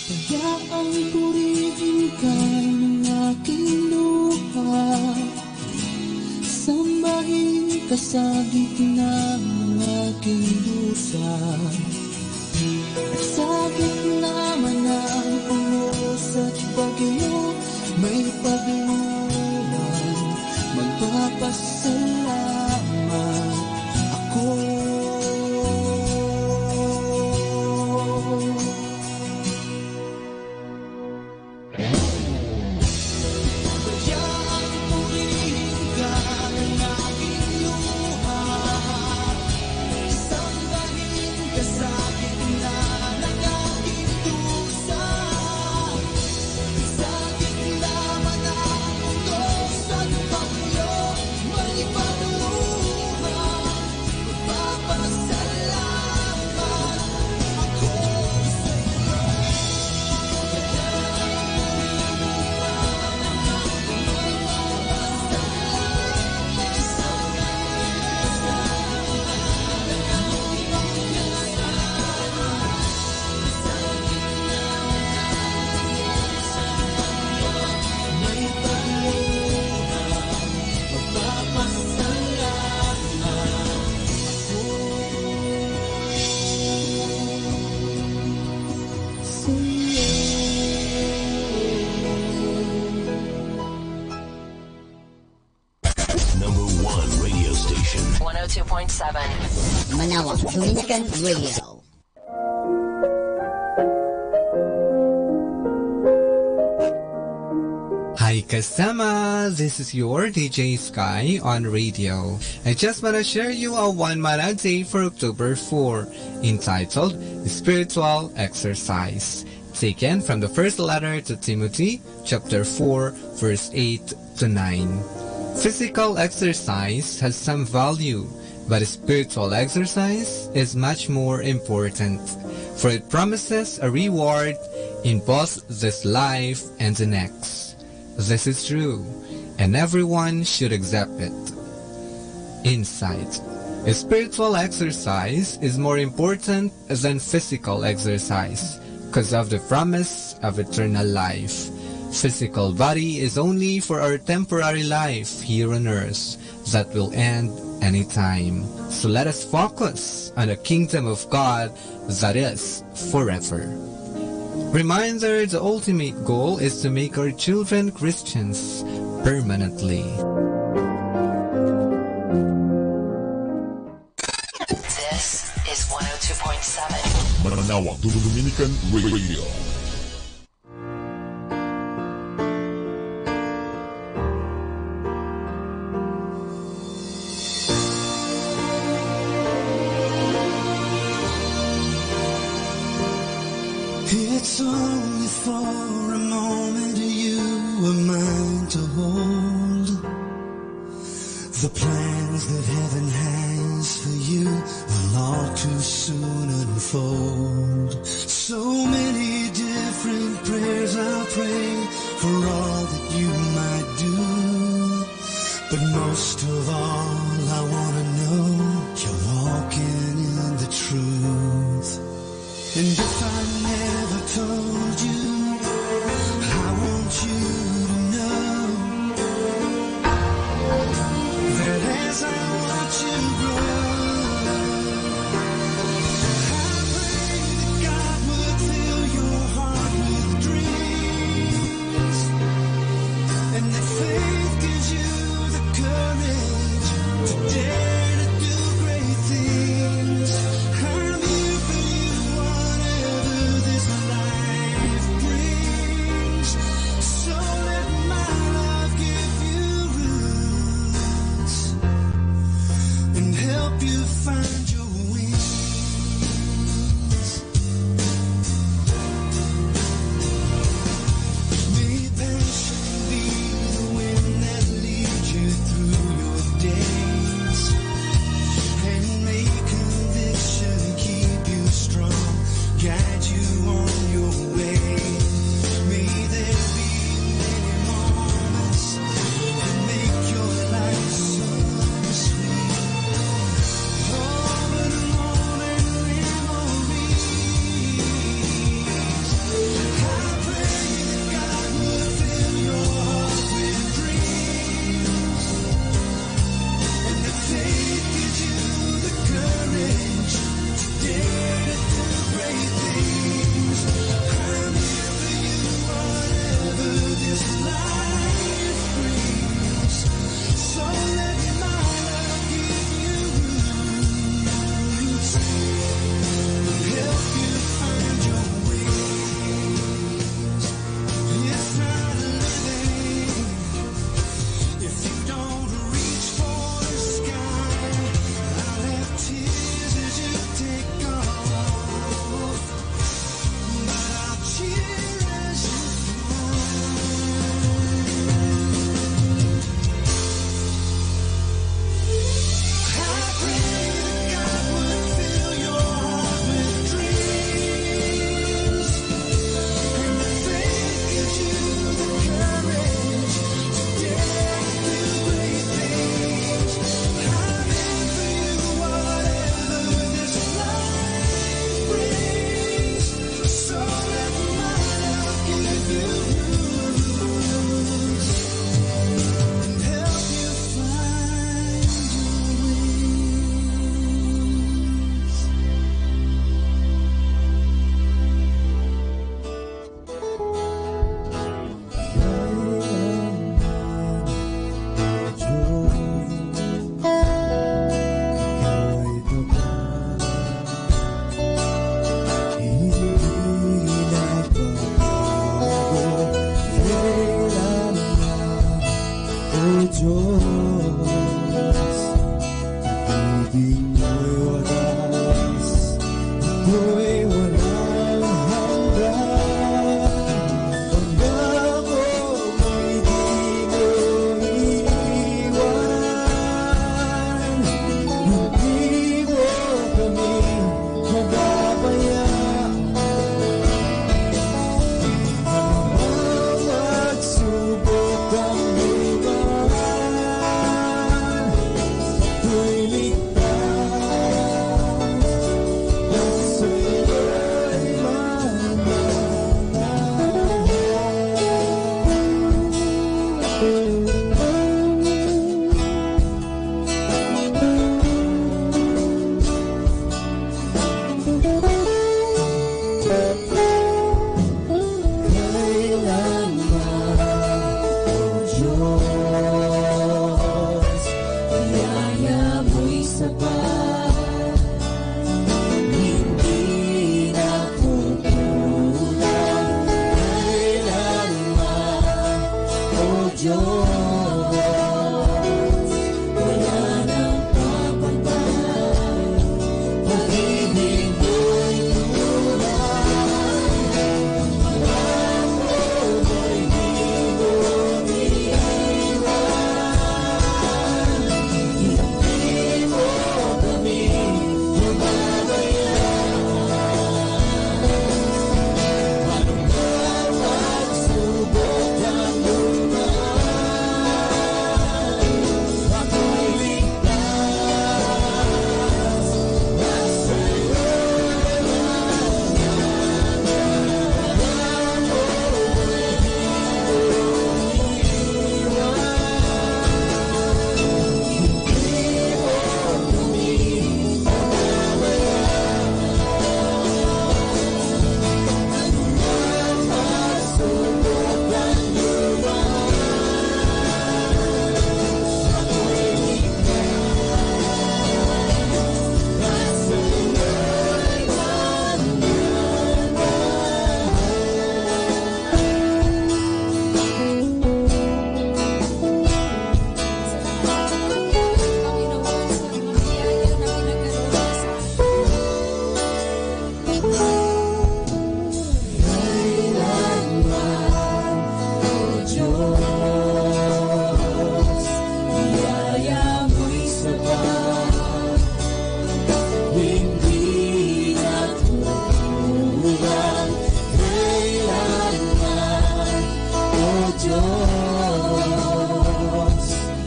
Hayaang purihin ka ng aking luha, sambahin ka sa gitna ng aking dusa. At sa gitna man ng unos at bagyo, may pagluhan, magpapasalamat ako. Manawag Dominican Radio. Hi kasama, this is your DJ Sky on radio. I just want to share you a one mana day for October 4 entitled Spiritual Exercise, taken from the first letter to Timothy, chapter 4, verse 8 to 9. Physical exercise has some value, but spiritual exercise is much more important, for it promises a reward in both this life and the next. This is true, and everyone should accept it. Insight. Spiritual exercise is more important than physical exercise because of the promise of eternal life. Physical body is only for our temporary life here on earth that will end anytime. So let us focus on the kingdom of God that is forever. Reminder, the ultimate goal is to make our children Christians permanently. This is 102.7 Manawag Dominican Radio. It's only for a moment you are mine to hold. The plans that heaven has for you will all too soon unfold. So many different prayers I'll pray for all that you might do. But most of all I want to know you're walking in the truth. And if I never told you, I want you to know that as I watch you grow, I pray that God would fill your heart with dreams, and that faith gives you the courage Diyos,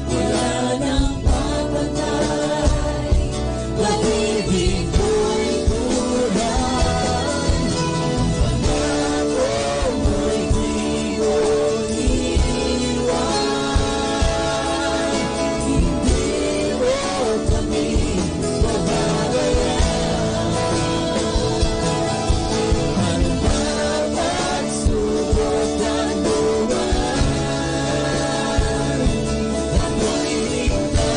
wala nang papantay, pag-ibig mo'y tunay, ako mo'y di mo iiwan, hindi mo kami mababayaan. Anumang pagsubok ang dumaan, ako'y ligtas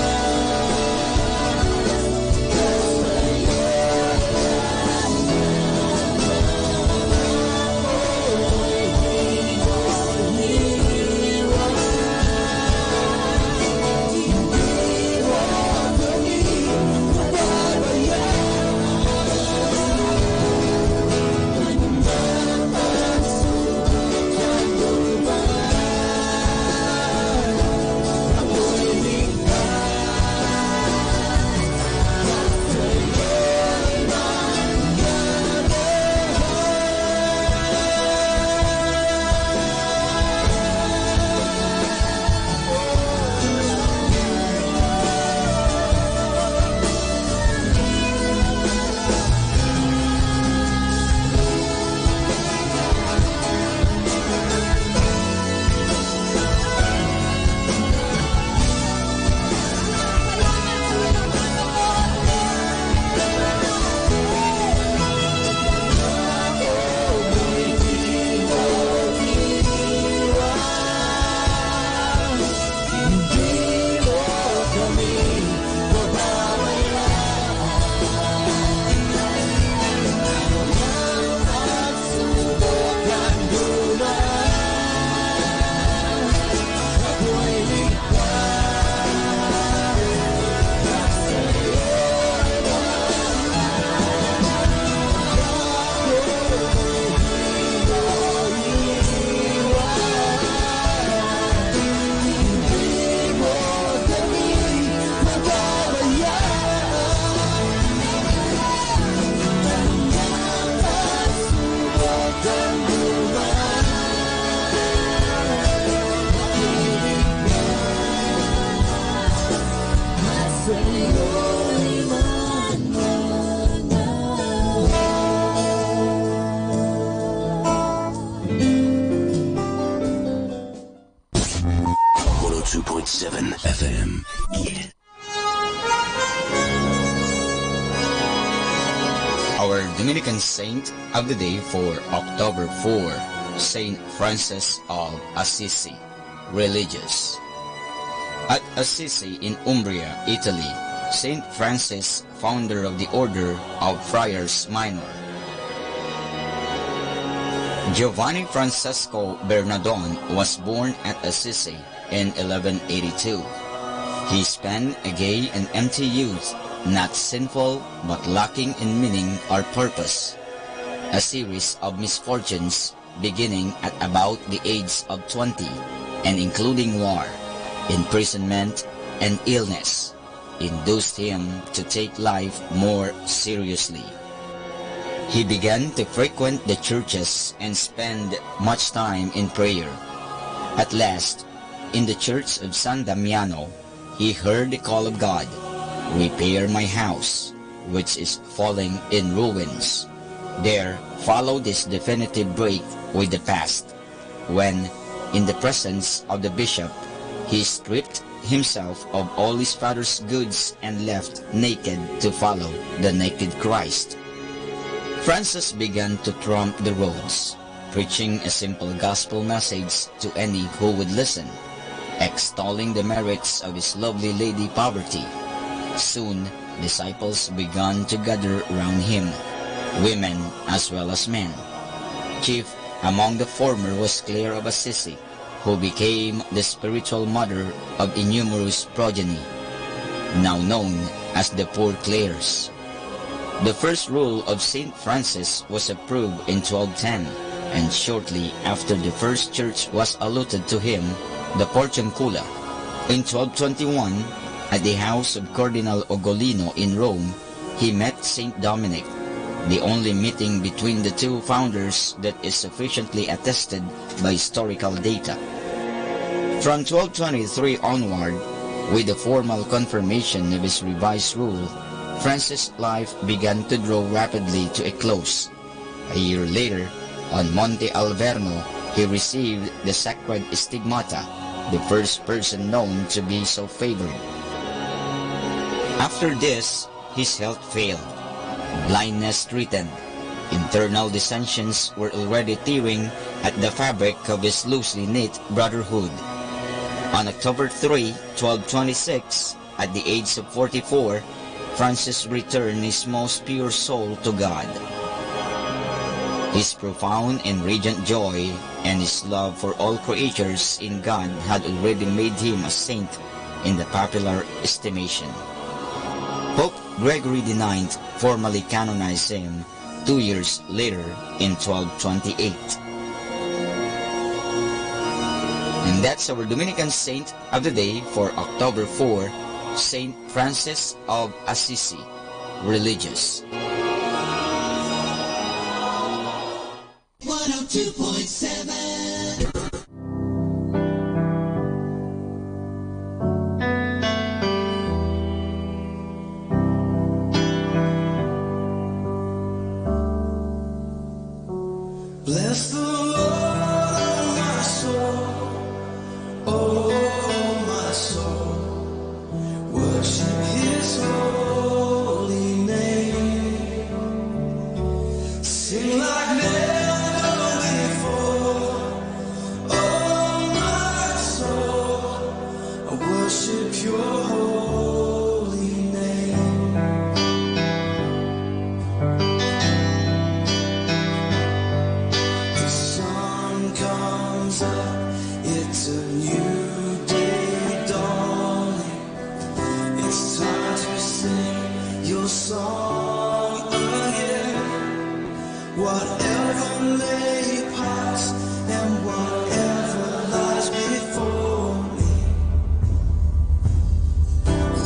at sa'yo FM. Our Dominican saint of the day for October 4, Saint Francis of Assisi, religious. At Assisi in Umbria, Italy, Saint Francis, founder of the Order of Friars Minor. Giovanni Francesco Bernardone was born at Assisi, in 1182. He spent a gay and empty youth, not sinful but lacking in meaning or purpose. A series of misfortunes beginning at about the age of 20 and including war, imprisonment, and illness induced him to take life more seriously. He began to frequent the churches and spend much time in prayer. At last, in the church of San Damiano, he heard the call of God, "Repair my house, which is falling in ruins." There followed this definitive break with the past, when, in the presence of the bishop, he stripped himself of all his father's goods and left naked to follow the naked Christ. Francis began to tramp the roads, preaching a simple gospel message to any who would listen, extolling the merits of his lovely Lady Poverty. Soon, disciples began to gather round him, women as well as men. Chief among the former was Clare of Assisi, who became the spiritual mother of innumerous progeny, now known as the Poor Clares. The first rule of St. Francis was approved in 1210, and shortly after the first church was allotted to him, the Portiuncula. In 1221, at the house of Cardinal Ugolino in Rome, he met St. Dominic, the only meeting between the two founders that is sufficiently attested by historical data. From 1223 onward, with the formal confirmation of his revised rule, Francis' life began to draw rapidly to a close. A year later, on Monte Alverno, he received the sacred stigmata, the first person known to be so favored. After this, his health failed, blindness threatened, internal dissensions were already tearing at the fabric of his loosely knit brotherhood. On October 3, 1226, at the age of 44, Francis returned his most pure soul to God. His profound and radiant joy and his love for all creatures in God had already made him a saint in the popular estimation. Pope Gregory IX formally canonized him 2 years later in 1228. And that's our Dominican Saint of the Day for October 4, Saint Francis of Assisi, religious. 102.7. Bless the Lord, oh my soul, oh my soul, worship His holy name. Sing like never before, oh my soul, I worship Your holy name. The sun comes up, it's a new day dawning. It's time to sing Your song again. Whatever may pass and whatever lies before me,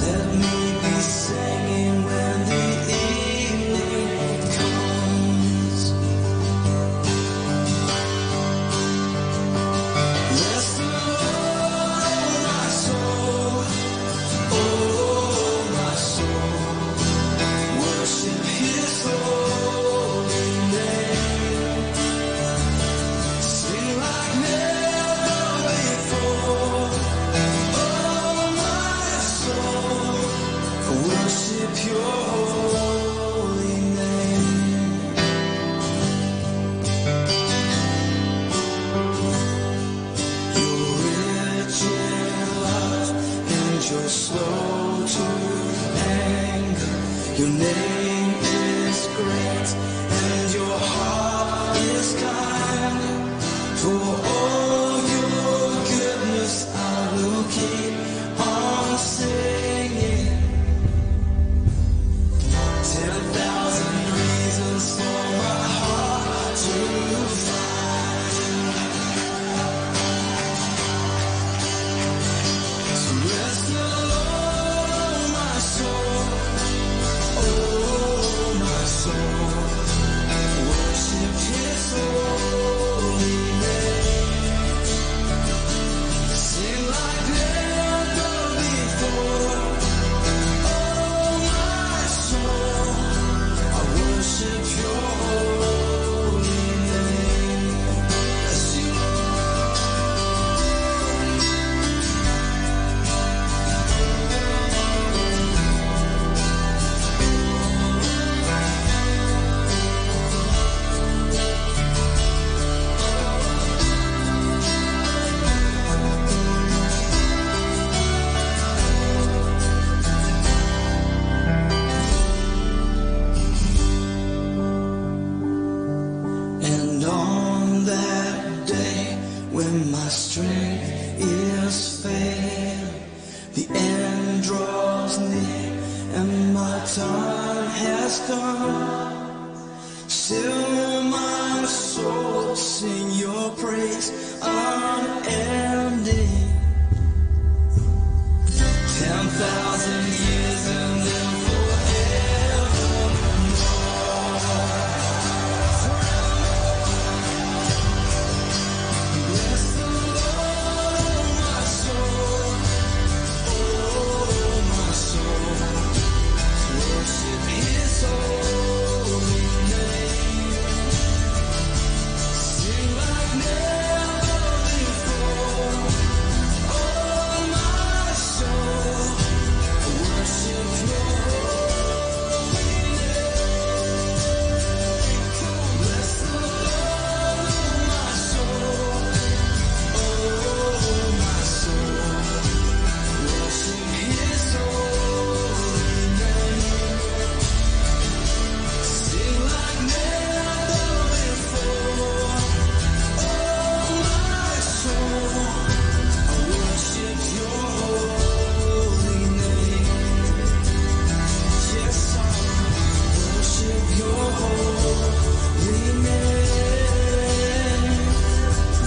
let me be singing when the evening comes. Bless the Lord, oh my soul, oh my soul, worship His holy name. Sing like never before, oh my soul, worship Your holy name. You're rich in love and You're slow to anger. Your name is great and Your heart is kind. For all Your goodness I will keep on singing. 10,000 reasons for my heart to find. So rest alone, my soul. Oh, my soul. Worship His holy name. Sing like never before. Oh, my soul. I worship Your holy name. Bless You, and on that day when my strength is failed, the end draws near and my time has come. Still will my soul sing Your praise unending. 10,000 years and then bless the Lord, my soul. Oh, my soul. Worship His holy name. Sing like never before. Oh, my soul. Worship Your holy name. Bless the Lord, my soul. Oh, my soul. Worship His holy name. Sing like never before. Oh, my soul. I worship Your holy name. Yes, I worship Your holy name.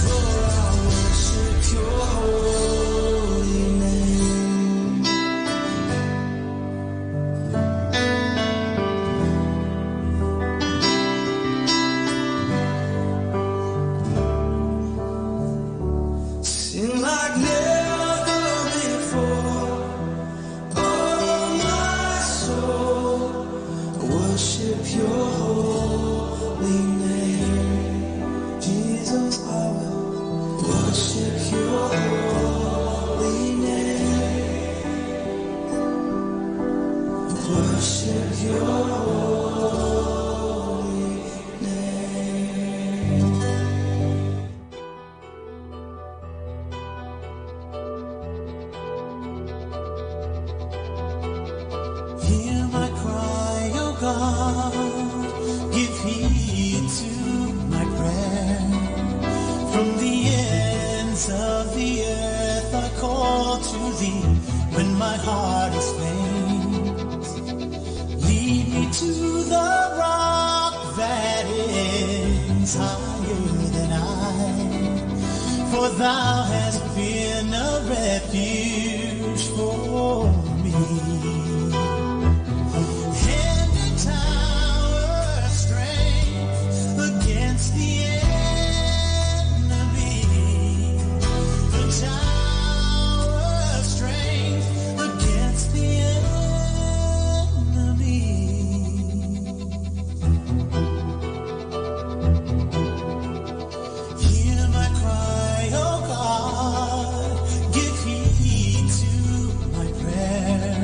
For I worship Your holy name. Sing like never before. Oh, my soul. Worship Your holy name. Jesus, I will worship Your holy name. Worship Your holy name. Hear my cry, O God, give heed to my prayer. From the ends of the earth I call to Thee when my heart is faint. Lead me to the rock that is higher than I, for Thou hast been a refuge for me. And a tower of strength against the enemy. A tower of strength against the enemy. Hear my cry, O God, give heed to my prayer.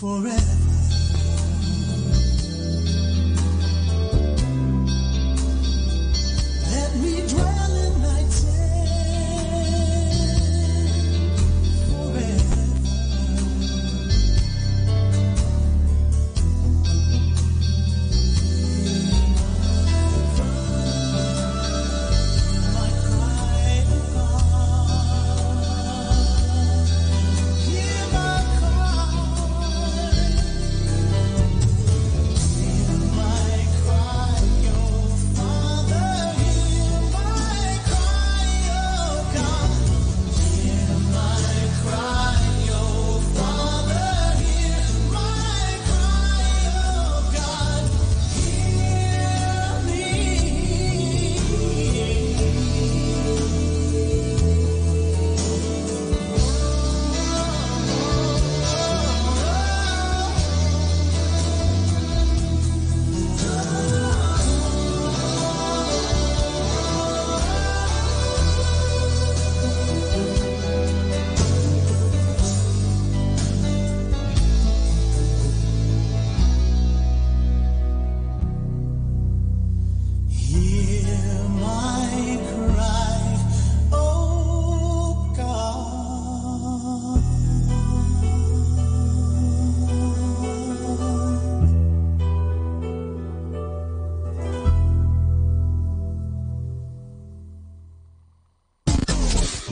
forever. Let me dwell in thy tent forever. My cry, O God, hear my cry. Hear my cry, O Father, hear my cry, O God. Hear my cry, O Father, hear my cry, O God. Hear me. Hear my cry, O God.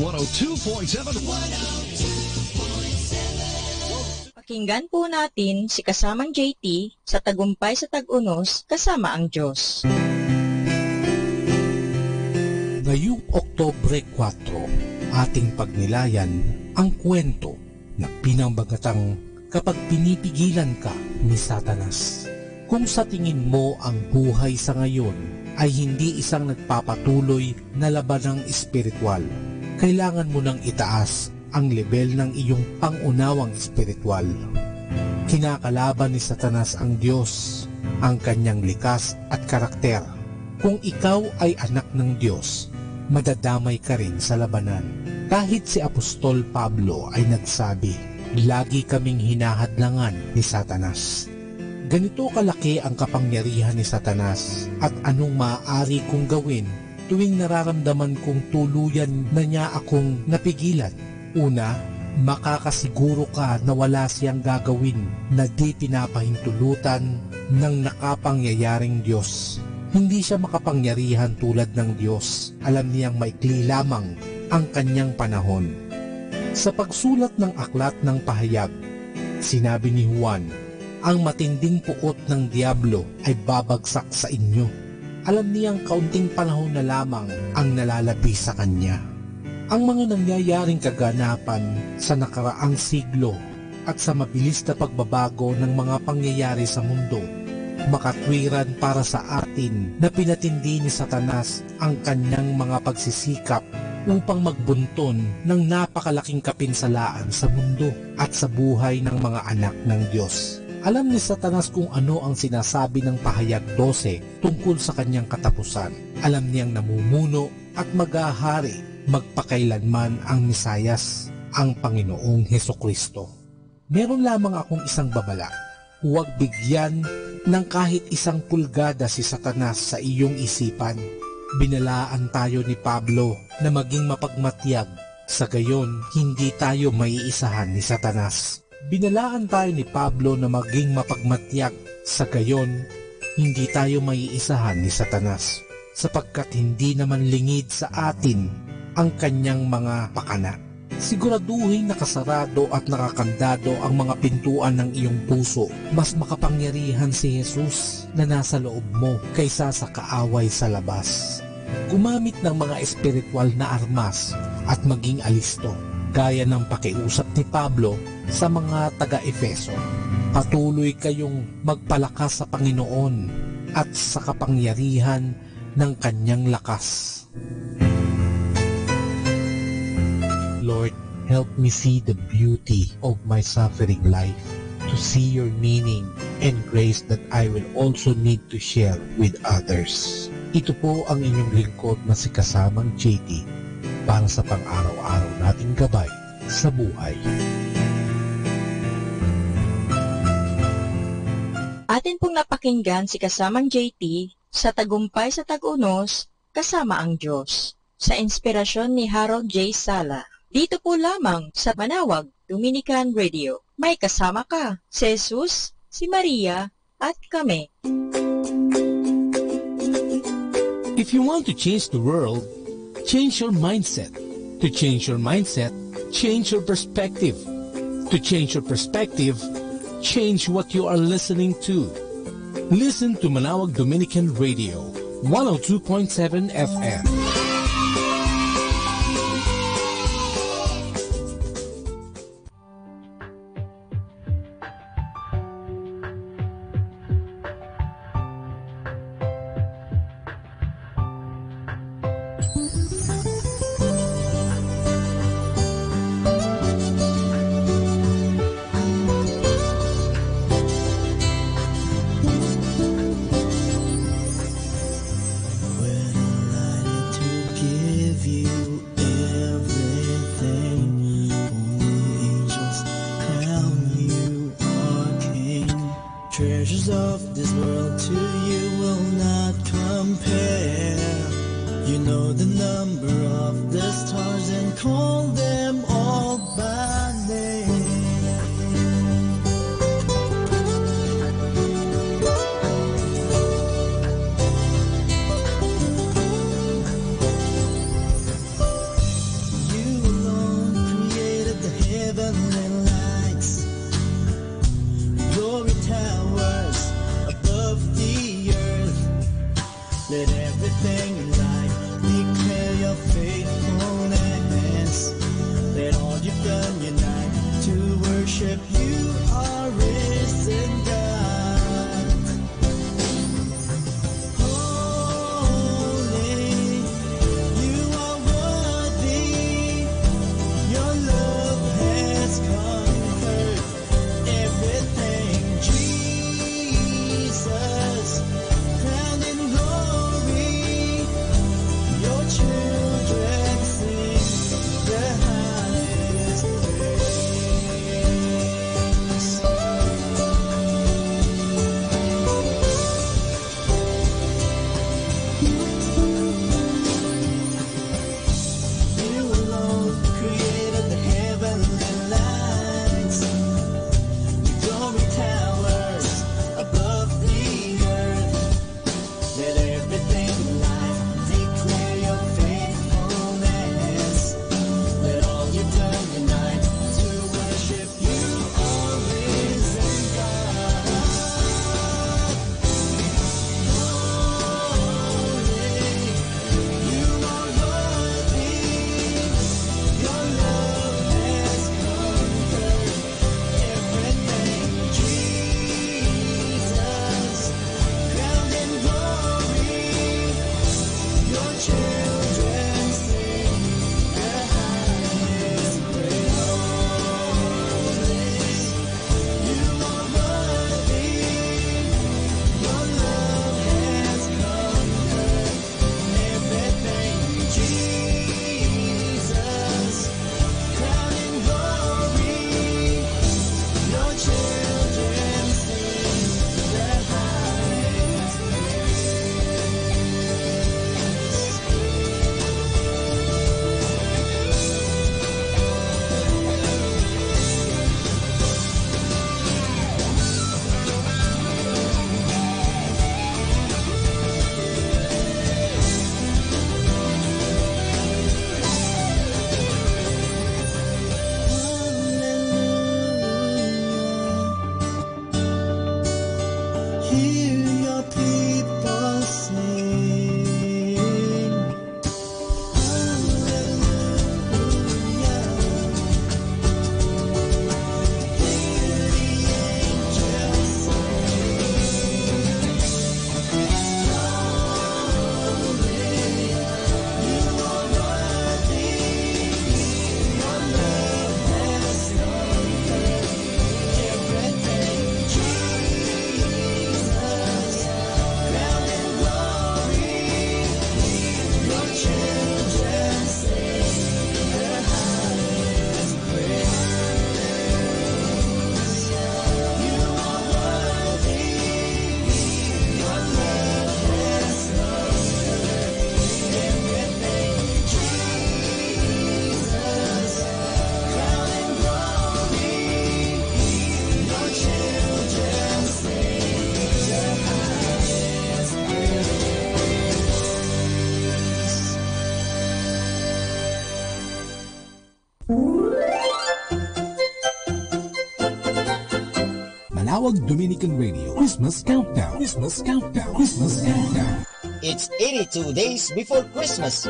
102.7. Pakinggan po natin si kasamang JT sa Tagumpay sa Tag-Unos kasama ang Diyos. Ngayong Oktubre 4, ating pagnilayan ang kwento na pinambagatang kapag pinipigilan ka ni Satanas. Kung sa tingin mo ang buhay sa ngayon ay hindi isang nagpapatuloy na labanang espiritual, kailangan mo nang itaas ang level ng iyong pangunawang espiritual. Kinakalaban ni Satanas ang Diyos, ang kanyang likas at karakter. Kung ikaw ay anak ng Diyos, madadamay ka rin sa labanan. Kahit si Apostol Pablo ay nagsabi, lagi kaming hinahadlangan ni Satanas. Ganito kalaki ang kapangyarihan ni Satanas at anong maaari kong gawin tuwing nararamdaman kong tuluyan na niya akong napigilan. Una, makakasiguro ka na wala siyang gagawin na di pinapahintulutan ng nakapangyayaring Diyos. Hindi siya makapangyarihan tulad ng Diyos. Alam niyang maikli lamang ang kanyang panahon. Sa pagsulat ng aklat ng pahayag, sinabi ni Juan, ang matinding puot ng Diablo ay babagsak sa inyo. Alam niyang kaunting panahon na lamang ang nalalabi sa kanya. Ang mga nangyayaring kaganapan sa nakaraang siglo at sa mabilis na pagbabago ng mga pangyayari sa mundo, makatwiran para sa atin na pinatindi ni Satanas ang kanyang mga pagsisikap upang magbunton ng napakalaking kapinsalaan sa mundo at sa buhay ng mga anak ng Diyos. Alam ni Satanas kung ano ang sinasabi ng pahayag 12 tungkol sa kanyang katapusan. Alam niyang namumuno at maghahari magpakailanman ang Mesayas, ang Panginoong Hesukristo. Meron lamang akong isang babala. Huwag bigyan ng kahit isang pulgada si Satanas sa iyong isipan. Binalaan tayo ni Pablo na maging mapagmatyag, sa gayon hindi tayo maiisahan ni Satanas. Binalaan tayo ni Pablo na maging mapagmatyag, sa gayon hindi tayo maiisahan ni Satanas, sapagkat hindi naman lingid sa atin ang kanyang mga pakana. Siguraduhin nakasarado at nakakandado ang mga pintuan ng iyong puso. Mas makapangyarihan si Jesus na nasa loob mo kaysa sa kaaway sa labas. Gumamit ng mga espiritual na armas at maging alisto, gaya ng pakiusap ni Pablo sa mga taga-Efeso. Patuloy kayong magpalakas sa Panginoon at sa kapangyarihan ng kanyang lakas. Lord, help me see the beauty of my suffering life, to see your meaning and grace that I will also need to share with others. Ito po ang inyong lingkod na si kasamang JT para sa pang-araw-araw nating gabay sa buhay. Atin pong napakinggan si kasamang JT sa Tagumpay sa Tag-Unos, Kasama ang Diyos, sa inspirasyon ni Harold J. Sala. Dito po lamang sa Manawag Dominican Radio. May kasama ka, si Jesus, si Maria, at kami. If you want to change the world, change your mindset. To change your mindset, change your perspective. To change your perspective, change what you are listening to. Listen to Manawag Dominican Radio, 102.7 FM. Treasures of this world to you will not compare. You know the number of the stars and call them all by name. You alone created the heavenly lights, glory towers above the earth. Let everything in life declare your faithfulness. Let all you've done unite to worship you, our risen God. Holy, you are worthy. Your love has conquered everything. Jesus, crowned in glory, your children sing the highest praise. Manawag Dominican Radio Christmas Countdown. Christmas Countdown. Christmas Countdown. It's 82 days before Christmas.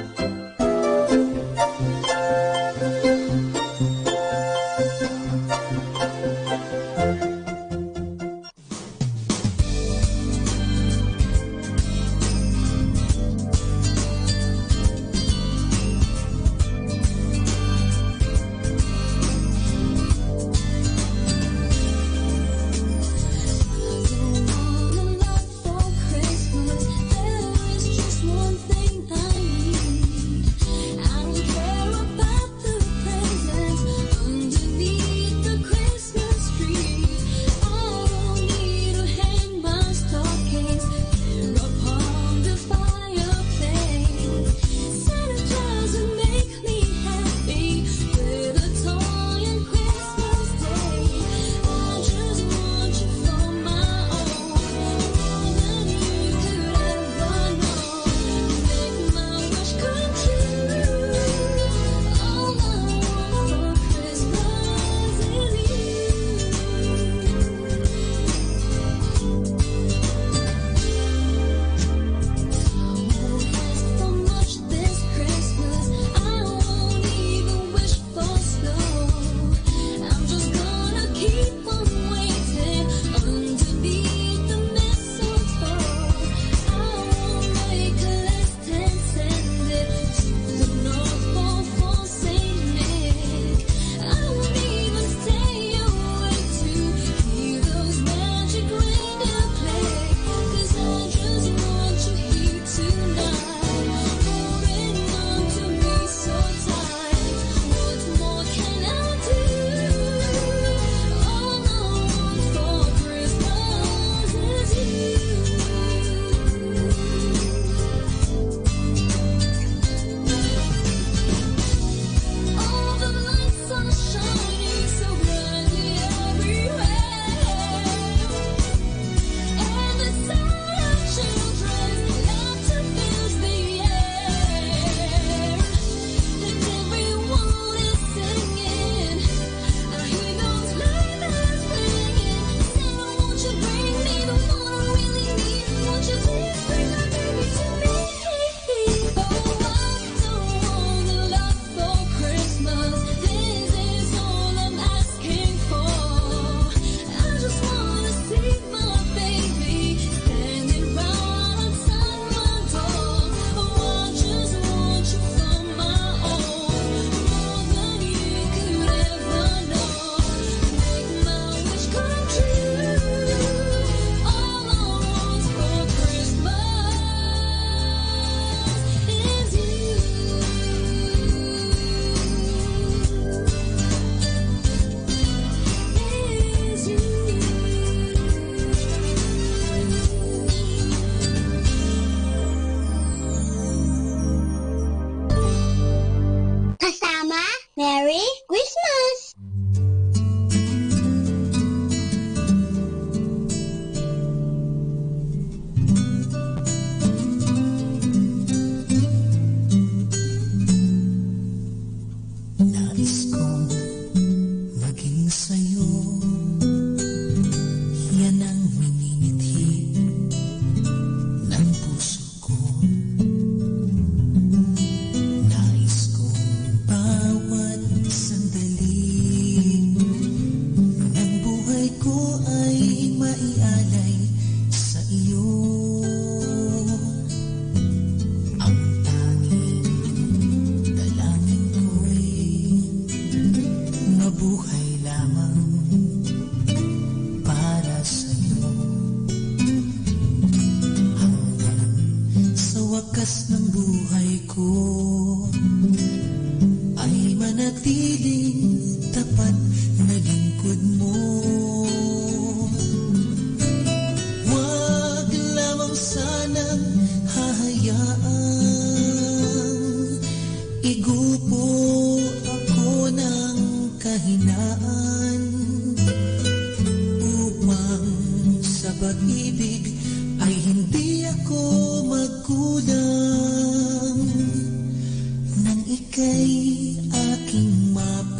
ika'y aking mapapagod.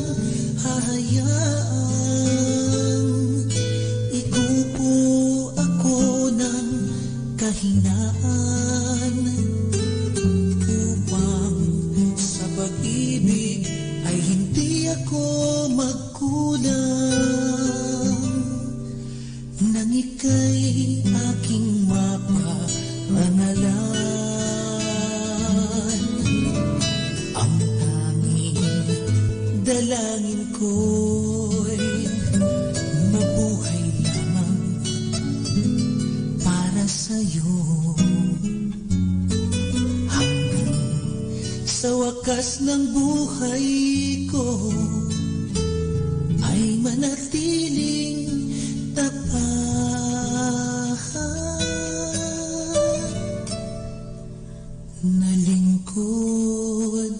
nang hahayaang ikupo ako ng kahinaan upang sa pag-ibig ay hindi ako magkulang nang ika'y aking mapangalan. Ang tanging dalangin ko'y mabuhay lamang para sa'yo hanggang sa wakas ng buhay ko ay manatiling tapat na lingkod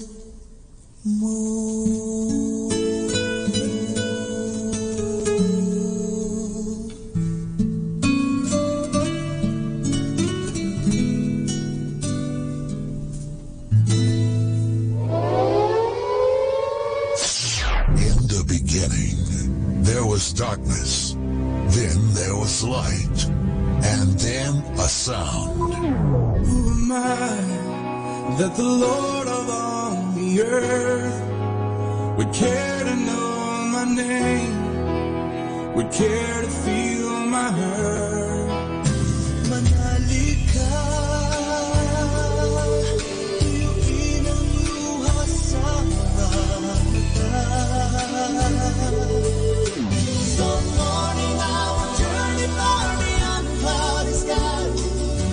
mo. In the beginning, there was darkness. Then there was light. And then a sound. Who am I that the Lord of all the earth would care to know my name, would care to feel my hurt? Manali ka, tuyuin ang luha sa mata. Some morning I will journey far beyond the cloudy sky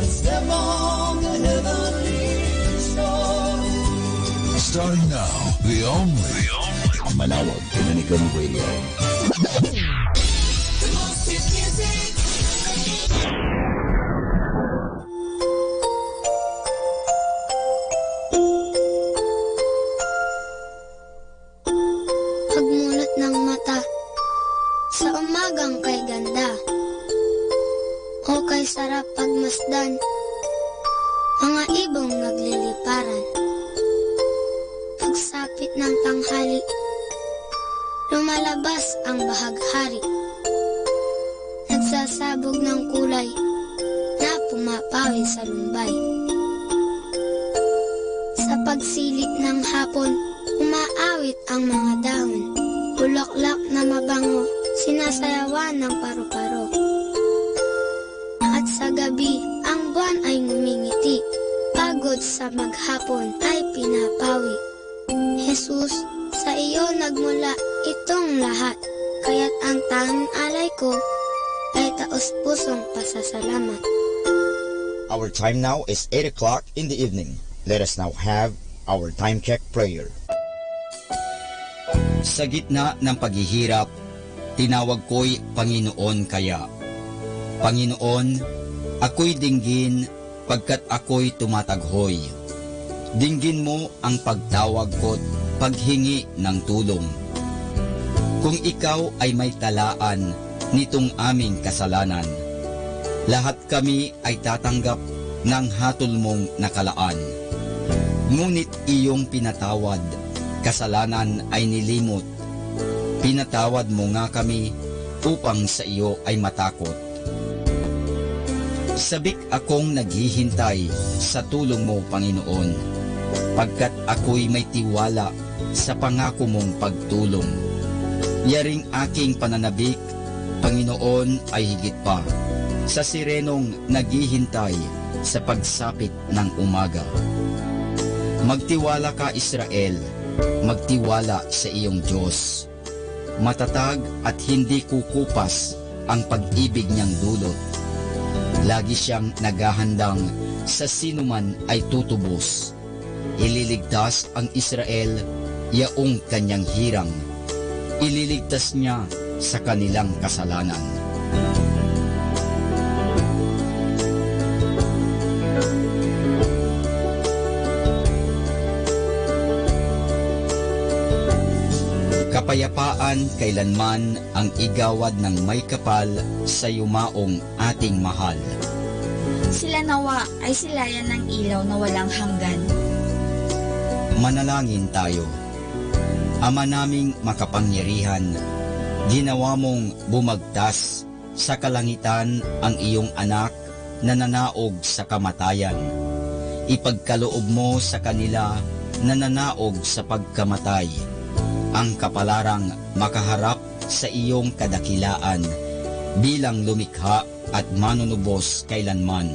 and step on the heavenly shore. Starting now, the only Manawag Dominican Radio. The most hit music. Pagmulat ng mata sa umagang kay ganda o kay sarap pagmasdan, mga ibong nagliliparan. Pagsapit ng tanghali, lumalabas ang bahaghari, nagsasabog ng kulay na pumapawi sa lumbay. Sa pagsilip ng hapon, umaawit ang mga dahon, bulaklak na mabango, sinasayawan ng paru-paro. At sa gabi, ang buwan ay ngumingiti, pagod sa maghapon ay pinapawi. Jesus, sa iyo nagmula itong lahat, kaya't ang tanging alay ko ay taos-pusong pasasalamat. Our time now is 8 o'clock in the evening. Let us now have our time check prayer. Sa gitna ng paghihirap, tinawag ko'y Panginoon kaya. Panginoon, ako'y dinggin pagkat ako'y tumataghoy. Dinggin mo ang pagtawag ko't paghingi ng tulong. Kung ikaw ay may talaan nitong aming kasalanan, lahat kami ay tatanggap ng hatol mong nakalaan. Ngunit iyong pinatawad, kasalanan ay nilimot. Pinatawad mo nga kami upang sa iyo ay matakot. Sabik akong naghihintay sa tulong mo, Panginoon, pagkat ako'y may tiwala sa pangako mong pagtulong. Yaring aking pananabik, Panginoon, ay higit pa sa sirenong naghihintay sa pagsapit ng umaga. Magtiwala ka, Israel, magtiwala sa iyong Diyos. Matatag at hindi kukupas ang pag-ibig niyang dulot. Lagi siyang naghahandang sa sinuman ay tutubos. Ililigtas ang Israel, yaong kanyang hirang. Ililigtas niya sa kanilang kasalanan. Kapayapaan kailanman ang igawad ng may kapal sa yumaong ating mahal. Sila nawa ay silayan ng ilaw na walang hanggan. Manalangin tayo. Ama naming makapangyarihan, ginawa mong bumagtas sa kalangitan ang iyong anak na nanaog sa kamatayan. Ipagkaloob mo sa kanila na nanaog sa pagkamatay ang kapalarang makaharap sa iyong kadakilaan bilang lumikha at manunubos kailanman.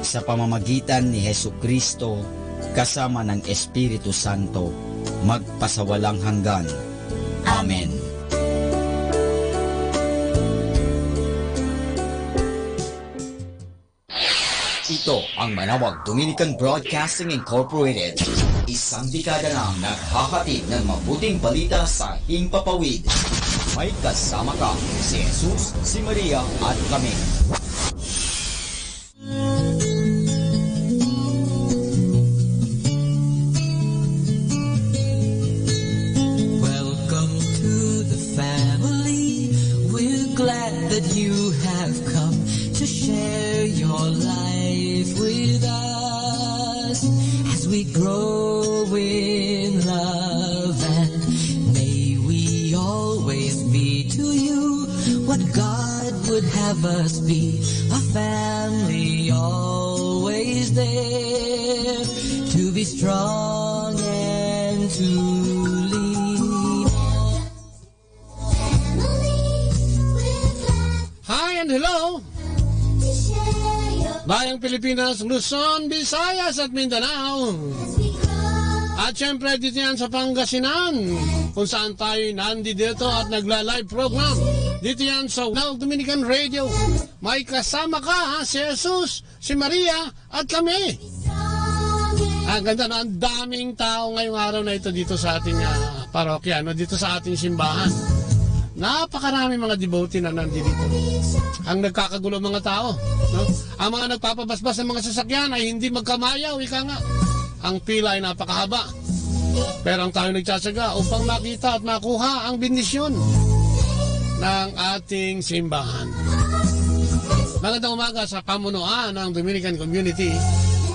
Sa pamamagitan ni Hesukristo kasama ng Espiritu Santo, magpasawalang hanggan. Amen. Ito ang Manawag Dominican Broadcasting Incorporated. Isang dekada nang naghahatid ng mabuting balita sa himpapawid. May kasama ka, si Jesus, si Maria at kami. Welcome to the family. We're glad that you have come to share your life with us as we grow in love, and may we always be to you what God would have us be, a family always there to be strong and to lean. Hi and hello! Bayang Pilipinas, Luzon, Visayas at Mindanao. At syempre dito yan sa Pangasinan, kung saan tayo nandito at nagla-live program. Dito yan sa Manawag Dominican Radio. May kasama ka, ha? Si Jesus, si Maria at kami. Ang ganda na, ang daming tao ngayong araw na ito dito sa ating parokya, no? Dito sa ating simbahan. Napakarami mga devotee na nandito. Ang nagkakagulo mga tao, no? Ang mga nagpapabasbas ng mga sasakyan ay hindi magkamayaw, ika nga. Ang pila ay napakahaba. Pero ang tayo nagtsatsaga upang makita at makuha ang bendisyon ng ating simbahan. Magandang umaga sa pamunuan ng Dominican Community.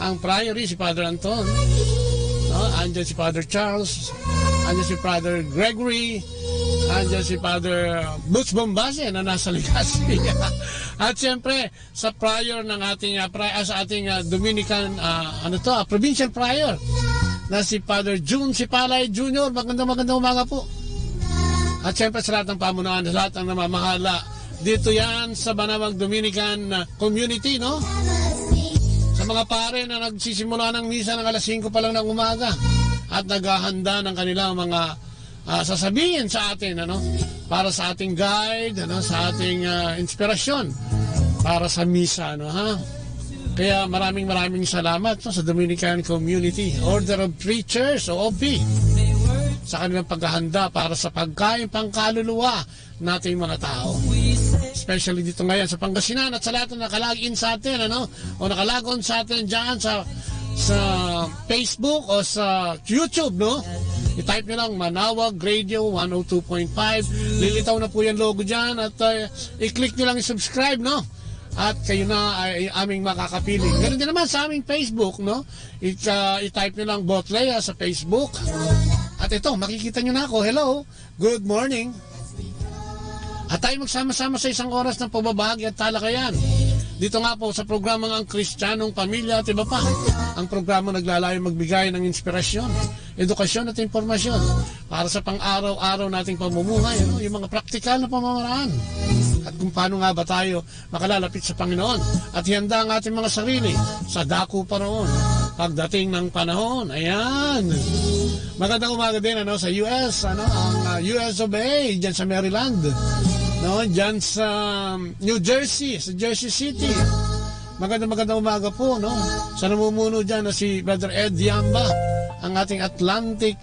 Ang priory si Father Anton, no? Andiyan si Father Charles, andiyan si Father Gregory, andiyan si Father Butch Bombase na nasa Legazpi. At siyempre sa prior ng ating sa ating Dominican provincial prior na si Father June Sipalay Jr. Magandang umaga po. At siyempre sa lahat ng pamunuan, sa lahat ng namamahala dito yan sa Manawag Dominican Community, no? Sa mga pare na nagsisimula ng misa ng alas 5 pa lang ng umaga at naghahanda ng kanilang mga sasabihin sa atin, ano, para sa ating guide, ano, sa ating inspirasyon para sa misa, ano, ha? Kaya maraming salamat, no, sa Dominican Community Order of Preachers o OP sa kanilang paghahanda para sa pagkain pangkaluluwa nating mga tao. Especially dito ngayon sa Pangasinan at sa lahat na nakalagin sa atin, ano, o nakalagon sa atin dyan sa Facebook o sa YouTube, no? I-type nyo lang Manawag Radio 102.5. Lilitaw na po yung logo dyan at i-click nyo lang i-subscribe, no? At kayo na ay aming makakapiling. Ganun din naman sa aming Facebook, no? I-type nyo lang Botlea sa Facebook. At ito, makikita nyo na ako. Hello, good morning. At tayo magsama-sama sa isang oras ng pagbabahagi at talakayan. Dito nga po sa programang Ang Kristiyanong Pamilya at iba pa. Ang programa naglalayo magbigay ng inspirasyon, edukasyon at informasyon para sa pang-araw-araw nating pamumuhay, ano? Yung mga praktikal na pamamaraan at kung paano nga ba tayo makalalapit sa Panginoon at ihanda ang ating mga sarili sa dako pa roon pagdating ng panahon. Ayan. Magandang umaga din, ano, sa US, ano, ang US of A dyan sa Maryland, no, dyan sa New Jersey, sa Jersey City. Magandang umaga po, no, sa namumuno dyan na si Brother Ed Yamba, ang ating Atlantic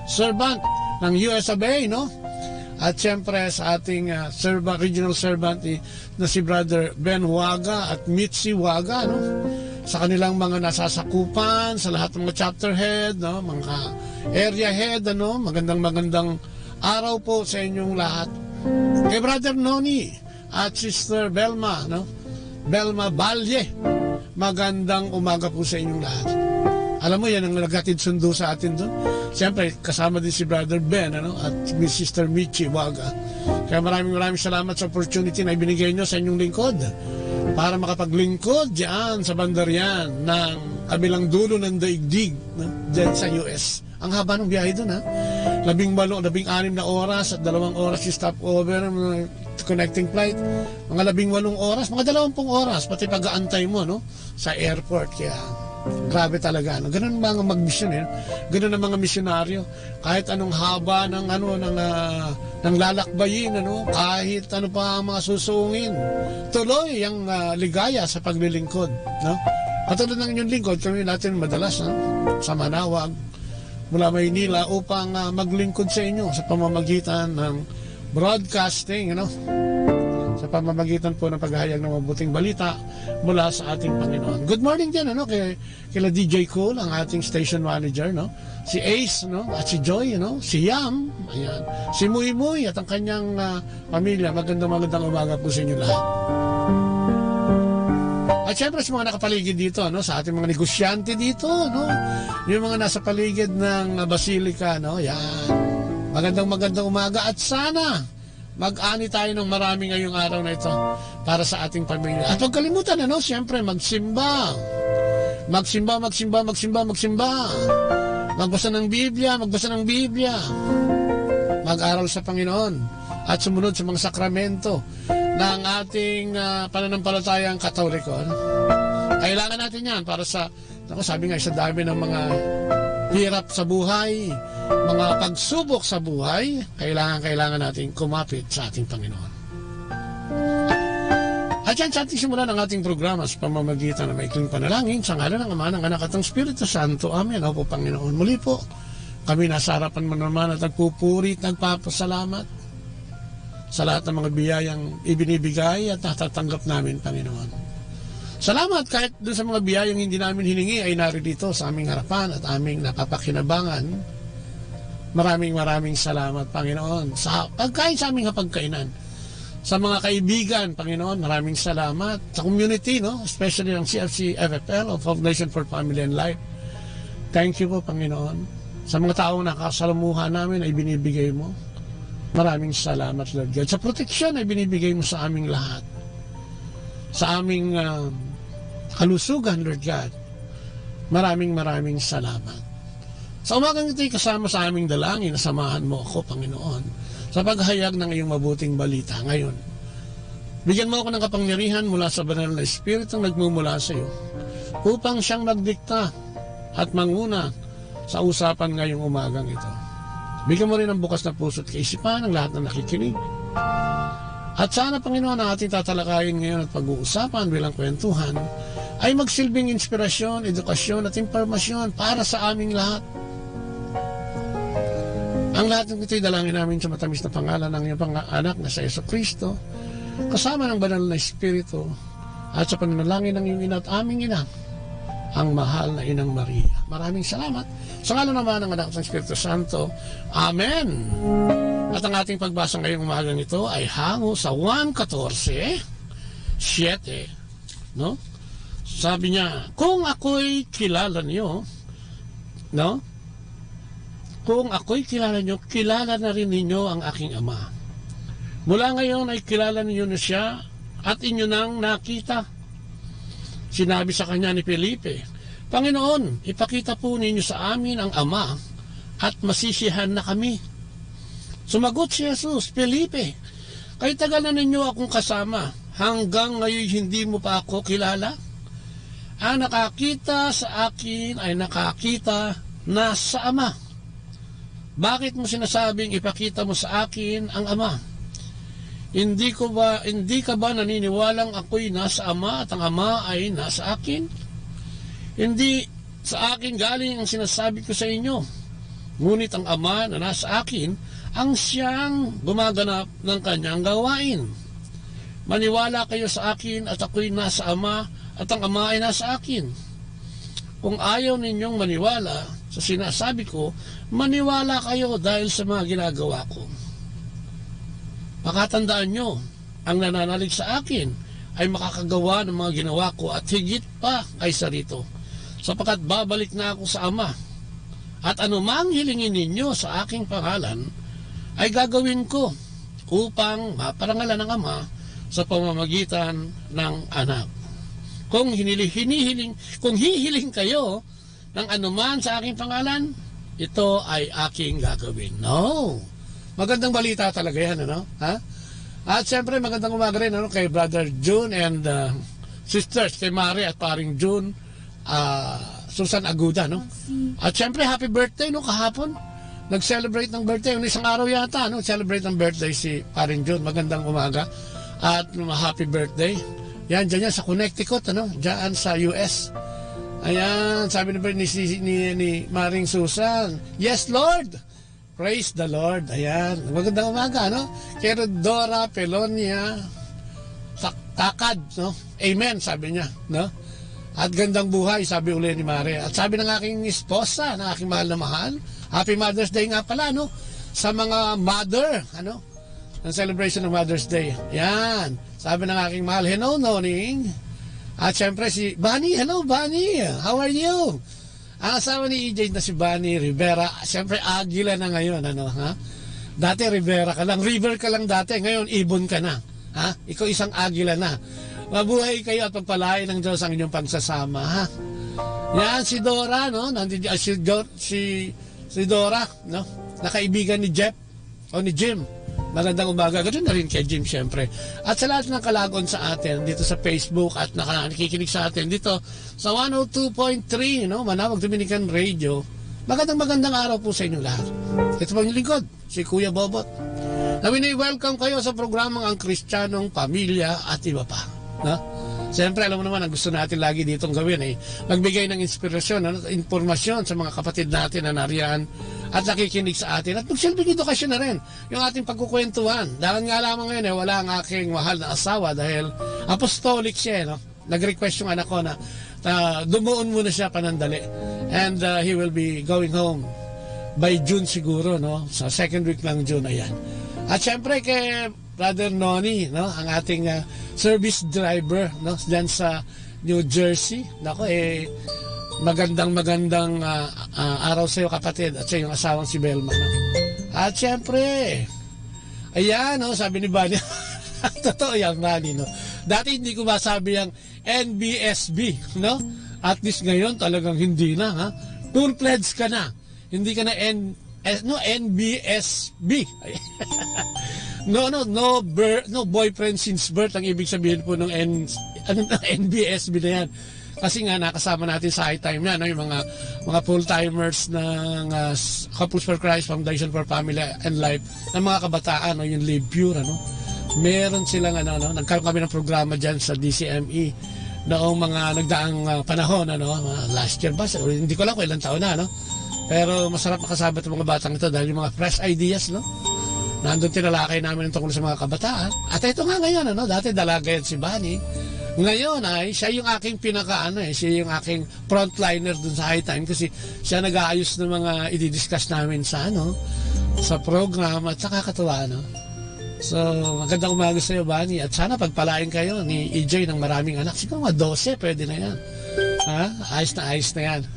servant ng US of A, no? At siyempre sa ating regional servant na si Brother Ben Waga at Mitzi Waga, no? Sa kanilang mga nasasakupan, sa lahat ng mga chapter head, no, mga area head, ano, magandang araw po sa inyong lahat. Kay Brother Noni at Sister Belma, no? Belma Balye, magandang umaga po sa inyong lahat. Alam mo, yan ang naghatid sundo sa atin doon. Siyempre, kasama din si Brother Ben, at Miss Sister Michi Waga. Kaya maraming salamat sa opportunity na ibinigay nyo sa inyong lingkod para makapaglingkod diyan sa bandarian ng kabilang dulo ng daigdig, diyan sa US. Ang haba ng biyahe doon, 16 na oras at 2 oras yung stopover, connecting flight. Mga 18 oras, mga 20 oras, pati pag-aantay mo, sa airport. Kaya grabe talaga. Ganun mga mag-mission, ganun ang mga misyonaryo. Kahit anong haba ng ng lalakbayin, kahit ano pa ang mga susungin, tuloy ang ligaya sa paglilingkod, Katulad ng inyong lingkod, kami natin madalas sa Manawag, mula Maynila, upang maglingkod sa inyo sa pamamagitan ng broadcasting, sa pamamagitan po ng paghahayag ng mabuting balita mula sa ating Panginoon. Good morning din, kila DJ Cool, ang ating station manager, si Ace, at si Joy, si Yam, ayan, si Muy Muy at ang kanyang pamilya. Magandang umaga po sa inyo lahat. At syempre sa mga nakapaligid dito, sa ating mga negosyante dito, yung mga nasa paligid ng Basilica, yan. Magandang umaga at sana mag-ani tayo ng marami ngayong araw na ito para sa ating pamilya. At huwag kalimutan, siyempre magsimba. Magsimba. Magbasa ng Biblia. Mag-aral sa Panginoon at sumunod sa mga sakramento ng ating pananampalatayang Katoliko. Kailangan natin yan para sa, sabi nga, sa dami ng mga hirap sa buhay, mga pagsubok sa buhay, kailangan natin kumapit sa ating Panginoon. At yan sa ating simulan ng ating programa sa pamamagitan ng maikling panalangin sa ngalan ng Ama, ng Anak at ng Espiritu Santo. Amen. Opo, Panginoon. Muli po, kami nasa harapan mo naman at nagpupuri at nagpapasalamat sa lahat ng mga biyayang ibinibigay at natatanggap namin, Panginoon. Salamat kahit doon sa mga biyayang hindi namin hiningi ay naririto sa aming harapan at aming napapakinabangan. Maraming salamat, Panginoon, sa pagkain sa aming hapagkainan. Sa mga kaibigan, Panginoon, maraming salamat. Sa community, especially ng CFC FFL of Nation for Family and Life. Thank you po, Panginoon. Sa mga taong nakasalamuhan namin ay binibigay mo. Maraming salamat, Lord God. Sa proteksyon ay binibigay mo sa aming lahat. Sa aming kalusugan, Lord God. Maraming salamat. Sa umagang ito'y kasama sa aming dalangin, samahan mo ako, Panginoon, sa paghayag ng iyong mabuting balita ngayon. Bigyan mo ako ng kapangyarihan mula sa banal na Espiritu nagmumula sa iyo upang siyang magdikta at manguna sa usapan ngayong umagang ito. Bigyan mo rin ng bukas na puso at kaisipan ng lahat na nakikinig. At sana, Panginoon, ang ating tatalakayin ngayon at pag-uusapan bilang kwentuhan ay magsilbing inspirasyon, edukasyon at impormasyon para sa aming lahat. Ang lahat ng ito'y dalangin namin sa matamis na pangalan ng iyong anak na sa Jesucristo, kasama ng banal na Espiritu, at sa pananalangin ng iyong ina at aming ina, ang mahal na Inang Maria. Maraming salamat. Sa ngalan naman ng anak ng Espiritu Santo. Amen. At ang ating pagbasa ngayong umagang ito ay hango sa 1:14:7. Sabi niya, kung ako'y kilala niyo, kung ako'y kilala niyo, kilala na rin ninyo ang aking Ama. Mula ngayon ay kilala ninyo na siya at inyo nang nakita. Sinabi sa kanya ni Felipe, Panginoon, ipakita po ninyo sa amin ang Ama at masisiyahan na kami. Sumagot si Jesus, Felipe, kay tagal na ninyo akong kasama, hanggang ngayon hindi mo pa ako kilala? Ang nakakita sa akin ay nakakita na sa Ama. Bakit mo sinasabing ipakita mo sa akin ang Ama? Hindi ka ba naniniwalang ako'y nasa Ama at ang Ama ay nasa akin? Hindi sa akin galing ang sinasabi ko sa inyo. Ngunit ang Ama na nasa akin ang siyang gumaganap ng kanyang gawain. Maniwala kayo sa akin at ako'y nasa Ama at ang Ama ay nasa akin. Kung ayaw ninyong maniwala sa sinasabi ko, maniwala kayo dahil sa mga ginagawa ko. Pakatandaan nyo, ang nananalig sa akin ay makakagawa ng mga ginawa ko at higit pa kaysa rito, sapagkat babalik na ako sa Ama At anumang hilingin ninyo sa aking pangalan, ay gagawin ko upang maparangalan ng Ama sa pamamagitan ng anak. Kung hihiling kayo ng anuman sa aking pangalan, ito ay aking gagawin. No. Magandang balita talaga yan, ano? Ha? At siyempre, magandang umaga rin, ano, kay Brother June and sisters, kay Mari at paring June, Susan Aguda, no? At siyempre, happy birthday, no, kahapon. Nag-celebrate ng birthday. Isang araw yata, no? Celebrate ng birthday si paring June. Magandang umaga. At happy birthday. Yan, dyan sa Connecticut, ano? Dyan sa US. Ayan, sabi ni Maring Susan, yes, Lord! Praise the Lord. Ayan, magandang umaga, no? Kay Dora Pelonia Takad, no? Amen, sabi niya, no? At gandang buhay, sabi uli ni Mare. At sabi ng aking esposa, ng aking mahal na mahal, Happy Mother's Day nga pala, no? Sa mga mother, ano? Ang celebration ng Mother's Day. Yan. Sabi ng aking mahal, hello, Noning. At syempre si Bunny, hello Bunny, how are you? Ang asawa ni EJ na si Bunny Rivera, syempre Agila na ngayon, ano, ha? Dati Rivera ka lang, River ka lang dati, ngayon Ibon ka na, ha? Ikaw isang Agila na. Mabuhay kayo at pagpalain ng Diyos ang inyong pagsasama, ha? Yan, si Dora, no? Si Dora, no? Nakaibigan ni Jeff, o ni Jim. Magandang umaga. Ganoon na rin kay Jim, syempre. At sa lahat ng kalagon sa atin dito sa Facebook at nakikinig sa atin dito sa 102.3, no? Manawag Dominican Radio. Magandang araw po sa inyo lahat. Ito po yung lingkod, si Kuya Bobot. Welcome kayo sa programang Ang Kristiyanong Pamilya at iba pa. No? Siyempre, alam mo naman, ang gusto natin lagi ditong gawin ay magbigay ng inspirasyon at informasyon sa mga kapatid natin na nariyan at nakikinig sa atin. At magsilbing edukasyon na rin yung ating pagkukwentuhan. Dahil nga lamang ngayon, wala ang aking mahal na asawa dahil apostolic siya. No? Nag-request yung anak ko na dumuon muna siya panandali. And he will be going home by June siguro, no? Sa second week ng June, ayan. At syempre kay Brother Noni, no? Ang ating service driver, no? Diyan sa New Jersey. Nako, magandang araw sa iyo, kapatid, at sa iyong asawang si Belma, no? At syempre, ayan, no? Sabi ni Bani, totoo yan, Bani, no? Dati hindi ko masabi yung NBSB, no? At least ngayon talagang hindi na, ha? Full-fledged ka na. Hindi ka na NBSB. No boyfriend since birth ang ibig sabihin po ng NBSB na yan. Kasi nga nakasama natin sa high time yan, no? Yung mga full-timers ng Couples for Christ, Foundation for Family and Life, ng mga kabataan, no? Yung Live Pure, ano? Meron silang nagkaroon kami ng programa dyan sa DCME noong mga nagdaang panahon, last year ba? Hindi ko lang kung ilang taon na, no? Pero masarap makasabot ng mga batang ito dahil yung mga fresh ideas, no? Nandun tinalakay namin tungkol sa mga kabataan. At ito nga ngayon, dati dalaga yan si Bunny. Ngayon ay siya yung aking siya yung aking frontliner dun sa high time kasi siya nag-aayos ng mga i-discuss namin sa sa program at saka katuwa, no? So, magandang umaga sa iyo, Bunny. At sana pagpalain kayo ni EJ ng maraming anak. Siguro mga 12, pwede na yan. Ha? Ayos na yan.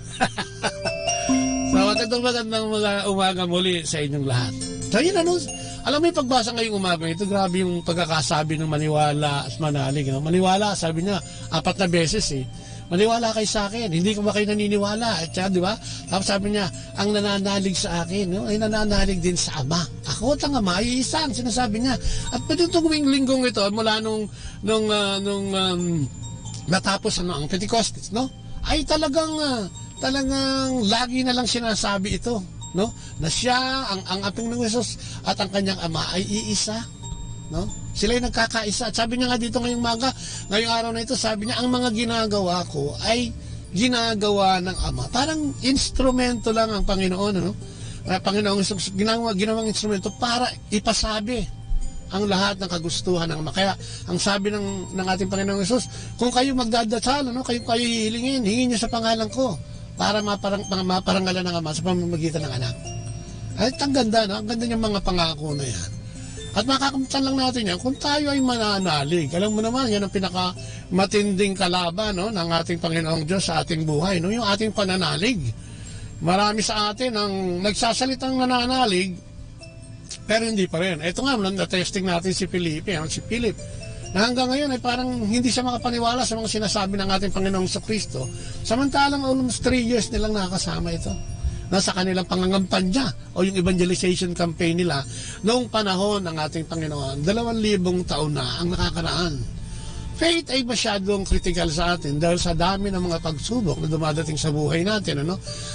So, magandang umaga muli sa inyong lahat. So, yun, alam mo yung pagbasa ngayong umaga ito, grabe yung pagkakasabi ng maniwala at manalig. No? Maniwala, sabi niya, 4 na beses eh. Maniwala kayo sa akin, hindi ko ba kayo naniniwala? At di ba? Tapos sabi niya, ang nananalig sa akin, no? Ay nananalig din sa Ama. Ako at ang Ama ay isa, sinasabi niya. At pwede itong linggong ito, mula nung natapos ang Pentecostes, no? Ay talagang lagi na lang sinasabi ito, no? Na siya, ang ating ng Jesus at ang kanyang Ama ay iisa, no? Sila ay nagkakaisa. At sabi niya nga dito ngayong araw na ito, sabi niya, ang mga ginagawa ko ay ginagawa ng Ama. Parang instrumento lang ang Panginoon, no? Panginoong ginawang instrumento para ipasabi ang lahat ng kagustuhan ng Ama. Kaya ang sabi ng ating Panginoong Jesus, kung kayo magdadasal, kayo hihilingin, hingin niyo sa pangalan ko para maparangalan ng Ama sa pamamagitan ng anak. Ay, ang ganda, no? Ang ganda niyang mga pangako na yan. At makakamtan lang natin yan kung tayo ay mananalig. Alam mo naman, yan ang pinakamatinding kalaban, no, ng ating Panginoong Diyos sa ating buhay, no? Yung ating pananalig. Marami sa atin ang nagsasalitang nananalig, pero hindi pa rin. Ito nga, na-testing natin si Philip, na hanggang ngayon ay parang hindi siya makapaniwala sa mga sinasabi ng ating Panginoong Kristo. Samantalang almost 3 years nilang nakakasama ito. Nasa kanilang pangangampanya o yung evangelization campaign nila noong panahon ng ating Panginoon. 2,000 taon na ang nakakaraan. Faith ay masyadong critical sa atin dahil sa dami ng mga pagsubok na dumadating sa buhay natin.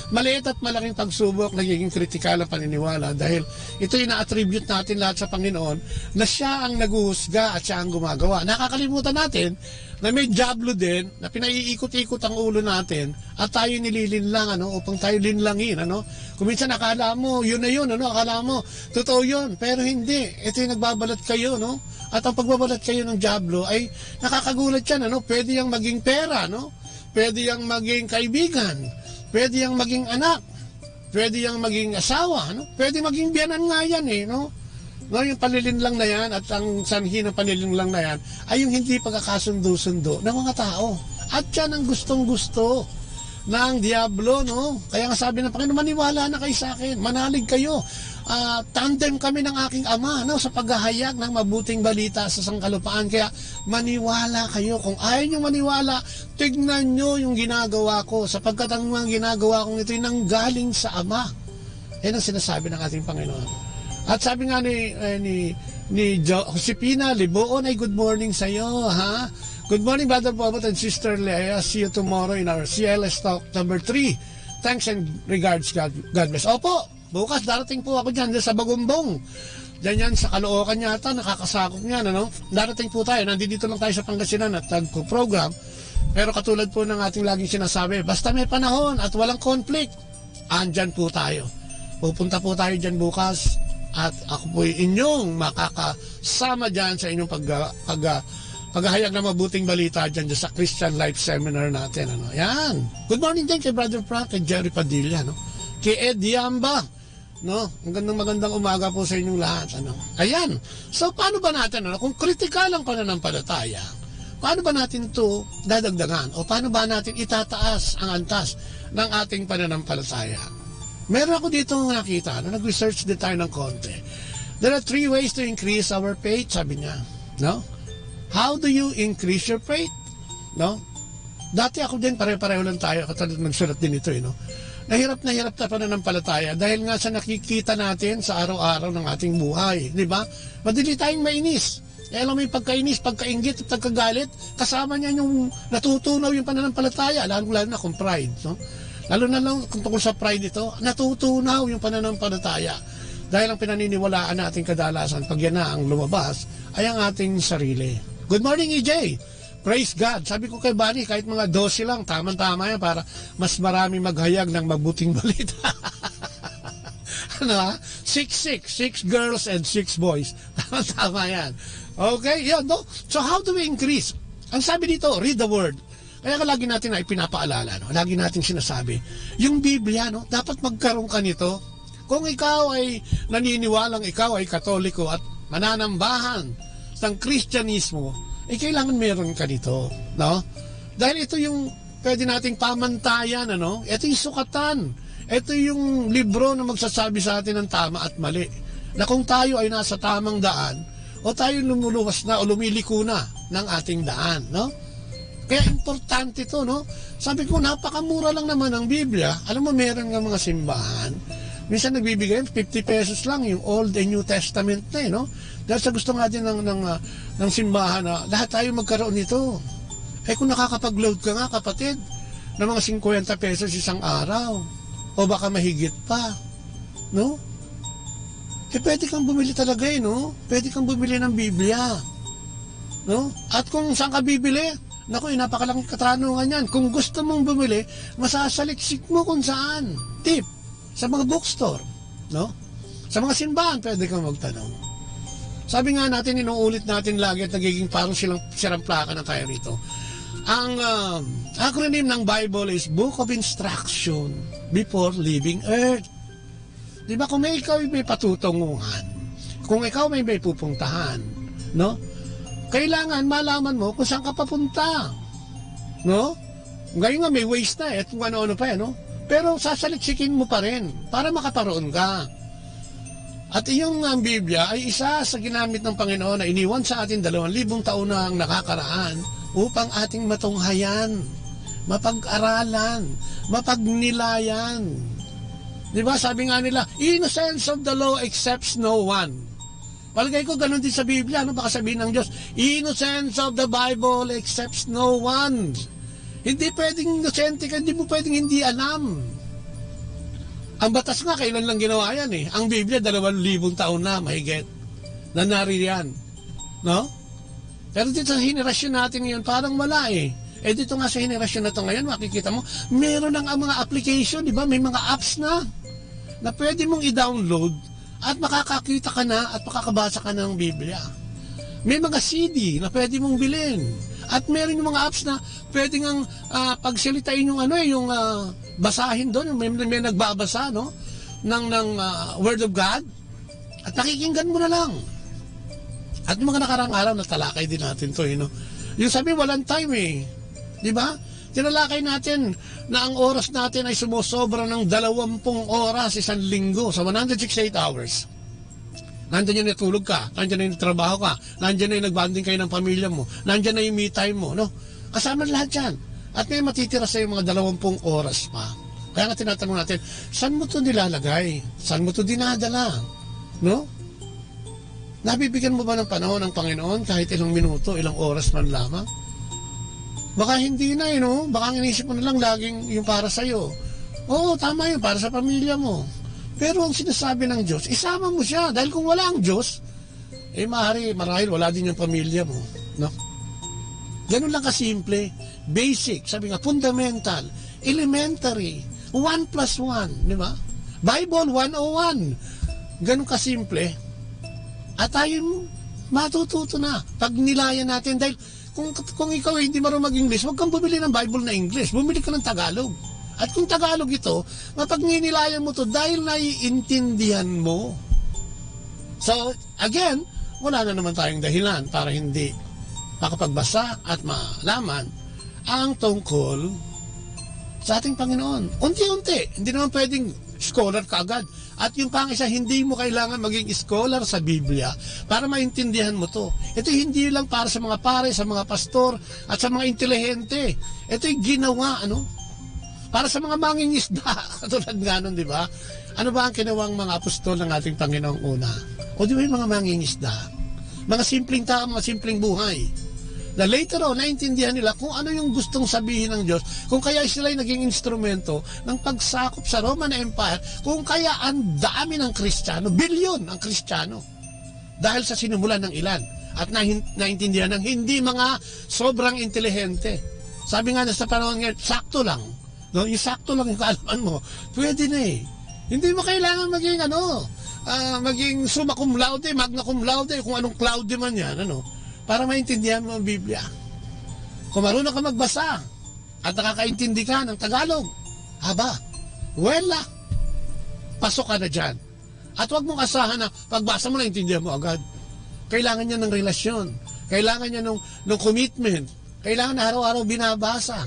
Maliit at malaking pagsubok nagiging critical ang paniniwala dahil ito yung na-attribute natin lahat sa Panginoon na siya ang naguhusga at siya ang gumagawa. Nakakalimutan natin na may diablo din na pinaiikot-ikot ang ulo natin at tayo nililinlang upang tayo linlangin. Kung minsan akala mo, yun na yun, akala mo, totoo yun, pero hindi. Ito yung nagbabalat kayo, At ang pagbabalat kayo ng diablo ay nakakagulat yan, Pwede yang maging pera, Pwede yang maging kaibigan, pwede yang maging anak, pwede yang maging asawa, Pwede maging biyanan nga yan, Ngayon, panilinlang na yan at ang sanhi ng panilinlang na yan ay yung hindi pagkakasundo-sundo ng mga tao. At yan ang gustong-gusto ng diablo, Kaya nga sabi ng Panginoon, maniwala na kayo sa akin, manalig kayo. Tandem kami ng aking ama sa paghahayag ng mabuting balita sa sangkalupaan. Kaya maniwala kayo. Kung ayaw nyo maniwala, tignan nyo yung ginagawa ko, sapagkat ang mga ginagawa kong ito ay nanggaling sa ama. Yan ang sinasabi ng ating Panginoon. At sabi nga ni Josepina Liboon ay good morning sa iyo, ha? Good morning, Brother Bobot and Sister Leia. See you tomorrow in our CLS Talk number 3. Thanks and regards. God bless. Opo, bukas darating po ako dyan sa Bagumbong. Diyan yan sa Caloocan yata, nakakasakop niyan, Darating po tayo, nandito lang tayo sa Pangasinan at nagpo-program. Pero katulad po ng ating laging sinasabi, basta may panahon at walang conflict, andyan po tayo. Pupunta po tayo dyan bukas at ako po inyong makakasama dyan sa inyong paghahayag ng mabuting balita dyan sa Christian Life Seminar natin. Yan. Good morning din kay Brother Frank, kay Jerry Padilla, kay Ed Yamba, Ang magandang umaga po sa inyong lahat, Ayan. So, paano ba natin, kung kritikal ang pananampalataya, paano ba natin ito dadagdagan? O paano ba natin itataas ang antas ng ating pananampalataya? Meron ako dito nakita, nag-research din tayo ng konti. There are 3 ways to increase our faith, sabi niya. How do you increase your faith? Dati ako din, pare-pareho lang tayo, katulad nagsulat din ito, Nahirap na pananampalataya dahil nga sa nakikita natin sa araw-araw ng ating buhay, di ba? Madali tayong mainis. Alam mo yung pagkainis, pagkainggit, at pagkagalit, kasama niya yung natutunaw yung pananampalataya, lalo na kung pride, Lalo na lang kung tungkol sa pride ito, natutunaw yung pananampalataya. Dahil ang pinaniniwalaan natin kadalasan, pag yan na ang lumabas, ay ang ating sarili. Good morning, EJ! Praise God! Sabi ko kay Bunny, kahit mga 12 lang, tama-tama yan para mas marami maghayag ng mabuting balita. 6 girls and 6 boys. Tama-tama yan. Okay, yan, So how do we increase? Ang sabi dito, read the word. Kaya lagi natin ay pinapaalala, lagi natin sinasabi, yung Biblia, dapat magkaroon ka nito. Kung ikaw ay naniniwalang ikaw ay Katoliko at mananambahan ng Kristyanismo, kailangan meron ka nito, Dahil ito yung pwede nating pamantayan, Ito yung sukatan. Ito yung libro na magsasabi sa atin ng tama at mali. Na kung tayo ay nasa tamang daan, o tayo lumuluwas na o lumiliko na ng ating daan, Kaya importante ito, Sabi ko, napakamura lang naman ang Biblia. Alam mo, meron nga mga simbahan. Minsan nagbibigay, 50 pesos lang yung Old and New Testament na, Dahil sa gusto nga din ng simbahan na lahat tayo magkaroon nito. Kung nakakapag-load ka nga, kapatid, ng mga 50 pesos isang araw, o baka mahigit pa, pwede kang bumili talaga, Pwede kang bumili ng Biblia, At kung saan ka bibili, napakalaking katanungan yan. Kung gusto mong bumili, masasaliksik mo kung saan. Tip, sa mga bookstore, Sa mga simbahan, pwede kang magtanong. Sabi nga natin, inuulit natin lagi at nagiging parang sirang plaka na tayo rito. Ang acronym ng Bible is Book of Instruction Before Leaving Earth. Di ba, kung ikaw may patutunguhan, kung ikaw may pupuntahan, kailangan malaman mo kung saan ka papunta. Ngayon nga may waste na kung ano-ano pa Pero sasaliksikin mo pa rin para makaparoon ka. At iyong Biblia ay isa sa ginamit ng Panginoon na iniwan sa atin 2,000 taon na ang nakakaraan upang ating matunghayan, mapag-aralan, mapagnilayan. Diba? Sabi nga nila, innocence of the law accepts no one. Palagay ko ganun din sa Biblia, ano baka sabihin ng Diyos, innocence of the Bible accepts no one. Hindi pwedeng inosente ka, hindi mo pwedeng hindi alam. Ang batas nga, kailan lang ginawa yan eh. Ang Biblia, 2,000 taon na, mahigit. Na nariyan. No? Pero dito sa henerasyon natin ngayon, parang wala eh. Eh dito nga sa henerasyon na ito ngayon, makikita mo, meron ng mga application, di ba? May mga apps na pwede mong i-download at makakakita ka na at makakabasa ka ng Biblia. May mga CD na pwede mong bilhin. At meron yung mga apps na pwede ngang pagsalitain yung basahin doon, may nagbabasa no ng Word of God at nakikinggan mo na lang. At yung mga nakarang araw na talakay din natin to, no. Yung sabi walang time eh. Di ba? Tinalakay natin na ang oras natin ay sumusobra ng 20 oras isang linggo sa 168 hours. Nandiyan yung natulog ka, nandiyan na yung trabaho ka, nandiyan na yung nagbanding kayo ng pamilya mo, nandiyan na yung me time mo, no? Kasama lahat yan. At may matitira sa yung mga 20 oras pa. Kaya nga tinatanong natin, saan mo ito nilalagay? Saan mo ito dinadala? No? Nabibigyan mo ba ng panahon ng Panginoon kahit ilang minuto, ilang oras man lamang? Baka hindi na, no? Baka inisip mo na lang laging yung para sa'yo. Oo, tama yun, para sa pamilya mo. Pero ang sinasabi ng Diyos, isama mo siya. Dahil kung wala ang Diyos, eh marahil wala din yung pamilya mo. No? Ganun lang kasimple. Basic, sabi nga, fundamental, elementary, 1 plus 1, di ba? Bible 101. Ganun kasimple. At tayo matututo na pag nilayan natin. Dahil kung ikaw hindi marunong mag-English, huwag kang bumili ng Bible na English. Bumili ka ng Tagalog. At kung Tagalog ito, mapagninilayan mo to dahil naiintindihan mo. So, again, wala na naman tayong dahilan para hindi makapagbasa at malaman ang tungkol sa ating Panginoon. Unti-unti, hindi naman pwedeng scholar ka agad. At yung pang isa, hindi mo kailangan maging scholar sa Biblia para maintindihan mo to. Ito hindi lang para sa mga pare, sa mga pastor, at sa mga intelihente. Ito'y ginawa, para sa mga mangingisda, katulad nga nun, di ba? Ano ba ang kinawang mga apostol ng ating Panginoong una? O di ba yung mga mangingisda? Mga simpleng tao, mga simpleng buhay. Na later on, naintindihan nila kung ano yung gustong sabihin ng Diyos, kung kaya sila'y naging instrumento ng pagsakop sa Roman Empire, kung kaya ang dami ng Kristiyano, bilyon ang Kristiyano, dahil sa sinumulan ng ilan, at naintindihan ng hindi mga sobrang intelihente. Sabi nga na sa panahon ngayon, sakto lang. No, yung sakto lang yung kaalaman mo, pwede na eh. Hindi mo kailangan maging maging summa cum laude, magna cum laude, kung anong claude man yan, para maintindihan mo ang Biblia. Kung marunong ka magbasa at nakakaintindi ka ng Tagalog, pasok ka na dyan. At huwag mong asahan na pagbasa mo na intindihan mo agad. Kailangan niya ng relasyon, kailangan niya ng commitment, kailangan na araw-araw binabasa.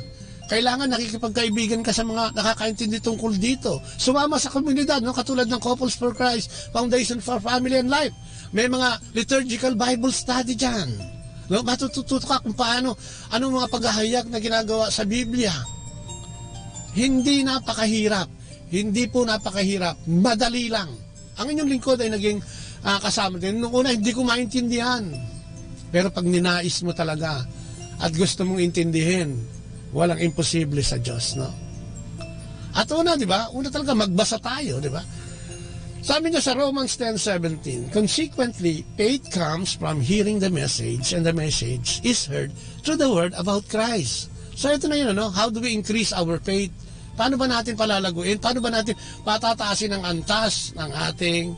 Kailangan nakikipagkaibigan ka sa mga nakakaintindi tungkol dito. Sumama sa komunidad, katulad ng Couples for Christ, Foundation for Family and Life. May mga liturgical Bible study dyan. Matututo ka kung paano, anong mga paghahayag na ginagawa sa Biblia. Hindi napakahirap. Hindi po napakahirap. Madali lang. Ang inyong lingkod ay naging kasama din. Noong una, hindi ko maintindihan. Pero pag ninais mo talaga at gusto mong intindihin, walang imposible sa Diyos, no? At una, di ba? Una talaga, magbasa tayo, di ba? Sabi niya sa Romans 10:17, consequently, faith comes from hearing the message, and the message is heard through the word about Christ. So ito na yun, how do we increase our faith? Paano ba natin palalaguin? Paano ba natin patataasin ang antas ng ating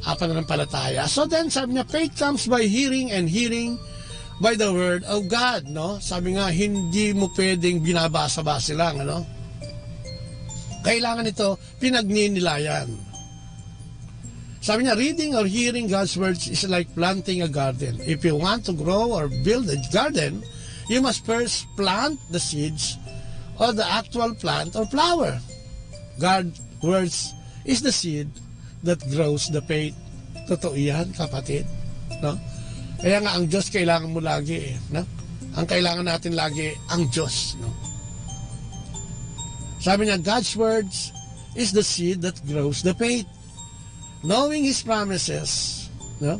pananampalataya? So then, sabi niya, faith comes by hearing, and hearing by the word of God, no? Sabi nga, hindi mo pwedeng binabasa-basa lang, Kailangan ito pinagninilayan. Sabi niya, reading or hearing God's words is like planting a garden. If you want to grow or build a garden, you must first plant the seeds of the actual plant or flower. God's words is the seed that grows the faith. Totoo yan, kapatid. No? Kaya nga, ang Diyos kailangan mo lagi. No? Ang kailangan natin lagi, ang Diyos. No? Sabi niya, God's words is the seed that grows the faith. Knowing His promises, no?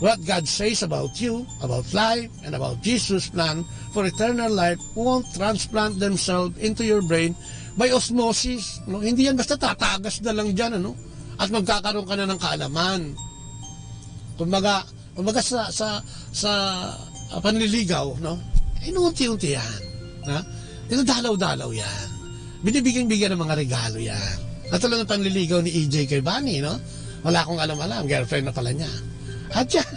What God says about you, about life, and about Jesus' plan for eternal life won't transplant themselves into your brain by osmosis. No? Hindi yan basta tatagas na lang dyan, ano? At magkakaroon ka na ng kaalaman. Kumbaga sa panliligaw, no? Inuunti-unti yan. Na? Dinadalaw-dalaw yan. Binibigyan-bigyan ng mga regalo yan. Natulad ng panliligaw ni EJ kay Bunny, no? Wala akong alam-alam, girlfriend na pala niya. At yan,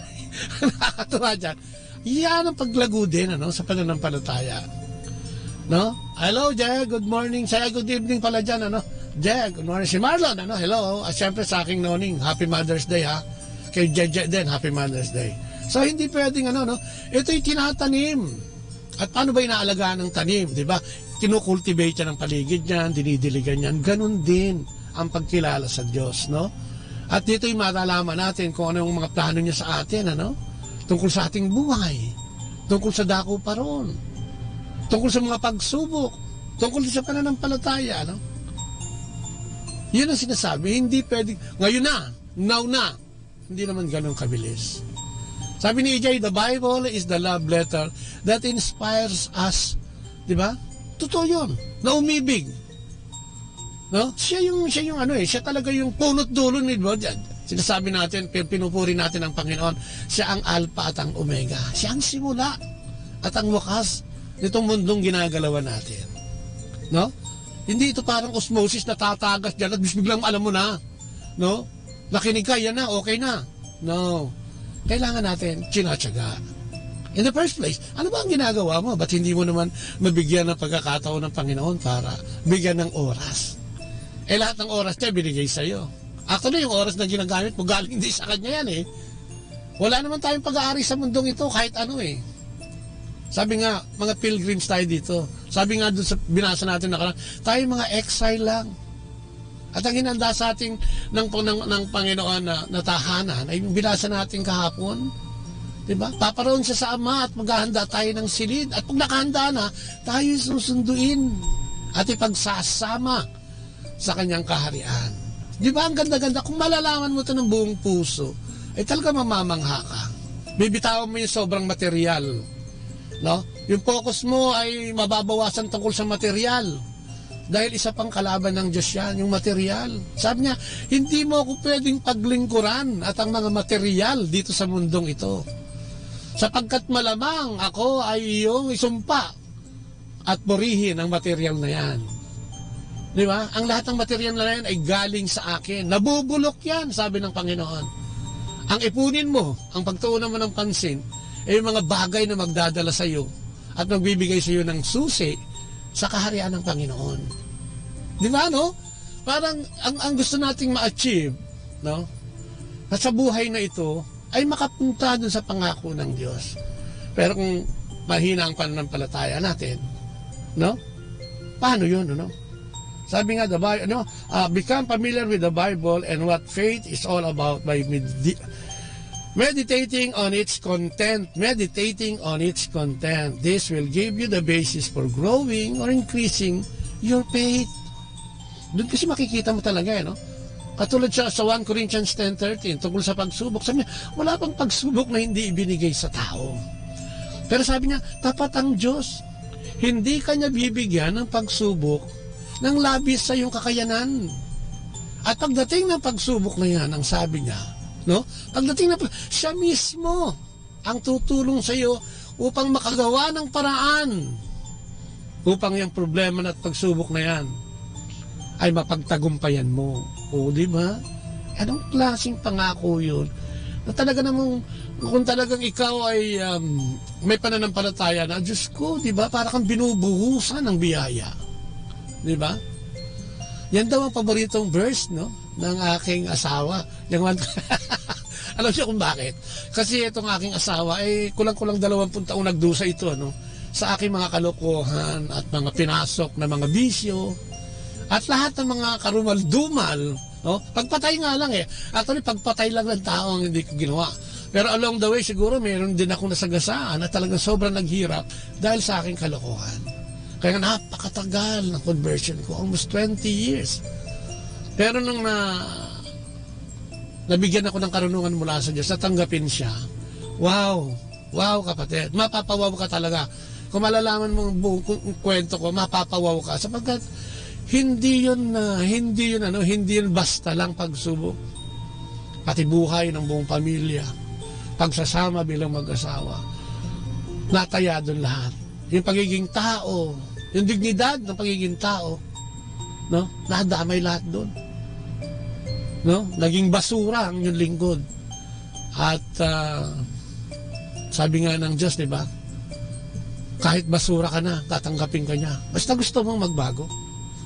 nakakatuwa dyan. Yan ang paglago din, ano, sa pananampalataya. No? Hello, Jag, good morning. Saya, good evening pala dyan, ano. Jag, good morning. Si Marlon, ano, hello. At syempre sa aking noning, Happy Mother's Day, ha. Kay Jag din, Happy Mother's Day. So, hindi pwedeng, ano, no. Ito'y tinatanim. At paano ba inaalagaan ng tanim, di ba? Kinukultivate yan ng paligid niyan, dinidiligan yan. Ganun din ang pagkilala sa Diyos, no? At dito'y malalaman natin kung ano yung mga plano niya sa atin, ano? Tungkol sa ating buhay, tungkol sa dako paron, tungkol sa mga pagsubok, tungkol sa pananampalataya, ano? Yun ang sinasabi, hindi pwede, ngayon na, now na, hindi naman ganun kabilis. Sabi ni EJ, the Bible is the love letter that inspires us, di ba? Totoo yun, na umibig. No? Siya yung ano siya talaga yung punot dulo ni Lord. Sinasabi natin, pinupuri natin ang Panginoon. Siya ang Alpha at ang Omega. Siya ang simula at ang wakas nitong mundong ginagalawan natin. No? Hindi ito parang osmosis na tatagas diyan at biglang alam mo na. No? Nakinig ka, yan na, okay na. No. Kailangan natin tsinatsaga. In the first place, ano ba ang ginagawa mo? Ba't hindi mo naman mabigyan ng pagkakataon ng Panginoon para bigyan ng oras? Lahat ng oras niya binigay sa'yo. Actually, yung oras na ginagamit mo, galing hindi sa kanya yan, eh. Wala naman tayong pag-aari sa mundong ito, kahit ano, eh. Sabi nga, mga pilgrims tayo dito. Sabi nga doon sa binasa natin nakaraan, tayo mga exile lang. At ang hinanda sa ating ng Panginoon na tahanan, ay binasa natin kahapon. Diba? Paparoon siya sa Ama at maghahanda tayo ng silid. At pag nakahanda na, tayo susunduin at ipagsasama sa kanyang kaharian. Di ba ang ganda-ganda? Kung malalaman mo ito ng buong puso, ay talaga mamamangha ka. Bibitawan mo yung sobrang material. No? Yung focus mo ay mababawasan tungkol sa material. Dahil isa pang kalaban ng Diyos yan, yung material. Sabi niya, hindi mo ako pwedeng paglingkuran at ang mga material dito sa mundong ito. Sapagkat malamang ako ay iyong isumpa at purihin ang material na yan. Di ba? Ang lahat ng material na yan ay galing sa akin. Nabubulok yan, sabi ng Panginoon. Ang ipunin mo, ang pagtuunan mo ng pansin, ay yung mga bagay na magdadala sa iyo at magbibigay sa iyo ng susi sa kaharian ng Panginoon. Di ba, no? Parang ang gusto nating ma-achieve, no? At sa buhay na ito, ay makapunta dun sa pangako ng Diyos. Pero kung mahina ang pananampalataya natin, no? Paano yun, no? Sabi nga, become familiar with the Bible and what faith is all about by meditating on its content. Meditating on its content. This will give you the basis for growing or increasing your faith. Doon kasi makikita mo talaga, no? Katulad sa 1 Corinthians 10:13, tungkol sa pagsubok. Sabi niya, wala pang pagsubok na hindi ibinigay sa tao. Pero sabi niya, tapat ang Diyos. Hindi kanya bibigyan ng pagsubok ng labis sa iyong kakayanan. At pagdating ng pagsubok na yan, ang sabi niya, no? Pagdating na siya mismo ang tutulong sa iyo upang makagawa ng paraan upang yung problema at pagsubok na yan ay mapagtagumpayan mo. O, di ba? Anong klaseng pangako yun? Na talaga namang, kung talagang ikaw ay may pananampalataya na, Diyos ko, di ba? Para kang binubuhusan ng biyaya. Di ba? Yan daw ang paboritong verse, no? Ng aking asawa. Alam siya kung bakit? Kasi itong aking asawa, ay kulang-kulang 20 taong nagdusa ito, no? Sa aking mga kalokohan at mga pinasok na mga bisyo. At lahat ng mga karumal-dumal, no? Pagpatay nga lang Actually, pagpatay lang ng tao ang hindi ko ginawa. Pero along the way, siguro meron din akong nasagasaan na talagang sobrang naghirap dahil sa aking kalokohan. Kaya napakatagal ng conversion ko, almost 20 years. Pero nung nabigyan ako ng karunungan mula sa Diyos, natanggapin siya. Wow! Wow, kapatid. Mapapawaw ka talaga. Kung malalaman mo ang buong kwento ko, mapapawaw ka. Sapagkat hindi yun basta lang pagsubok. Pati buhay ng buong pamilya. Pagsasama bilang mag-asawa. Nataya doon lahat. Yung pagiging tao, yung dignidad ng pagiging tao, no? Nadamay lahat doon. No? Naging basura ang yung lingkod. At sabi nga ng Diyos, di ba? Kahit basura ka na, tatanggapin ka niya. Basta gusto mong magbago.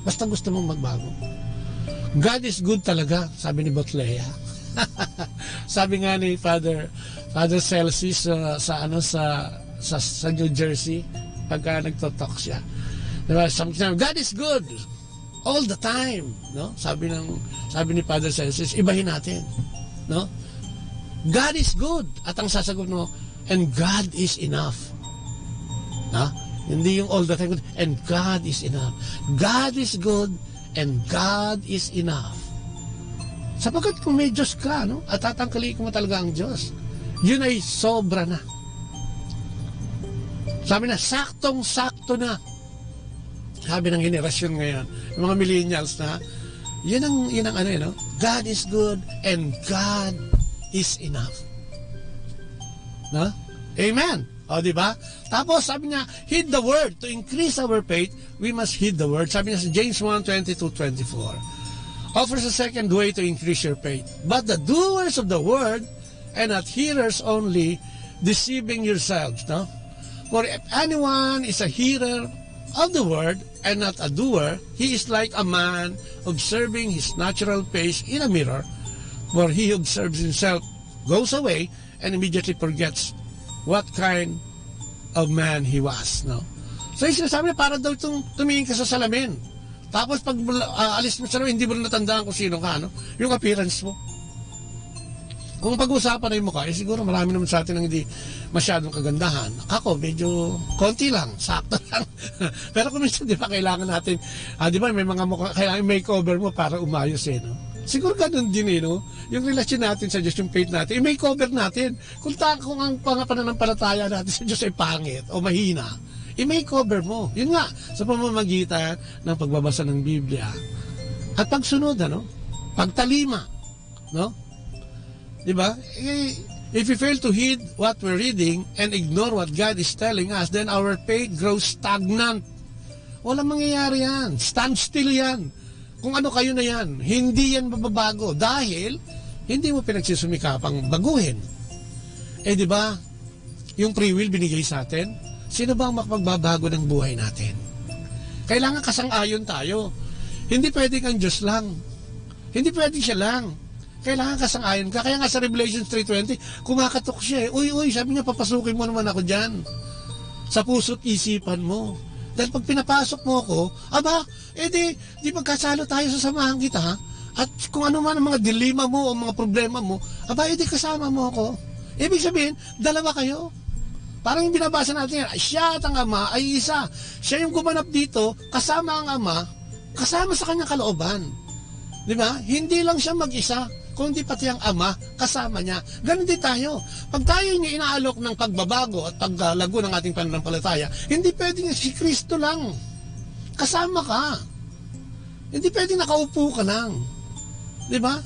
Basta gusto mong magbago. God is good talaga, sabi ni Botlea. Sabi nga ni Father Celsius sa New Jersey, pagka nagtotalk siya. Diba? God is good all the time, no? Sabi ni Father Celsius, ibahin natin, no? God is good, at ang sasagot mo, and God is enough. Ha? Hindi yung all the time, and God is enough. God is good, and God is enough. Sapagkat kung may Diyos ka, no? At tatangkaliin mo talaga ang Diyos, yun ay sobra na. Sabi na, saktong-sakto na. Sabi ng henerasyon ngayon, yung mga millennials na, yun ang no? God is good, and God is enough. No? Amen. O, diba? Tapos, sabi niya, heed the word. To increase our faith, we must heed the word. Sabi niya sa James 1:22-24. Offers a second way to increase your faith. But the doers of the word, and not hearers only, deceiving yourselves. No? For if anyone is a hearer of the word, and not a doer, he is like a man observing his natural face in a mirror, where he observes himself, goes away, and immediately forgets what kind of man he was, no? So, yung sinasabi niya, para daw tumingin ka sa salamin. Tapos, pag alis mo sa salamin, hindi mo natandaan kung sino ka, no? Yung appearance mo. Kung pag-usapan na yung mukha, siguro marami naman sa atin ang hindi masyadong kagandahan. Ako, medyo konti lang, sakto lang. Pero kung minsan, di ba, kailangan natin, di ba, may mga mukha, kailangan makeover mo para umayos, no? Siguro ganun din, no? Yung relasyon natin sa Diyos, yung faith natin, may cover natin. Kung ang pananampalataya natin sa Diyos ay pangit o mahina, may cover mo. Yun nga, sa pamamagitan ng pagbabasa ng Biblia. At pagsunod, pagtalima, no? Diba? If we fail to heed what we're reading and ignore what God is telling us, then our faith grows stagnant. Walang mangyayari yan. Stand still yan. Kung ano kayo na yan, hindi yan mababago dahil hindi mo pinagsisumikapang baguhin. Di ba? Yung free will binigay sa atin, sino ba ang makapagbabago ng buhay natin? Kailangan kasang-ayon tayo. Hindi pwedeng ang Diyos lang. Hindi pwedeng siya lang. Kailangan kasang-ayon ka. Kaya nga sa Revelation 3:20, kumakatok siya. Uy, sabi niya, papasukin mo naman ako dyan. Sa puso't isipan mo. Dahil pag pinapasok mo ako, di magkasalo tayo sa samahan kita, ha? At kung ano man ang mga dilema mo o mga problema mo, di kasama mo ako. Ibig sabihin, dalawa kayo. Parang yung binabasa natin yan, siya at ang Ama ay isa. Siya yung gumanap dito, kasama ang Ama, kasama sa kanyang kalooban. Di ba? Hindi lang siya mag-isa, kundi pati ang Ama, kasama niya. Ganun din tayo. Pag tayo yung inaalok ng pagbabago at paggalago ng ating pananampalataya, hindi pwedeng si Kristo lang. Kasama ka. Hindi pwedeng nakaupo ka lang. Di ba?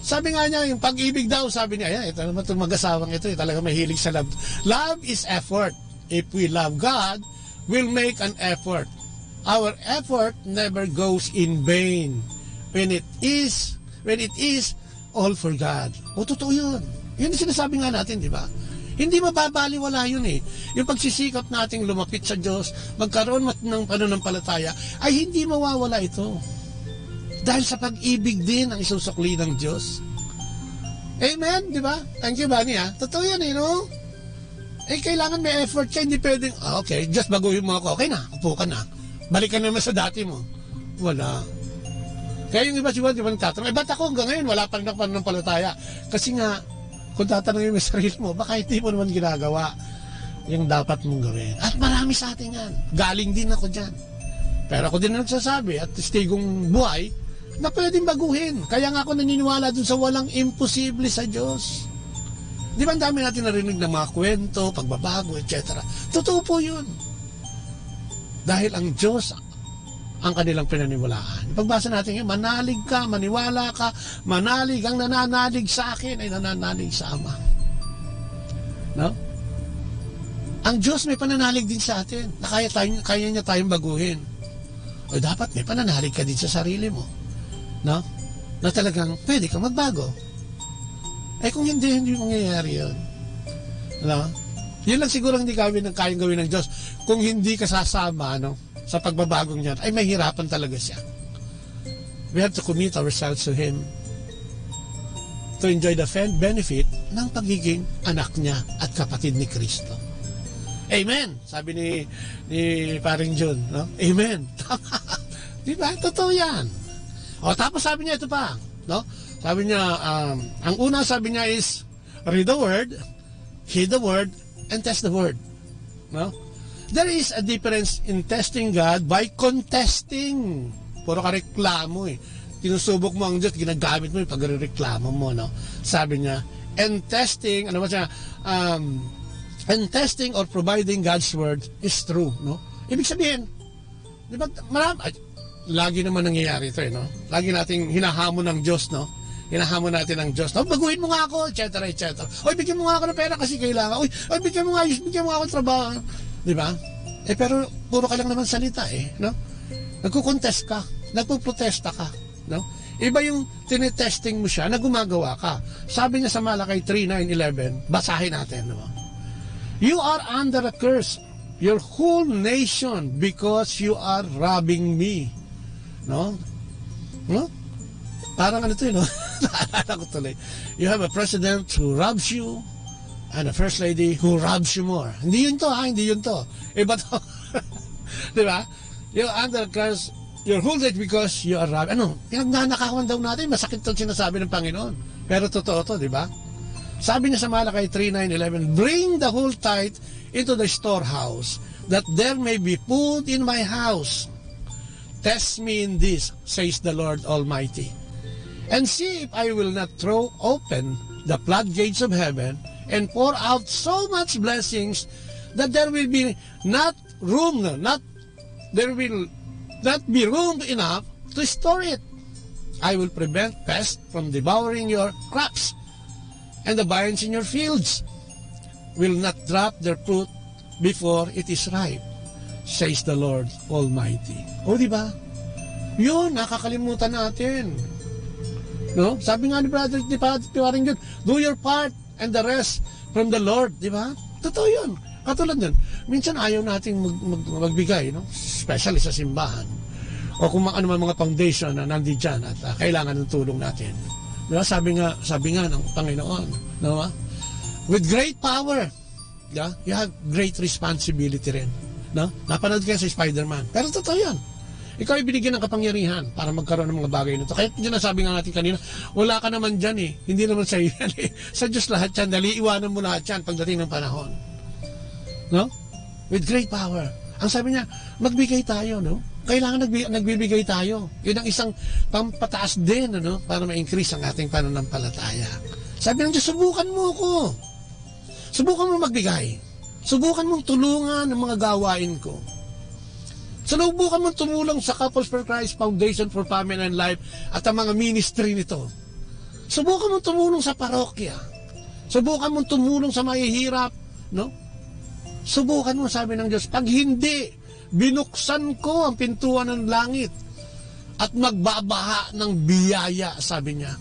Sabi nga niya, yung pag-ibig daw, sabi niya, ito naman itong mag-asawang ito, talaga mahilig sa love. Love is effort. If we love God, we'll make an effort. Our effort never goes in vain. When it is all for God. Totoo yun. Yun yung sinasabi nga natin, di ba? Hindi mababaliwala yun eh. Yung pagsisikap nating lumapit sa Diyos, magkaroon ng pananampalataya, ay hindi mawawala ito. Dahil sa pag-ibig din ang isusukli ng Diyos. Amen, di ba? Thank you, Bunny, ha? Totoo yan eh, no? Kailangan may effort ka, hindi pwedeng, okay, just baguhin mo ako, okay na, upo ka na. Balik ka naman sa dati mo. Wala. Kaya yung iba siguro, di ba nagtatanong, ba't ako hanggang ngayon, wala pa rin ako pananampalataya? Kasi nga, kung tatanungin mo sa sarili mo, baka hindi mo naman ginagawa yung dapat mong gawin. At marami sa atin yan. Galing din ako dyan. Pero ako din na nagsasabi, at testigong buhay, na pwedeng baguhin. Kaya nga ako naniniwala dun sa walang imposible sa Diyos. Di ba ang dami natin narinig ng mga kwento, pagbabago, etc. Totoo po yun. Dahil ang Diyos ang kanilang pinaniwalaan. Pagbasa natin yun, manalig ka, maniwala ka, manalig, ang nananalig sa akin ay nananalig sa Ama. No? Ang Diyos may pananalig din sa atin, na kaya niya tayong baguhin. O dapat may pananalig ka din sa sarili mo. No? Na talagang pwede kang magbago. Eh kung hindi mangyayari yun. No? Yun lang siguro hindi kayang gawin ng Diyos. Kung hindi ka sasama, no? Sa pagbabagong yan, ay mahirapan talaga siya. We have to commit ourselves to Him to enjoy the benefit ng pagiging anak niya at kapatid ni Kristo. Amen! Sabi ni Paring John, no? Amen! Di ba? Totoo yan. O, tapos sabi niya ito pa, no? Sabi niya, ang una sabi niya is, read the Word, heed the Word, and test the Word. No? There is a difference in testing God by contesting. Puro ka reklamo eh. Tinusubok mo ang Diyos, ginagamit mo yung pagreklamo mo, no? Sabi niya, and testing, ano ba siya, and testing or providing God's Word is true, no? Ibig sabihin, di ba, lagi naman nangyayari ito, eh, no? Lagi nating hinahamon ng Diyos, no? Hinahamon natin ng Diyos, no? Baguhin mo nga ako, etc., etc. Oy, bigyan mo nga ako ng pera kasi kailangan. Oy, bigyan mo nga ako ng trabaho. Di ba? Eh, pero puro ka lang naman salita, eh, no? Nagkukontest ka, nagpuprotesta ka, no? Iba yung tinetesting mo siya na gumagawa ka. Sabi niya sa Malakay 3:9-11, basahin natin, no? You are under a curse, your whole nation, because you are robbing me. No? No? Parang ano ito, no? Naalala ko tuloy. You have a president who robs you, and a first lady who robs you more. Hindi yun to, ha? Hindi yun to. Iba to. Di ba? You're under a curse, your whole nation, because you are robbing. Ano? Pinagnanakawan daw natin. Masakit to sinasabi ng Panginoon. Pero totoo to, di ba? Sabi niya sa Malakay 3:9-11, bring the whole tithe into the storehouse, that there may be food in my house. Test me in this, says the Lord Almighty, and see if I will not throw open the floodgates of heaven and pour out so much blessings that there will be there will not be room enough to store it. I will prevent pests from devouring your crops, and the vines in your fields will not drop their fruit before it is ripe, says the Lord Almighty. O, di ba? Yun, nakakalimutan natin. No? Sabi nga ni Brother Paring John, do your part and the rest from the Lord, di ba? Totoo yun. Katulad nun, minsan ayaw nating magbigay, no? Especially sa simbahan. O kung ano man mga foundation na nandiyan at kailangan ng tulong natin. Di ba? Sabi nga ng Panginoon, no? With great power, yeah, you have great responsibility rin. No? Napanood kayo sa Spider-Man. Pero totoo yan. Ikaw ay binigyan ng kapangyarihan para magkaroon ng mga bagay nito. Kaya dyan nasabi nga natin kanina, wala ka naman dyan eh. Hindi naman sa iyo yan eh. Sa Diyos lahat yan. Dali, iwanan mo lahat yan pagdating ng panahon. No? With great power. Ang sabi niya, magbigay tayo, no? Kailangan nagbibigay tayo. Yun ang isang pampataas din, ano? Para ma-increase ang ating pananampalataya. Sabi ng Diyos, subukan mo ako. Subukan mo magbigay. Subukan mong tulungan ang mga gawain ko. Subukan mong tumulong sa Couples for Christ Foundation for Family and Life at ang mga ministry nito. Subukan mong tumulong sa parokya. Subukan mong tumulong sa mahihirap, no? Subukan mo, sabi ng Diyos, pag hindi, binuksan ko ang pintuan ng langit at magbabaha ng biyaya, sabi niya.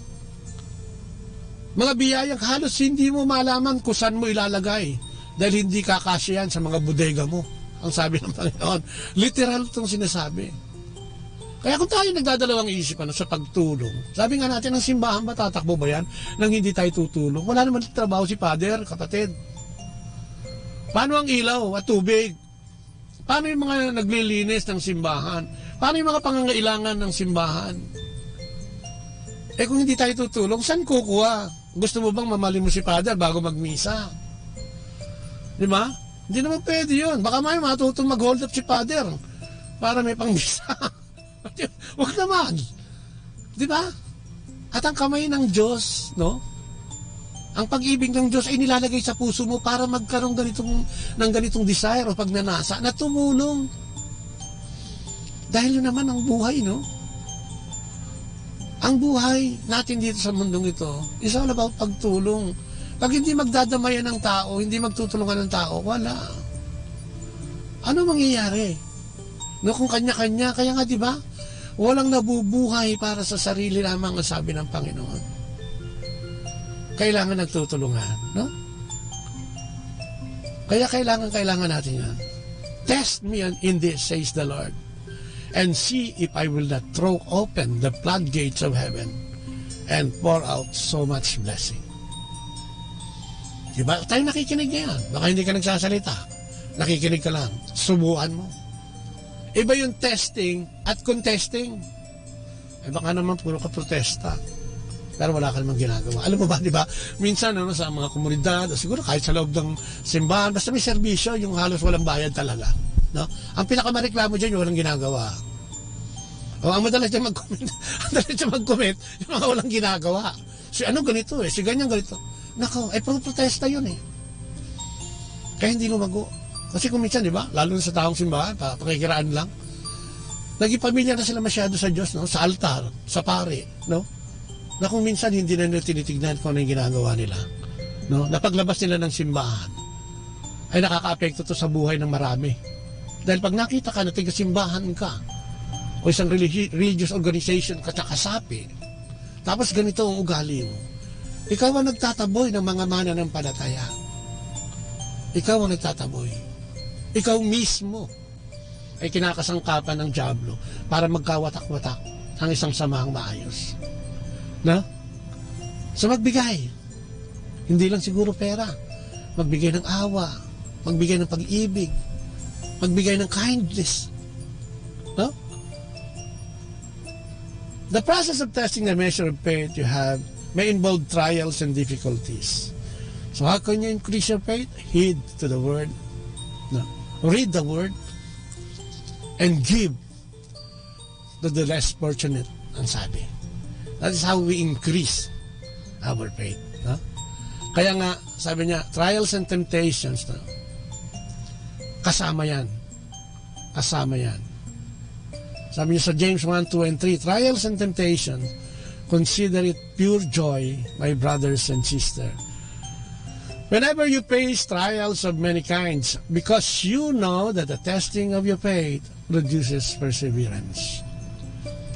Mga biyayang halos hindi mo malaman kung saan mo ilalagay dahil hindi kakasya yan sa mga bodega mo. Ang sabi ng Panginoon, literal itong sinasabi. Kaya kung tayo nagdadalawang isip sa pagtulong, sabi nga natin, ang simbahan ba, tatakbo ba yan nang hindi tayo tutulong? Wala naman trabaho si Father, kapatid. Paano ang ilaw at tubig? Paano yung mga naglilinis ng simbahan? Paano yung mga pangangailangan ng simbahan? Kung hindi tayo tutulong, saan kukuha? Gusto mo bang mamahalin mo si Father bago magmisa? Di ba? Hindi naman pwede yun. Baka may matutong mag-hold up si Father para may pangmisa. Huwag naman. Di ba? At ang kamay ng Diyos, no? Ang pag-ibig ng Diyos ay nilalagay sa puso mo para magkaroon ng ganitong desire o pagnanasa na tumulong. Dahil yun naman ang buhay, no? Ang buhay natin dito sa mundong ito is all about pagtulong. Pag hindi magdadamayan ng tao, hindi magtutulungan ng tao, wala. Ano mangyayari? No, kung kanya-kanya, kaya nga, di ba? Walang nabubuhay para sa sarili lamang ang sabi ng Panginoon. Kailangan nagtutulungan, no? Kaya kailangan natin yan. Test me in this, says the Lord, and see if I will not throw open the floodgates of heaven and pour out so much blessing. Diba? Tayo nakikinig yan. Baka hindi ka nagsasalita. Nakikinig ka lang. Subukan mo. Iba yung testing at contesting. Baka naman puro ka protesta. Pero wala ka namang ginagawa. Alam mo ba, di ba? Minsan, sa mga komunidad, siguro kahit sa loob ng simbahan, basta may serbisyo, yung halos walang bayad talaga. No? Ang pinakamareklamo dyan, yung walang ginagawa. O, ang madalas dyan mag-comment, yung mga walang ginagawa. Si ano ganito si ganyan ganito. Nako, protesta yun Kaya hindi lumago. Kasi kung minsan, di ba, lalo sa taong simbahan, pakikiraan lang, naging pamilya na sila masyado sa Diyos, no? Sa altar, sa pari, no? Na kung minsan hindi na nila tinitignan kung ano yung ginagawa nila, no? Na paglabas nila ng simbahan, ay nakaka-apekto to sa buhay ng marami. Dahil pag nakita ka na tiga-simbahan ka, o isang religious organization ka kasapi, tapos ganito ang ugali mo, ikaw ang nagtataboy ng mga mananampalataya. Ikaw ang nagtataboy. Ikaw mismo ay kinakasangkapan ng dyablo para magkawatak-watak ang isang samahang maayos. Na? So magbigay. Hindi lang siguro pera. Magbigay ng awa. Magbigay ng pag-ibig. Magbigay ng kindness. No? The process of testing the measure of faith you have may involve trials and difficulties. So how can you increase your faith? Heed to the Word. No. Read the Word. And give to the less fortunate, ang sabi. That is how we increase our faith. No? Kaya nga, sabi niya, trials and temptations, no? Kasama yan. Kasama yan. Sabi niya sa James 1, 2, and 3, trials and temptations, consider it pure joy, my brothers and sisters. Whenever you face trials of many kinds, because you know that the testing of your faith produces perseverance.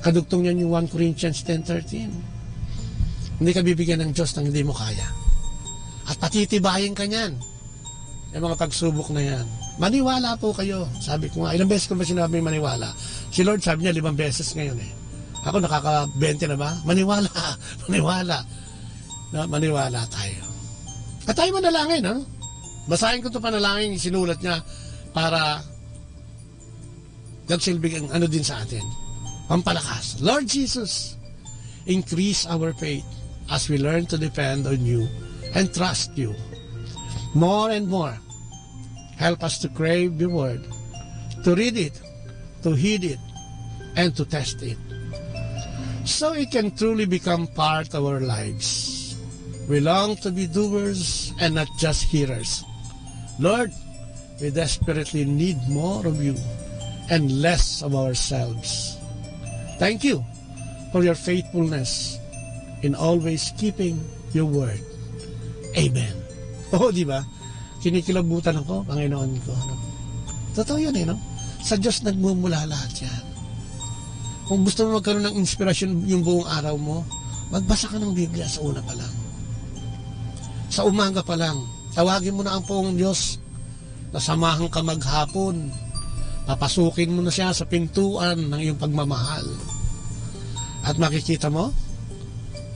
Kadugtong yan yung 1 Corinthians 10:13. Hindi ka bibigyan ng Diyos ng hindi mo kaya. At patitibayin ka niyan. Yung mga pagsubok na yan. Maniwala po kayo. Sabi ko nga, ilang beses ko ba sinabi maniwala? Si Lord sabi niya 5 beses ngayon Ako nakaka-20 na ba? Maniwala. Maniwala. No, maniwala tayo. At tayo manalangin, no? Basahin ko ito panalangin, sinulat niya para nagsilbing ano din sa atin. Pampalakas. Lord Jesus, increase our faith as we learn to depend on you and trust you. More and more, help us to crave your word, to read it, to heed it, and to test it, so it can truly become part of our lives. We long to be doers and not just hearers. Lord, we desperately need more of you and less of ourselves. Thank you for your faithfulness in always keeping your word. Amen. Oo, di ba? Kinikilabutan ako, Panginoon ko. Totoo yan no? Sa Diyos nagmumula lahat yan. Kung gusto mo magkaroon ng inspirasyon yung buong araw mo, magbasa ka ng Biblia sa una pa lang. Sa umaga pa lang, tawagin mo na ang poong Diyos na samahan ka maghapon. Papasukin mo na siya sa pintuan ng iyong pagmamahal. At makikita mo,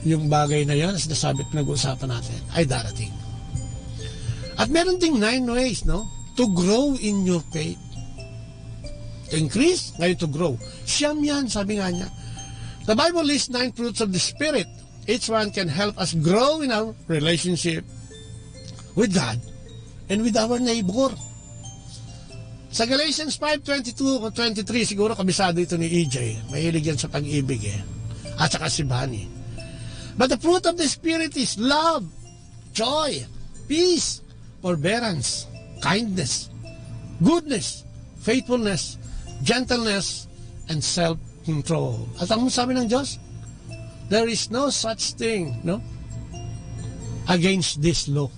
yung bagay na yan, as nasabi at nag-uusapan natin, ay darating. At meron ding 9 ways, no? To grow in your faith. to increase, ngayon to grow. Siyam yan, sabi nga niya. The Bible lists 9 fruits of the Spirit. Each one can help us grow in our relationship with God and with our neighbor. Sa Galatians 5:22-23, siguro kabisado ito ni EJ. Mahilig yan sa pag-ibig At saka si Bunny. But the fruit of the Spirit is love, joy, peace, forbearance, kindness, goodness, faithfulness, gentleness, and self-control. At ang sabi ng Diyos, there is no such thing, against this law.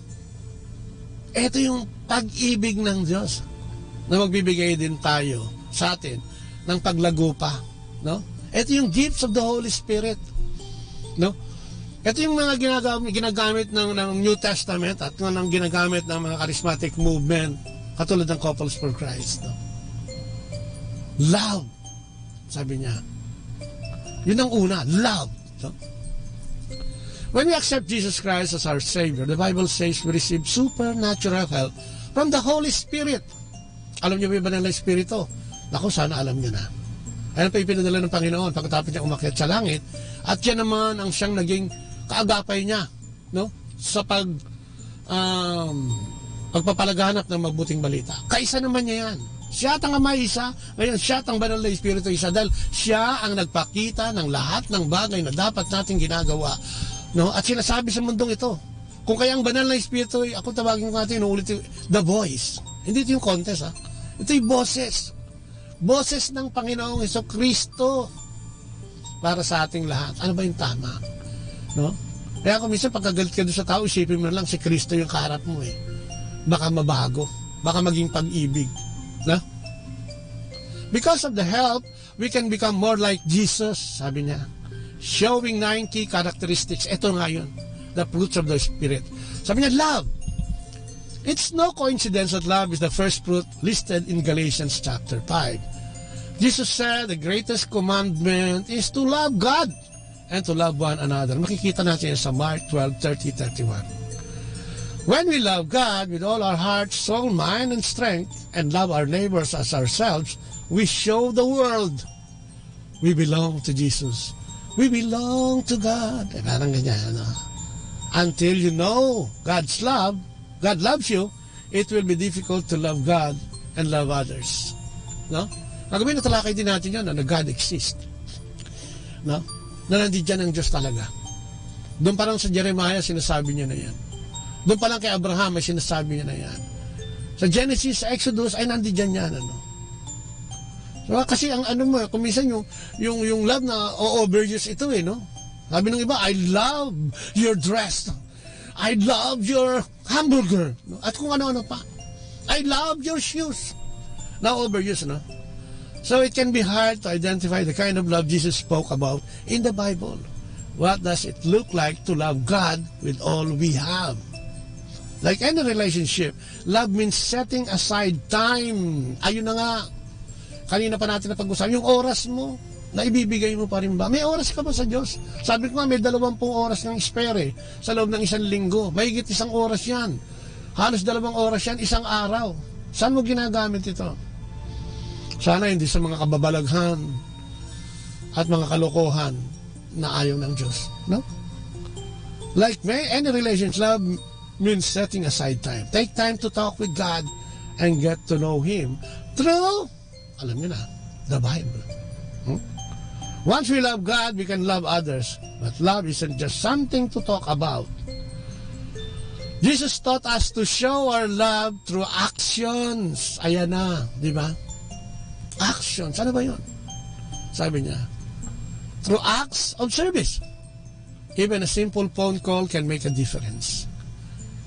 Ito yung pag-ibig ng Diyos na magbibigay din tayo sa atin ng paglago pa. Ito yung gifts of the Holy Spirit. Ito yung mga ginagamit ng New Testament at ng ginagamit ng mga charismatic movement katulad ng Couples for Christ. Love. Sabi niya. Yun ang una, love. When we accept Jesus Christ as our Savior, the Bible says we receive supernatural help from the Holy Spirit. Alam niyo ba ng Espiritu? Naku, sana alam niyo na. Ayan pa ipinadala ng Panginoon pagkatapos niya umakyat sa langit. At yan naman ang siyang naging kaagapay niya sa pagpapalaganap ng mabuting balita. Kaisa naman niya yan. Siya ang Ama isa, ngayon siya ang Banal na Espiritu isa dahil siya ang nagpakita ng lahat ng bagay na dapat nating ginagawa. At sinasabi sa mundong ito, kung kaya ang Banal na Espiritu, ako tawagin ko natin, inuulit the voice. Hindi ito yung contest Ito yung boses. Boses ng Panginoong Jesucristo para sa ating lahat. Ano ba yung tama? Kaya kung minsan pagkagalit ka doon sa tao, isipin mo na lang si Kristo yung kaharap mo Baka mabago. Baka maging pag-ibig. Because of the help, we can become more like Jesus, sabi niya. Showing 9 key characteristics. Ito nga yun. The fruits of the Spirit. Sabi niya, love. It's no coincidence that love is the first fruit listed in Galatians chapter 5. Jesus said the greatest commandment is to love God and to love one another. Makikita natin sa Mark 12:30-31. When we love God with all our heart, soul, mind, and strength, and love our neighbors as ourselves, we show the world we belong to Jesus. We belong to God. Parang ganyan, Until you know God's love, God loves you, it will be difficult to love God and love others. Kagabi natalakay din natin yun na God exists. Na nandiyan ang Diyos talaga. Doon pa lang sa Jeremiah, sinasabi niya na yan. Doon pa lang kay Abraham, ay sinasabi niya na yan. Sa Genesis, sa Exodus, ay nandiyan yan. So, kasi ang kung minsan yung love na overuse ito Sabi ng iba, I love your dress. I love your hamburger. At kung ano-ano pa. I love your shoes. Now overuse, So it can be hard to identify the kind of love Jesus spoke about in the Bible. What does it look like to love God with all we have? Like any relationship, love means setting aside time. Ayun na nga. Kanina pa natin napag-usapan, yung oras mo, na ibibigay mo pa rin ba? May oras ka ba sa Diyos? Sabi ko nga, may 20 oras ng spare sa loob ng 1 linggo. Mahigit 1 oras yan. Halos 2 oras yan, 1 araw. Saan mo ginagamit ito? Sana hindi sa mga kababalaghan at mga kalokohan na ayaw ng Diyos. Like any relationship, love means setting aside time. Take time to talk with God and get to know Him through, alam niyo na, the Bible. Once we love God, we can love others. But love isn't just something to talk about. Jesus taught us to show our love through actions. Ayan na, di ba? Actions. Ano ba yun? Sabi niya, through acts of service. Even a simple phone call can make a difference.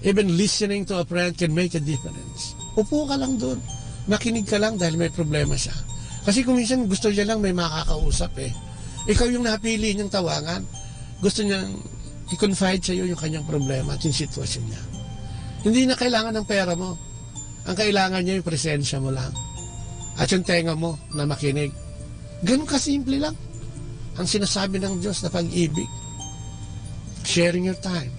Even listening to a friend can make a difference. Upo ka lang doon. Makinig ka lang dahil may problema siya. Kasi kung minsan gusto niya lang may makakausap Ikaw yung napili niyang tawagan. Gusto niyang i-confide sa iyo yung kanyang problema at yung sitwasyon niya. Hindi na kailangan ng pera mo. Ang kailangan niya yung presensya mo lang. At yung tenga mo na makinig. Ganun kasimple lang. Ang sinasabi ng Diyos na pag-ibig. Sharing your time.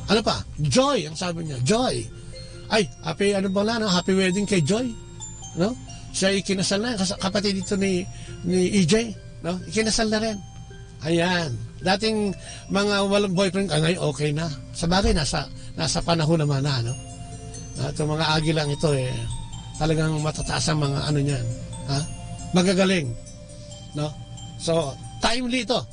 Ano pa? Joy, ang sabi niya. Joy. Ay, happy wedding kay Joy. Siya ikinasal na, kapatid dito ni EJ, no? Ikinasal na rin. Ayan. Dating mga walang boyfriend, ngayon okay na. Sa bagay, nasa panahon naman na, no? Itong mga agilang ito, talagang matataas ang mga ano niyan. Ha? Magagaling. No? So, timely ito.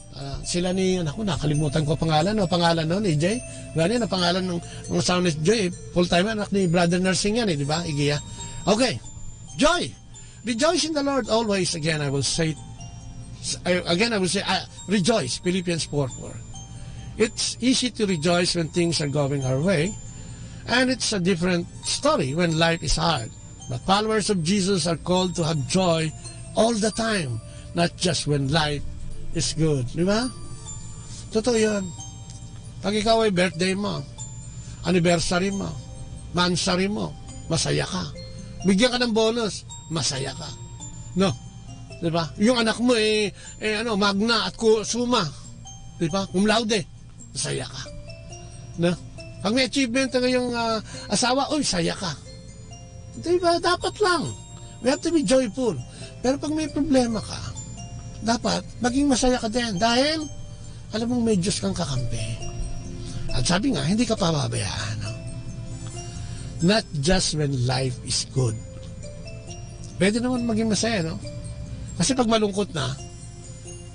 Sila ni, nakalimutan ko pangalan nun, EJ. Ganyan, ang pangalan ng sound is Joy. Full-time anak ni Brother Nursing yan, di ba? Igiya. Okay. Joy. Rejoice in the Lord always. Again, I will say, rejoice. Philippians 4:4. It's easy to rejoice when things are going our way. And it's a different story when life is hard. But followers of Jesus are called to have joy all the time. Not just when life is good. Di ba? Totoo yun. Pag ikaw ay birthday mo, anniversary mo, mansary mo, masaya ka. Bigyan ka ng bonus, masaya ka. No? Di ba? Yung anak mo magna at suma. Di ba? Cum laude, masaya ka. No? Pag may achievement ng iyong asawa, saya ka. Di ba? Dapat lang. We have to be joyful. Pero pag may problema ka, dapat maging masaya ka din. Dahil, alam mong may Diyos kang kakampi. At sabi nga, hindi ka pababayaan. No? Not just when life is good. Pwede naman maging masaya, no? Kasi pag malungkot na,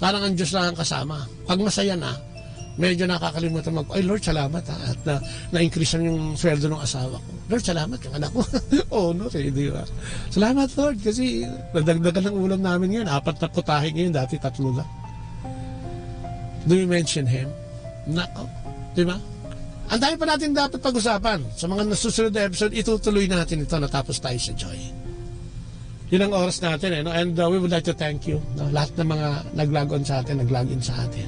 parang ang Diyos lang ang kasama. Pag masaya na, medyo nakakalimutan ay Lord, salamat ha. At na-increase yung sweldo ng asawa ko. Lord, salamat yung anak ko. No, di ba? Salamat Lord, kasi nadagdagan ng ulam namin ngayon. 4 na putahe ngayon, dati 3 lang. Do you mention Him? Nako, di ba? Ang dami pa natin dapat pag-usapan. Sa mga nasusunod na episode, itutuloy natin ito natapos tayo sa joy. Yun ang oras natin, no? And we would like to thank you. No? Lahat ng mga nag-log on sa atin, nag-log in sa atin.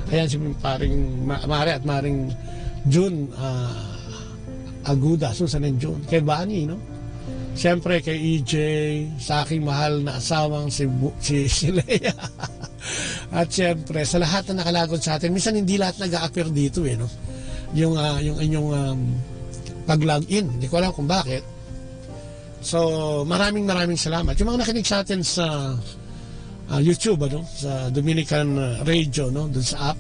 Ayan si paring Mare at Maring June Aguda, Susan and June. Kay Bani, no? Siyempre kay EJ, sa aking mahal na asawang si Leia. At siyempre sa lahat na nakalagon sa atin. Minsan hindi lahat nag-a-appear dito, no? Yung inyong pag-log in. Hindi ko alam kung bakit. So, maraming salamat. Yung mga nakinig sa atin sa YouTube, sa Dominican Radio, no, dun sa app.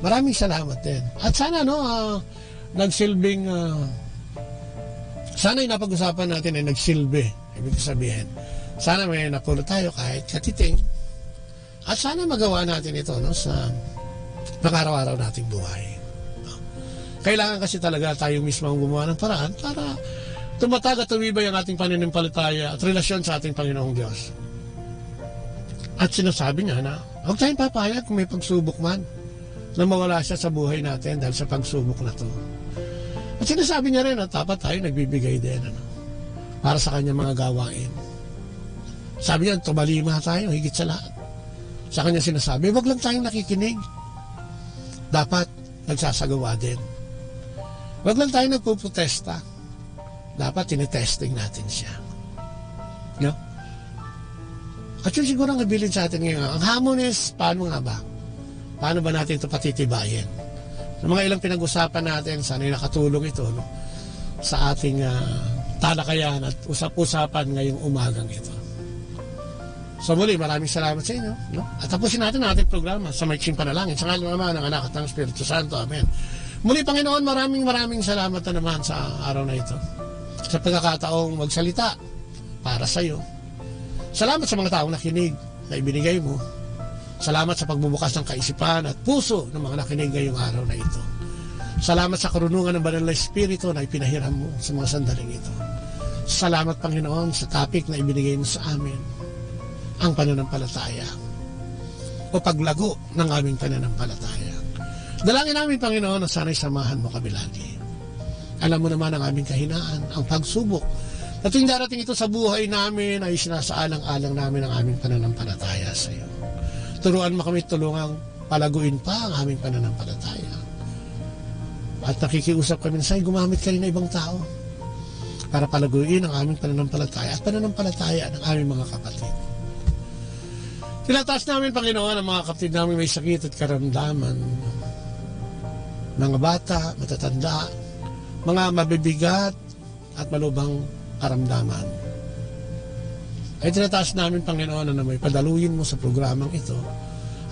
Maraming salamat din. At sana, nagsilbing, sana yung napag-usapan natin ay nagsilbi. Ibig sabihin, sana may napuno tayo kahit katiting. At sana magawa natin ito, sa pang-araw-araw nating buhay. Kailangan kasi talaga tayo mismo ang gumawa ng paraan para tumatag at tumibay ang ating pananampalataya at relasyon sa ating Panginoong Diyos. At sinasabi niya na huwag tayong papayag kung may pagsubok man na mawala siya sa buhay natin dahil sa pagsubok na to. At sinasabi niya rin na dapat tayo nagbibigay din para sa kanya mga gawain. Sabi niya, tumalima tayo higit sa lahat. Sa kanya sinasabi, huwag lang tayong nakikinig. Dapat nagsasagawa din. Huwag lang tayong nagpuprotesta. Dapat tinitesting natin siya. No? At yun siguro ang nabilin sa atin ngayon. Ang hamon is, paano nga ba? Paano ba natin ito patitibayin? Sa mga ilang pinag-usapan natin, sana nakatulong ito sa ating talakayan at usap-usapan ngayong umagang ito. So muli, maraming salamat sa inyo. No? At tapusin natin ang ating programa sa maiksing panalangin. Sa ngalan naman ng Anak at ng Espiritu Santo. Amen. Muli, Panginoon, maraming salamat na naman sa araw na ito. Sa pagkakataong magsalita para sa iyo. Salamat sa mga taong nakinig na ibinigay mo. Salamat sa pagbubukas ng kaisipan at puso ng mga nakinig ngayong araw na ito. Salamat sa karunungan ng Banal na Espiritu na ipinahiram mo sa mga sandaling ito. Salamat, Panginoon, sa topic na ibinigay mo sa amin, ang pananampalataya o paglago ng aming pananampalataya. Dalangin namin, Panginoon, na sana'y samahan mo kami lagi. Alam mo naman ang aming kahinaan, ang pagsubok. At tuwing darating ito sa buhay namin ay sinasaalang-alang namin ang aming pananampalataya sa iyo. Turuan mo kami tulungang palaguin pa ang aming pananampalataya. At nakikiusap kami na sa'yo, gumamit ka rin ng ibang tao para palaguin ang aming pananampalataya at pananampalataya ng aming mga kapatid. Tinataas namin, Panginoon, ang mga kapatid namin may sakit at karamdaman. Mga bata, matatanda, mga mabibigat at malubhang karamdaman. ay tinataas namin, Panginoon, na may padaluyin mo sa programang ito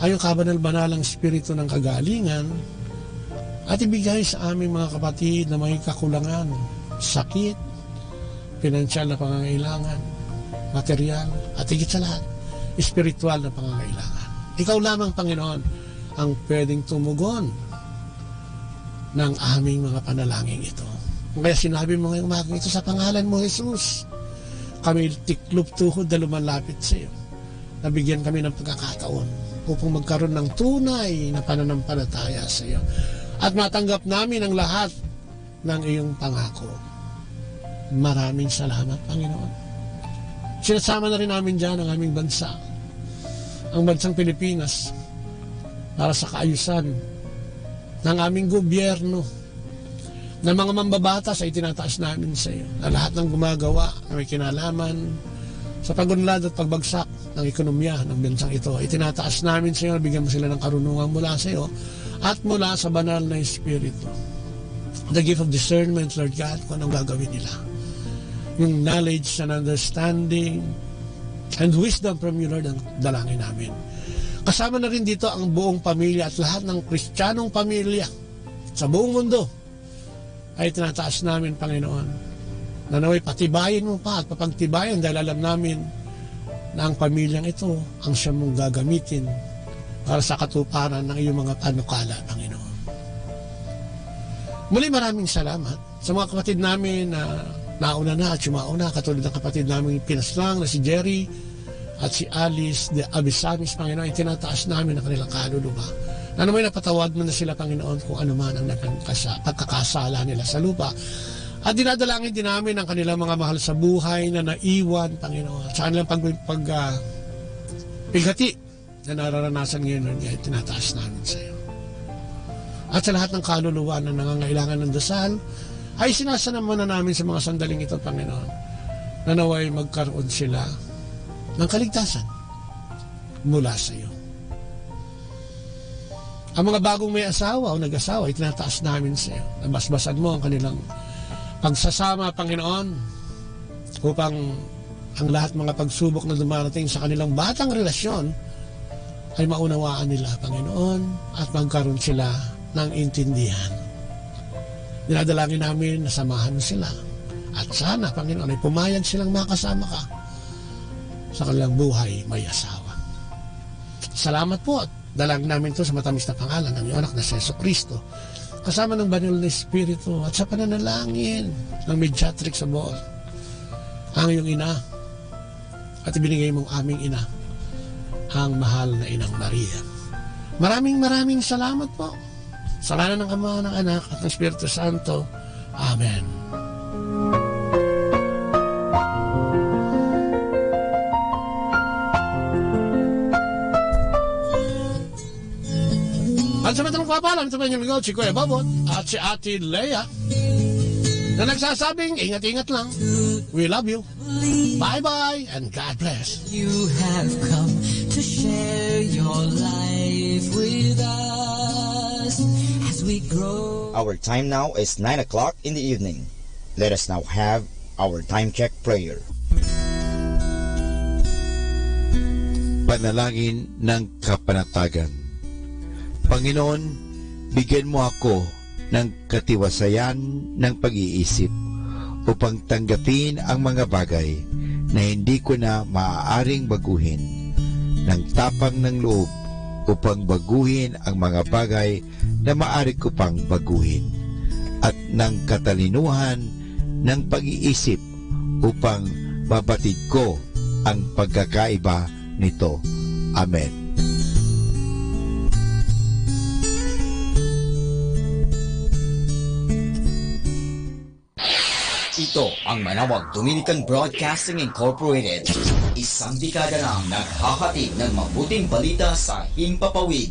ay yung kabanal-banalang espiritu ng kagalingan at ibigay sa aming mga kapatid na may kakulangan, sakit, pinansyal na pangangailangan, material, at higit sa lahat, espiritual na pangangailangan. Ikaw lamang, Panginoon, ang pwedeng tumugon ng aming mga panalangin ito. Kaya sinabi mo ngayong umagang ito, sa pangalan mo, Jesus, kami tiklop tuhod na lumalapit sa iyo. Nabigyan kami ng pagkakataon upang magkaroon ng tunay na pananampalataya sa iyo. At matanggap namin ang lahat ng iyong pangako. Maraming salamat, Panginoon. Sinasama na rin namin dyan ang aming bansa, ang bansang Pilipinas, para sa kaayusan ng aming gobyerno, ng mga mambabatas ay tinataas namin sa iyo. Na lahat ng gumagawa na may kinalaman sa pagunlad at pagbagsak ng ekonomiya ng bansang ito ay tinataas namin sa iyo. Bigyan mo sila ng karunungan mula sa iyo at mula sa banal na Espiritu. The gift of discernment, Lord God, kung anong gagawin nila. Yung knowledge and understanding and wisdom from you, Lord, ang dalangin namin. Kasama na rin dito ang buong pamilya at lahat ng Kristiyanong pamilya sa buong mundo ay tinataas namin, Panginoon, na naway patibayin mo pa at papagtibayan dahil alam namin na ang pamilyang ito ang siya mong gagamitin para sa katuparan ng iyong mga panukala, Panginoon. Muli maraming salamat sa mga kapatid namin na nauna na at sumauna, katulad ng kapatid namin pinaslang na si Jerry at si Alice de Abisamis, Panginoon, ay tinataas namin ang kanilang kaluluwa. Na naman napatawad mo na sila, Panginoon, kung ano man ang pagkakasala nila sa lupa. At dinadalangin din namin ang kanilang mga mahal sa buhay na naiwan, Panginoon. Sa kanilang pighati na nararanasan ngayon, ay tinataas namin sa iyo. At sa lahat ng kaluluwa na nangangailangan ng dasal, ay sinasanaman na namin sa mga sandaling ito, Panginoon, na naway magkaroon sila ng kaligtasan mula sa iyo. Ang mga bagong may asawa o nag-asawa ay tinataas namin sa iyo. Nabasbasan mo ang kanilang pagsasama, Panginoon, upang ang lahat mga pagsubok na dumarating sa kanilang batang relasyon ay maunawaan nila, Panginoon, at magkaroon sila ng intindihan. Dinadalangin namin na samahan mo sila. At sana, Panginoon, ay pumayag silang makasama ka sa kanilang buhay may asawa. Salamat po at dalangin namin ito sa matamis na pangalan ng iyong anak na si Jesucristo, kasama ng banal na Espiritu at sa pananalangin ng mediatrix sa buo, ang iyong ina, at ibinigay mong aming ina, ang mahal na Inang Maria. Maraming salamat po. Sa ngalan ng Ama, ng Anak, at ng Espiritu Santo. Amen. At sa matang papalam, ito pa yung ligaw, si Kuya Babot at si Ate Lea na nagsasabing, ingat-ingat lang. We love you. Bye-bye and God bless. You have come to share your life with us as we grow. Our time now is 9 o'clock in the evening. Let us now have our time check prayer. Panalangin ng kapanatagan. Panginoon, bigyan mo ako ng katiwasayan ng pag-iisip upang tanggapin ang mga bagay na hindi ko na maaaring baguhin, ng tapang ng loob upang baguhin ang mga bagay na maaari ko pang baguhin, at ng katalinuhan ng pag-iisip upang mabatid ko ang pagkakaiba nito. Amen. Ito ang Manawag Dominican Broadcasting Incorporated. Isang dekada nang naghahatid ng mabuting balita sa Himpapawid.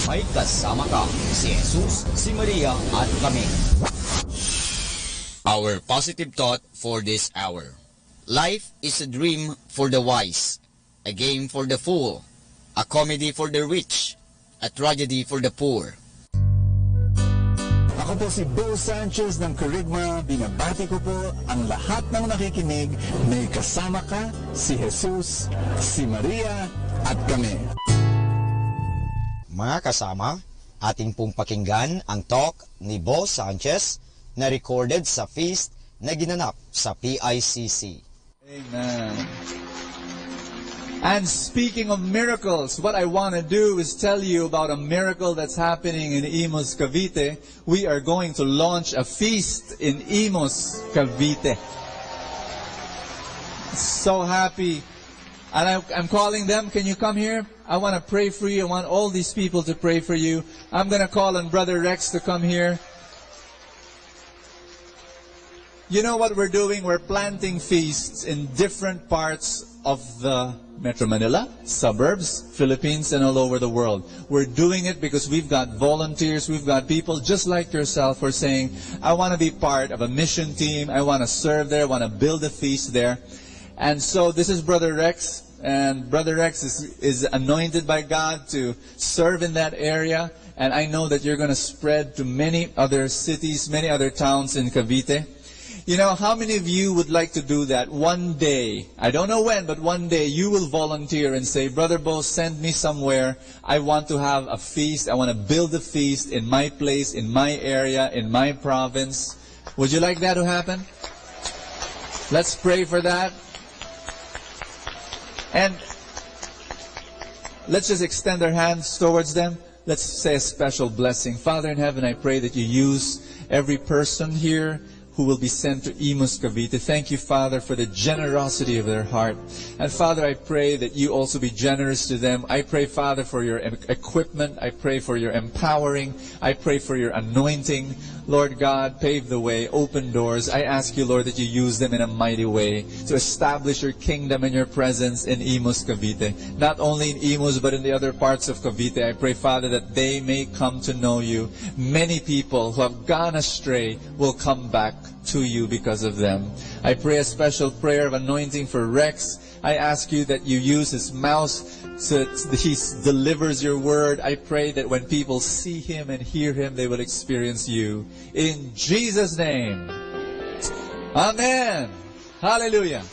May kasama ka, si Jesus, si Maria at kami. Our positive thought for this hour. Life is a dream for the wise, a game for the fool, a comedy for the rich, a tragedy for the poor. Ako po si Bo Sanchez ng Kerygma. Binabati ko po ang lahat ng nakikinig. May kasama ka, si Jesus, si Maria, at kami. Mga kasama, ating pong pakinggan ang talk ni Bo Sanchez na recorded sa feast na ginanap sa PICC. Amen. And speaking of miracles, what I want to do is tell you about a miracle that's happening in Imus, Cavite. We are going to launch a feast in Imus, Cavite. So happy. And I'm calling them. Can you come here? I want to pray for you. I want all these people to pray for you. I'm going to call on Brother Rex to come here. You know what we're doing? We're planting feasts in different parts of the Metro Manila, suburbs, Philippines, and all over the world. We're doing it because we've got volunteers, we've got people just like yourself who are saying, I want to be part of a mission team, I want to serve there, I want to build a feast there. And so this is Brother Rex, and Brother Rex is anointed by God to serve in that area. And I know that you're going to spread to many other cities, many other towns in Cavite. You know, how many of you would like to do that one day? I don't know when, but one day you will volunteer and say, Brother Bo, send me somewhere. I want to have a feast. I want to build a feast in my place, in my area, in my province. Would you like that to happen? Let's pray for that. And let's just extend our hands towards them. Let's say a special blessing. Father in heaven, I pray that you use every person here who will be sent to Imus, Cavite. Thank you, Father, for the generosity of their heart. And Father, I pray that you also be generous to them. I pray, Father, for your equipment. I pray for your empowering. I pray for your anointing. Lord God, pave the way, open doors. I ask you, Lord, that you use them in a mighty way to establish your kingdom and your presence in Imus, Cavite. Not only in Imus, but in the other parts of Cavite. I pray, Father, that they may come to know you. Many people who have gone astray will come back to you because of them. I pray a special prayer of anointing for Rex. I ask you that you use his mouth so that he delivers your word. I pray that when people see him and hear him, they will experience you. In Jesus' name. Amen. Hallelujah.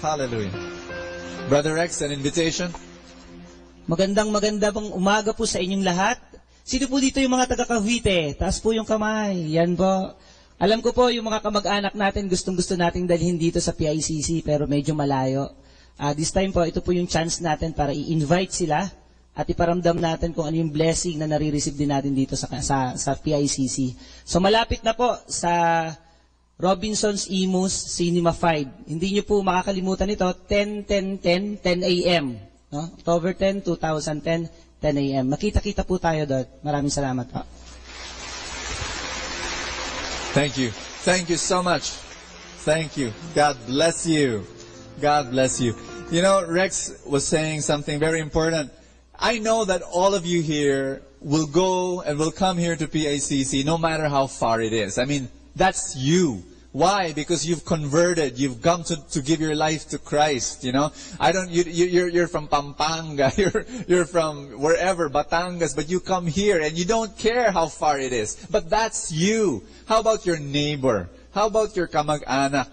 Hallelujah. Brother Rex, an invitation. Magandang pong umaga po sa inyong lahat. Sino po dito yung mga taga-Cavite? Taas po yung kamay. Yan po. Alam ko po yung mga kamag-anak natin gustong-gusto nating dalhin dito sa PICC pero medyo malayo. This time po, ito po yung chance natin para i-invite sila at iparamdam natin kung ano yung blessing na nare-receive din natin dito sa PICC. So malapit na po sa Robinson's Imus Cinema 5. Hindi nyo po makakalimutan ito, 10 a.m. No? October 10, 2010, 10 a.m. Makita-kita po tayo doon. Maraming salamat po. Thank you. Thank you so much. Thank you. God bless you. God bless you. You know, Rex was saying something very important. I know that all of you here will go and will come here to PICC no matter how far it is. I mean, that's you. Why? Because you've converted. You've come to give your life to Christ. You know, you're from Pampanga. You're from wherever, Batangas, but you come here and you don't care how far it is. But that's you. How about your neighbor? How about your kamag-anak?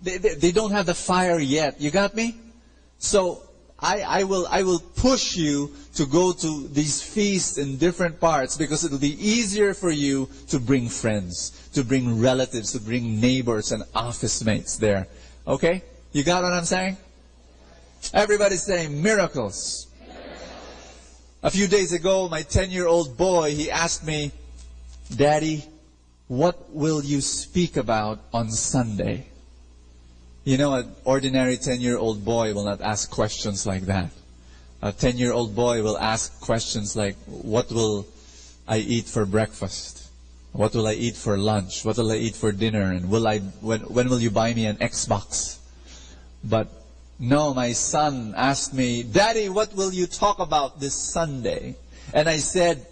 They don't have the fire yet. You got me? So I will push you to go to these feasts in different parts because it'll be easier for you to bring friends, to bring relatives, to bring neighbors and office mates there. Okay? You got what I'm saying? Everybody's saying miracles. A few days ago, my 10-year-old boy, he asked me, Daddy, what will you speak about on Sunday? You know, an ordinary 10-year-old boy will not ask questions like that. A 10-year-old boy will ask questions like, what will I eat for breakfast? What will I eat for lunch? What will I eat for dinner? And when will you buy me an Xbox? But no, my son asked me, Daddy, what will you talk about this Sunday? And I said,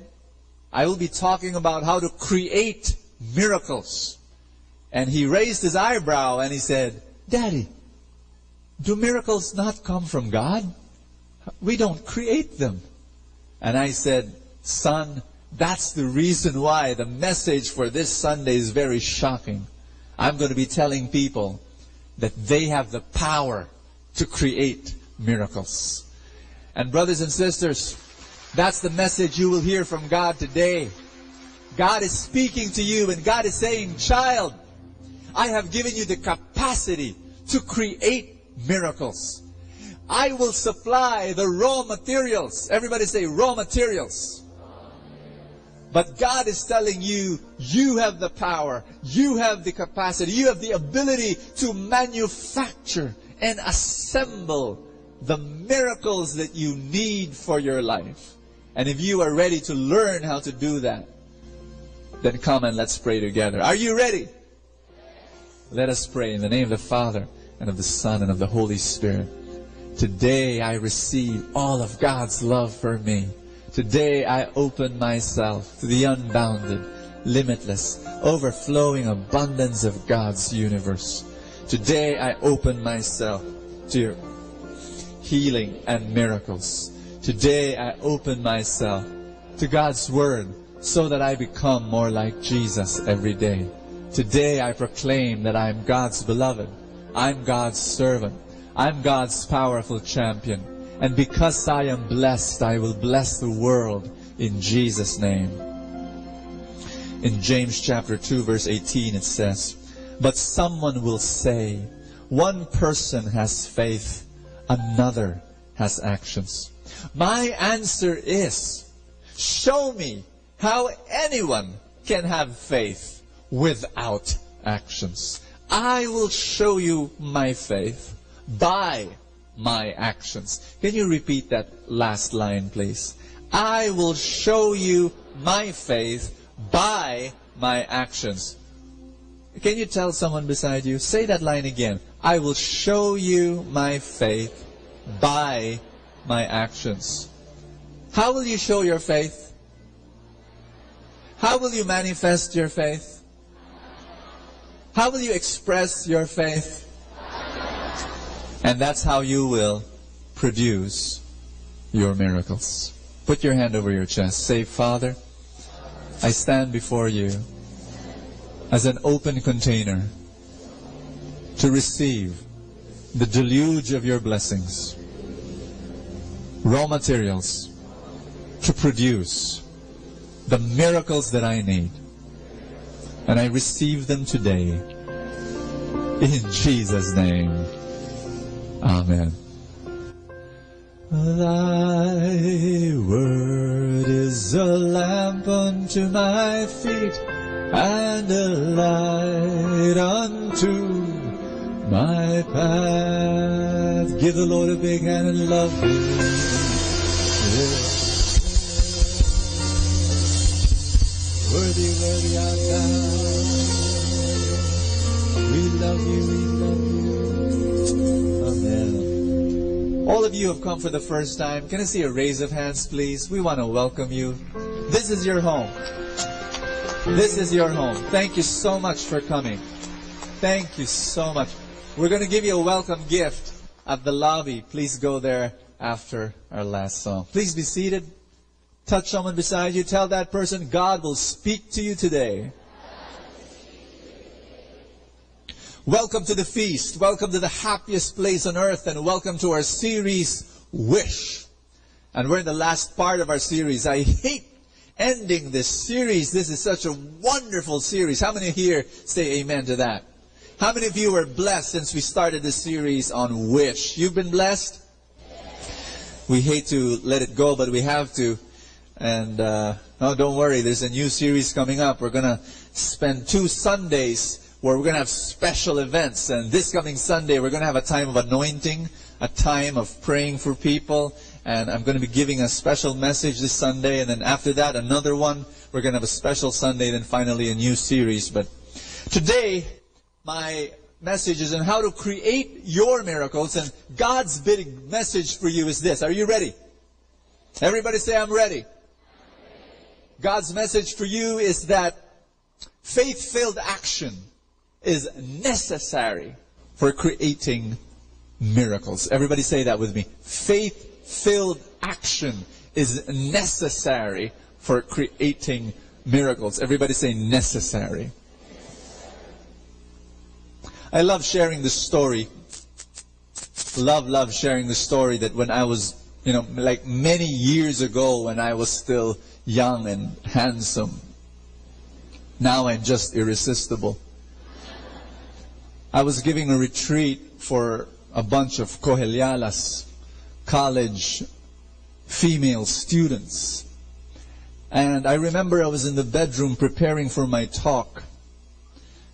I will be talking about how to create miracles. And he raised his eyebrow and he said, Daddy, do miracles not come from God? We don't create them. And I said, Son, That's the reason why the message for this Sunday is very shocking. I'm going to be telling people that they have the power to create miracles. And brothers and sisters, that's the message you will hear from God today. God is speaking to you and God is saying, child, I have given you the capacity to create miracles. I will supply the raw materials. Everybody say raw materials. But God is telling you, you have the power, you have the capacity, you have the ability to manufacture and assemble the miracles that you need for your life. And if you are ready to learn how to do that, then come and let's pray together. Are you ready? Let us pray in the name of the Father, and of the Son, and of the Holy Spirit. Today I receive all of God's love for me. Today I open myself to the unbounded, limitless, overflowing abundance of God's universe. Today I open myself to healing and miracles. Today I open myself to God's Word so that I become more like Jesus every day. Today I proclaim that I am God's beloved. I'm God's servant. I'm God's powerful champion. And because I am blessed, I will bless the world in Jesus' name. In James chapter 2 verse 18 it says, but someone will say, one person has faith, another has actions. My answer is, show me how anyone can have faith without actions. I will show you my faith by my actions. Can you repeat that last line, please? I will show you my faith by my actions. Can you tell someone beside you? Say that line again. I will show you my faith by my actions. How will you show your faith? How will you manifest your faith? How will you express your faith? And that's how you will produce your miracles. Put your hand over your chest. Say, Father, I stand before you as an open container to receive the deluge of your blessings, raw materials to produce the miracles that I need. And I receive them today in Jesus' name. Amen. Thy word is a lamp unto my feet and a light unto my path. Give the Lord a big hand and love Him. Worthy, worthy art thou. We love you, we love you. Amen. All of you have come for the first time. Can I see a raise of hands, please? We want to welcome you. This is your home. This is your home. Thank you so much for coming. Thank you so much. We're going to give you a welcome gift at the lobby. Please go there after our last song. Please be seated. Touch someone beside you. Tell that person, God will speak to you today. Welcome to the feast. Welcome to the happiest place on earth. And welcome to our series, Wish. And we're in the last part of our series. I hate ending this series. This is such a wonderful series. How many here say amen to that? How many of you were blessed since we started this series on Wish? You've been blessed? We hate to let it go, but we have to. And no, don't worry. There's a new series coming up. We're going to spend 2 Sundays where we're going to have special events. And this coming Sunday, we're going to have a time of anointing, a time of praying for people. And I'm going to be giving a special message this Sunday. And then after that, another one. We're going to have a special Sunday. Then finally, a new series. But today, my message is on how to create your miracles. And God's big message for you is this. Are you ready? Everybody say, I'm ready. God's message for you is that faith-filled action is necessary for creating miracles. Everybody say that with me. Faith-filled action is necessary for creating miracles. Everybody say necessary. I love sharing the story. Love sharing the story that when I was, like many years ago when I was still young and handsome. Now I'm just irresistible. I was giving a retreat for a bunch of Cohelyalas, college female students. And I remember I was in the bedroom preparing for my talk.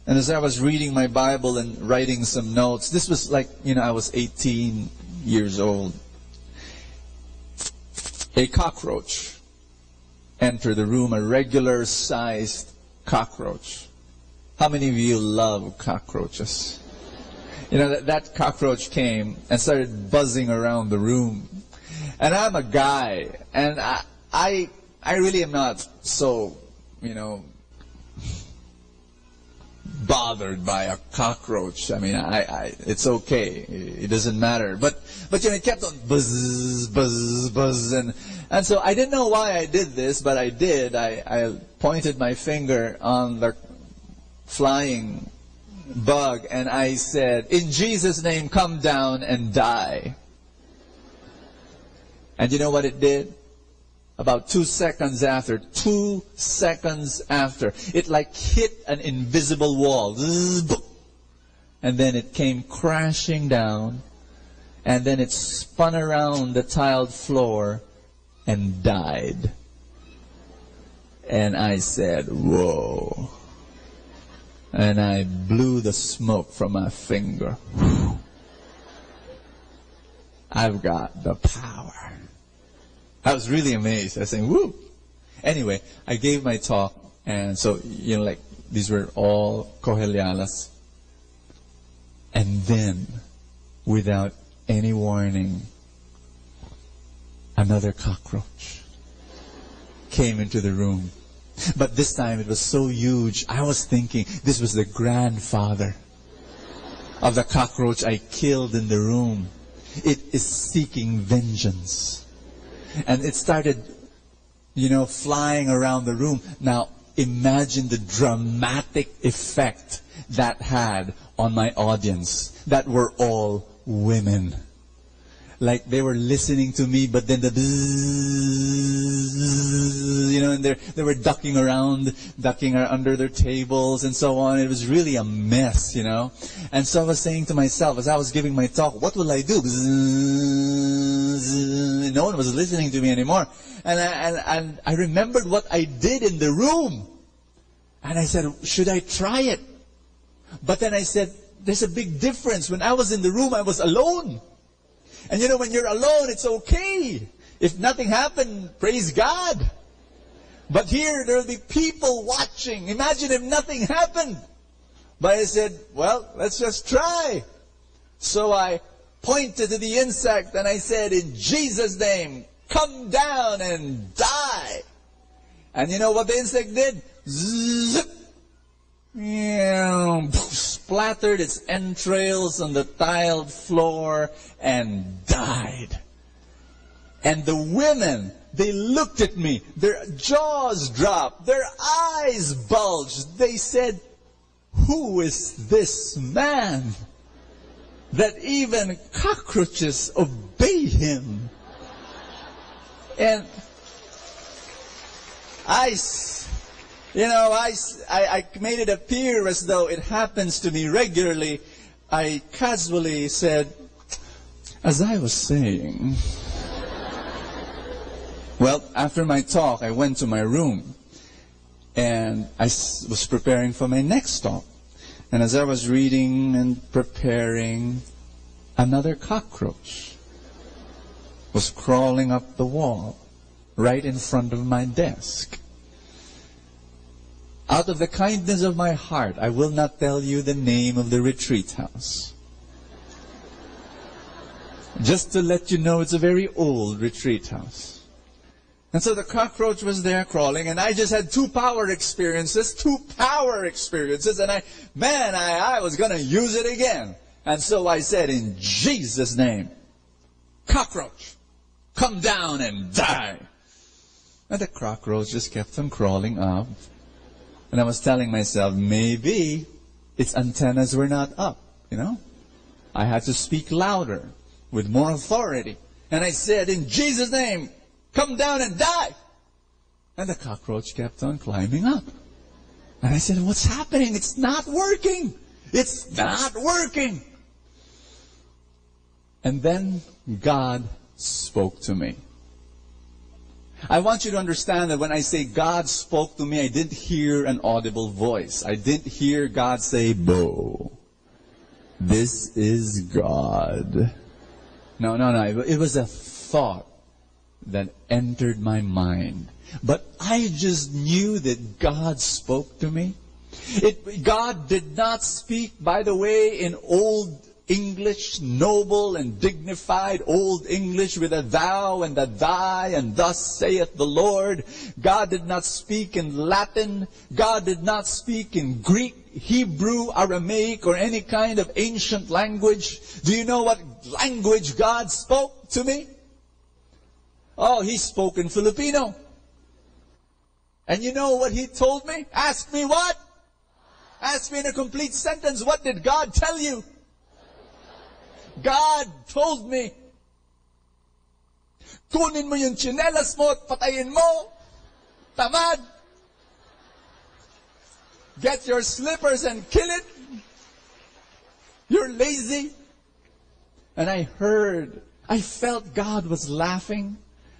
And as I was reading my Bible and writing some notes, this was like, I was 18 years old. A cockroach entered the room, a regular-sized cockroach. How many of you love cockroaches? That cockroach came and started buzzing around the room. And I'm a guy, and I really am not so, bothered by a cockroach. I mean, it's okay. It doesn't matter. But it kept on buzz, buzz, buzz. And so I didn't know why I did this, but I did. I pointed my finger on the flying bug and I said, "In Jesus' name, come down and die." And you know what it did? About 2 seconds after, it like hit an invisible wall. And then it came crashing down. And then it spun around the tiled floor and died. And I said, "Whoa." And I blew the smoke from my finger. I've got the power. I was really amazed. I was saying, "Woo!" Anyway, I gave my talk, and so, these were all Cohelyalas. And then, without any warning, another cockroach came into the room. But this time it was so huge, I was thinking this was the grandfather of the cockroach I killed in the room. It is seeking vengeance. And it started, flying around the room. Now, imagine the dramatic effect that had on my audience that were all women. Like they were listening to me, but then the bzzz, and they were ducking around under their tables and so on. It was really a mess, And so I was saying to myself, as I was giving my talk, what will I do? Bzzz, no one was listening to me anymore. And I remembered what I did in the room. And I said, should I try it? But then I said, there's a big difference. When I was in the room, I was alone. And when you're alone, it's okay. If nothing happened, praise God. But here, there will be people watching. Imagine if nothing happened. But I said, well, let's just try. So I pointed to the insect and I said, "In Jesus' name, come down and die." And you know what the insect did? Zip. Splattered its entrails on the tiled floor and died. And the women, they looked at me, their jaws dropped, their eyes bulged. They said, "Who is this man that even cockroaches obey him?" And I made it appear as though it happens to me regularly. I casually said, "As I was saying." Well, after my talk, I went to my room. And I was preparing for my next talk. And as I was reading and preparing, another cockroach was crawling up the wall right in front of my desk. Out of the kindness of my heart, I will not tell you the name of the retreat house. Just to let you know, it's a very old retreat house. And so the cockroach was there crawling, and I just had two power experiences, and I was going to use it again. And so I said, "In Jesus' name, cockroach, come down and die." And the cockroach just kept on crawling up. And I was telling myself, maybe its antennas were not up, you know. I had to speak louder, with more authority. And I said, in Jesus' name, come down and die. And the cockroach kept on climbing up. And I said, what's happening? It's not working. It's not working. And then God spoke to me. I want you to understand that when I say God spoke to me, I didn't hear an audible voice. I didn't hear God say, Bo, this is God. No. It was a thought that entered my mind. But I just knew that God spoke to me. God did not speak, by the way, in old English, noble and dignified old English with a thou and a thy and thus saith the Lord. God did not speak in Latin. God did not speak in Greek, Hebrew, Aramaic, or any kind of ancient language. Do you know what language God spoke to me? Oh, He spoke in Filipino. And you know what He told me? Ask me what? Ask me in a complete sentence, what did God tell you? God told me, kunin mo yung tsinelas mo at patayin mo. Tamad. Get your slippers and kill it. You're lazy. And I felt God was laughing.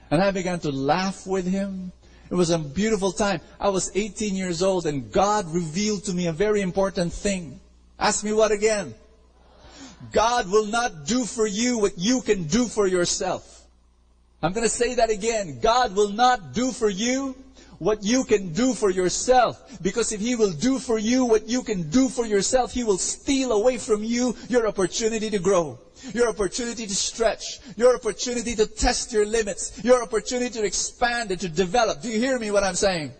And I began to laugh with Him. It was a beautiful time. I was 18 years old and God revealed to me a very important thing. Ask me what again? God will not do for you what you can do for yourself. I'm going to say that again. God will not do for you what you can do for yourself. Because if He will do for you what you can do for yourself, He will steal away from you your opportunity to grow, your opportunity to stretch, your opportunity to test your limits, your opportunity to expand and to develop. Do you hear me what I'm saying?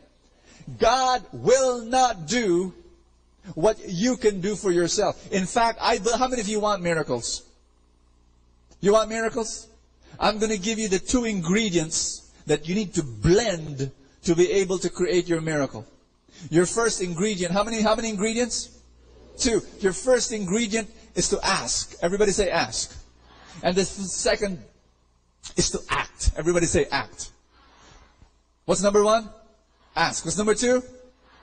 God will not do what you can do for yourself. In fact, how many of you want miracles? You want miracles? I'm going to give you the 2 ingredients that you need to blend to be able to create your miracle. Your first ingredient, how many ingredients? 2. Your first ingredient is to ask. Everybody say ask. And the second is to act. Everybody say act. What's number 1? Ask. What's number 2?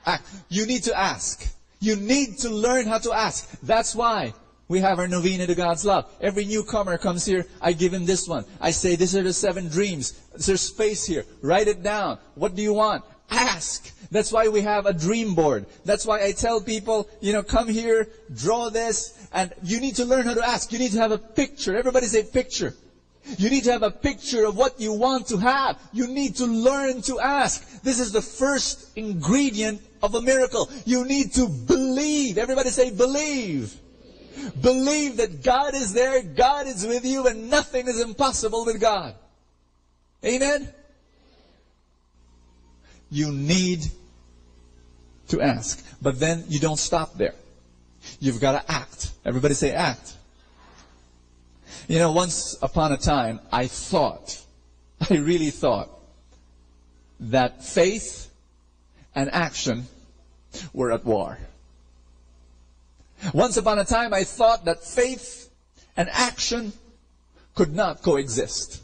Act. You need to ask. You need to learn how to ask. That's why we have our novena to God's love. Every newcomer comes here, I give him this one. I say, these are the 7 dreams. There's space here. Write it down. What do you want? Ask. That's why we have a dream board. That's why I tell people, come here, draw this, and you need to learn how to ask. You need to have a picture. Everybody say picture. You need to have a picture of what you want to have. You need to learn to ask. This is the first ingredient of a miracle. You need to believe. Everybody say believe. Believe that God is there, God is with you, and nothing is impossible with God. Amen? You need to ask. But then you don't stop there. You've got to act. Everybody say act. Once upon a time, I really thought, that faith and action were at war. Once upon a time, I thought that faith and action could not coexist.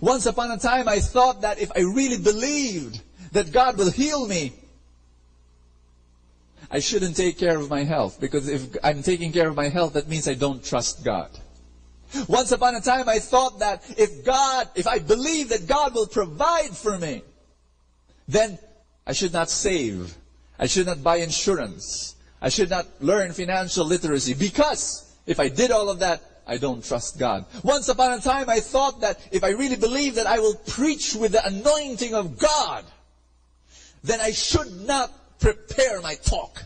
Once upon a time, I thought that if I really believed that God will heal me, I shouldn't take care of my health. Because if I'm taking care of my health, that means I don't trust God. Once upon a time, I thought that if I believe that God will provide for me, then I should not save. I should not buy insurance. I should not learn financial literacy. Because if I did all of that, I don't trust God. Once upon a time, I thought that if I really believe that I will preach with the anointing of God, then I should not prepare my talk.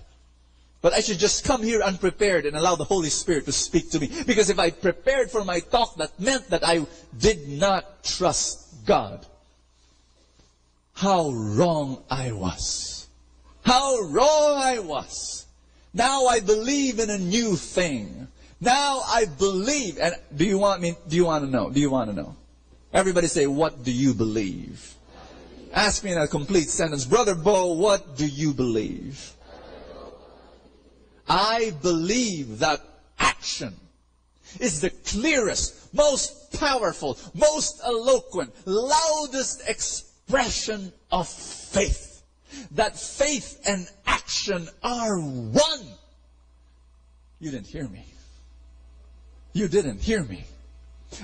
But I should just come here unprepared and allow the Holy Spirit to speak to me. Because if I prepared for my talk, that meant that I did not trust God. How wrong I was. How wrong I was. Now I believe in a new thing. Now I believe. And do you want to know? Do you want to know? Everybody say, what do you believe? Ask me in a complete sentence, Brother Bo, what do you believe? I believe that action is the clearest, most powerful, most eloquent, loudest expression of faith. That faith and action are one. You didn't hear me. You didn't hear me.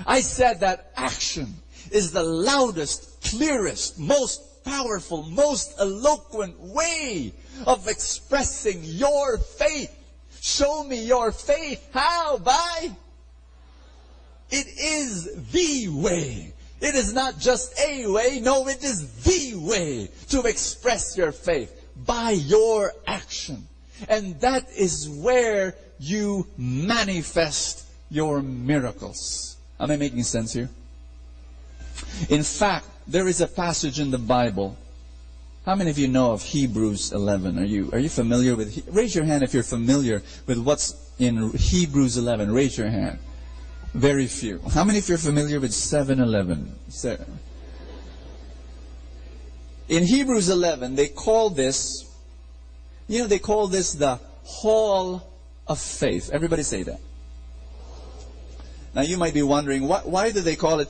I said that action is the loudest, clearest, most powerful, most eloquent way of expressing your faith. Show me your faith. How? By? It is the way. It is not just a way. No, it is the way to express your faith. By your action. And that is where you manifest your miracles. Am I making sense here? In fact, there is a passage in the Bible. How many of you know of Hebrews 11? Are you familiar with? Raise your hand if you're familiar with what's in Hebrews 11. Raise your hand. Very few. How many of you are familiar with 7-Eleven? In Hebrews 11, they call this, they call this the Hall of Faith. Everybody say that. Now you might be wondering, why do they call it?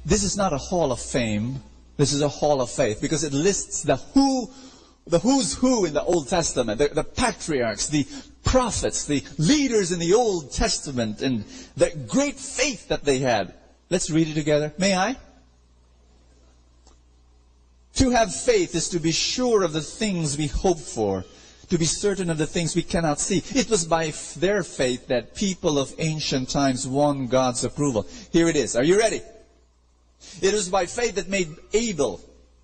This is not a Hall of Fame. This is a Hall of Faith because it lists the who's who in the Old Testament, the patriarchs, the prophets, the leaders in the Old Testament, and the great faith that they had. Let's read it together. May I? To have faith is to be sure of the things we hope for, to be certain of the things we cannot see. It was by their faith that people of ancient times won God's approval. Here it is. Are you ready? It was by faith that made Abel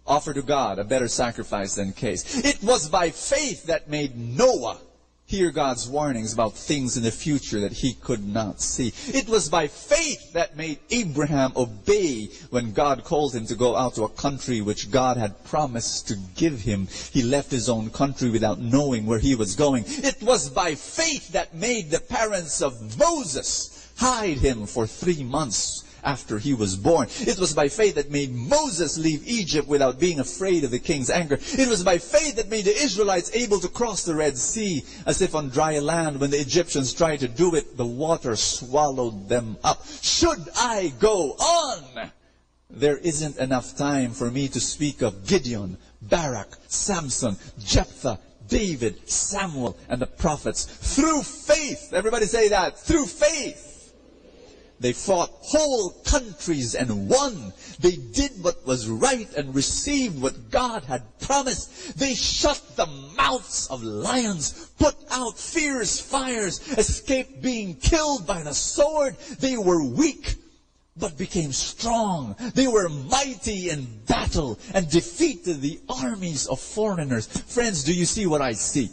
offer to God a better sacrifice than Cain. It was by faith that made Noah hear God's warnings about things in the future that he could not see. It was by faith that made Abraham obey when God called him to go out to a country which God had promised to give him. He left his own country without knowing where he was going. It was by faith that made the parents of Moses hide him for 3 months after he was born. It was by faith that made Moses leave Egypt without being afraid of the king's anger. It was by faith that made the Israelites able to cross the Red Sea as if on dry land. When the Egyptians tried to do it, the water swallowed them up. Should I go on? There isn't enough time for me to speak of Gideon, Barak, Samson, Jephthah, David, Samuel, and the prophets. Through faith, everybody say that, through faith, they fought whole countries and won. They did what was right and received what God had promised. They shut the mouths of lions, put out fierce fires, escaped being killed by the sword. They were weak, but became strong. They were mighty in battle and defeated the armies of foreigners. Friends, do you see what I see?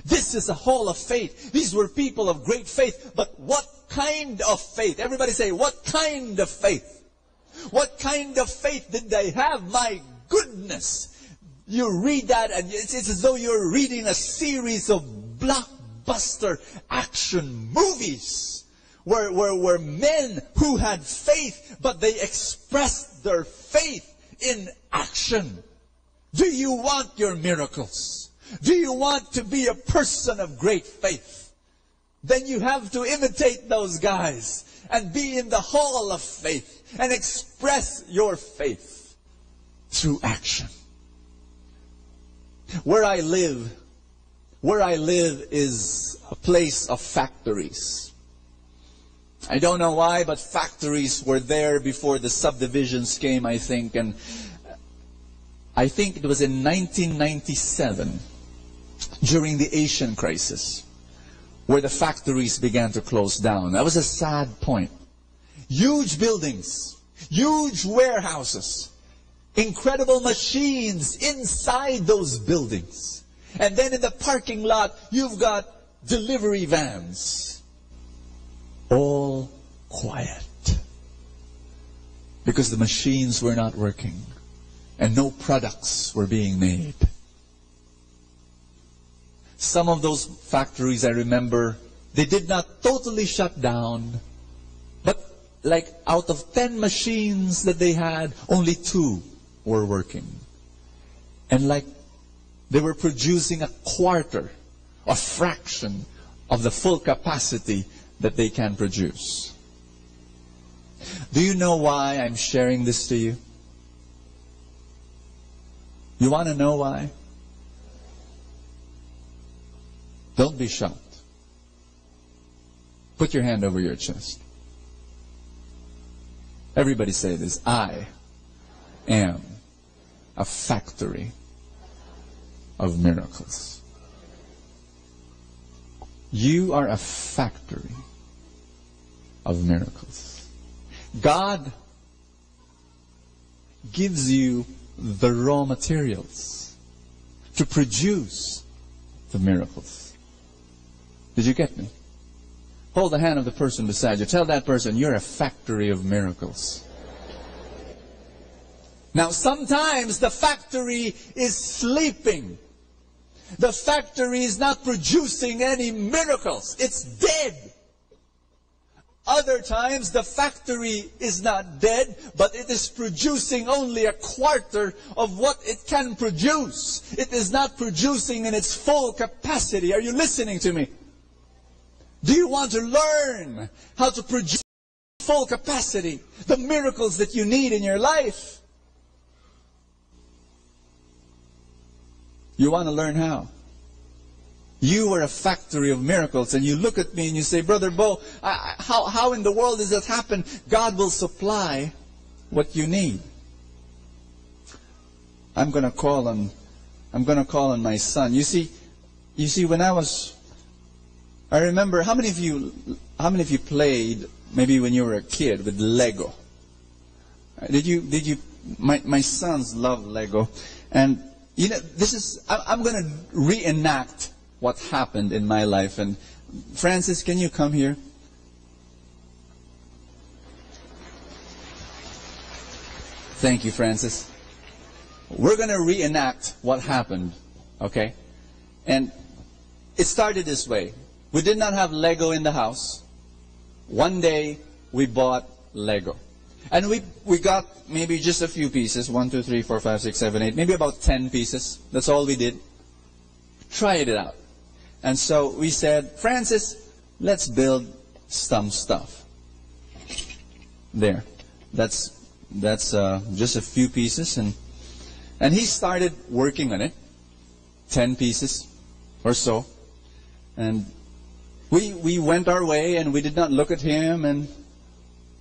This is a hall of faith. These were people of great faith. But what kind of faith? Everybody say, what kind of faith? What kind of faith did they have? My goodness. You read that and it's as though you're reading a series of blockbuster action movies. Where men who had faith, but they expressed their faith in action. Do you want your miracles? Do you want to be a person of great faith? Then you have to imitate those guys and be in the hall of faith and express your faith through action. Where I live is a place of factories. I don't know why, but factories were there before the subdivisions came, I think. And I think it was in 1997, during the Asian crisis, where the factories began to close down. That was a sad point. Huge buildings, huge warehouses, incredible machines inside those buildings. And then in the parking lot, you've got delivery vans. All quiet. Because the machines were not working. And no products were being made. Some of those factories, I remember, they did not totally shut down. But like out of 10 machines that they had, only 2 were working. And like they were producing a quarter, a fraction of the full capacity that they can produce. Do you know why I'm sharing this to you? You want to know why? Don't be shocked. Put your hand over your chest. Everybody say this. I am a factory of miracles. You are a factory of miracles. God gives you the raw materials to produce the miracles. Did you get me? Hold the hand of the person beside you. Tell that person, you're a factory of miracles. Now, sometimes the factory is sleeping. The factory is not producing any miracles. It's dead. Other times, the factory is not dead, but it is producing only a quarter of what it can produce. It is not producing in its full capacity. Are you listening to me? Do you want to learn how to produce full capacity, the miracles that you need in your life? You want to learn how? You are a factory of miracles, and you look at me and you say, Brother Bo, how in the world does that happen? God will supply what you need. I'm going to call on my son. You see, when I remember, how many of you played maybe when you were a kid with Lego? My sons love Lego, and you know, I'm going to reenact what happened in my life. And Francis, can you come here? Thank you, Francis. We're going to reenact what happened, okay? And it started this way. We did not have Lego in the house. One day, we bought Lego. And we got maybe just a few pieces. 1, 2, 3, 4, 5, 6, 7, 8. Maybe about 10 pieces. That's all we did. Tried it out. And so we said, Francis, let's build some stuff. There. That's just a few pieces. And he started working on it. 10 pieces or so. And we went our way and we did not look at him. And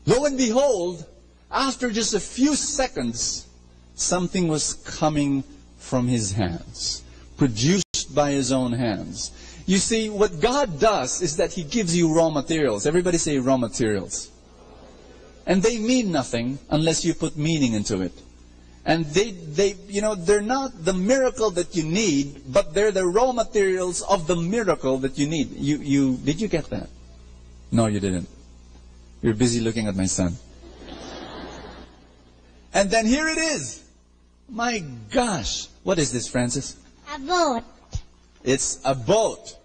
lo and behold, after just a few seconds, something was coming from his hands, produced by his own hands. You see, what God does is that He gives you raw materials. Everybody say raw materials. And they mean nothing unless you put meaning into it. And they're not the miracle that you need, but they're the raw materials of the miracle that you need. Did you get that? No, you didn't. You're busy looking at my son. And then here it is. My gosh. What is this, Francis? A boat. It's a boat.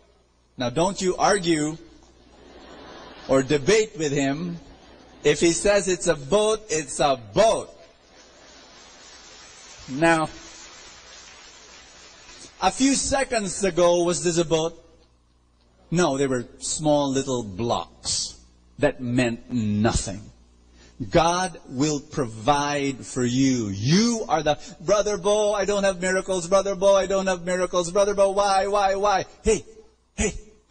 Now, don't you argue or debate with him. If he says it's a boat, it's a boat. Now, a few seconds ago, was this a boat? No, they were small little blocks that meant nothing. God will provide for you. You are the, Brother Bo, I don't have miracles. Brother Bo, I don't have miracles. Brother Bo, why? Hey,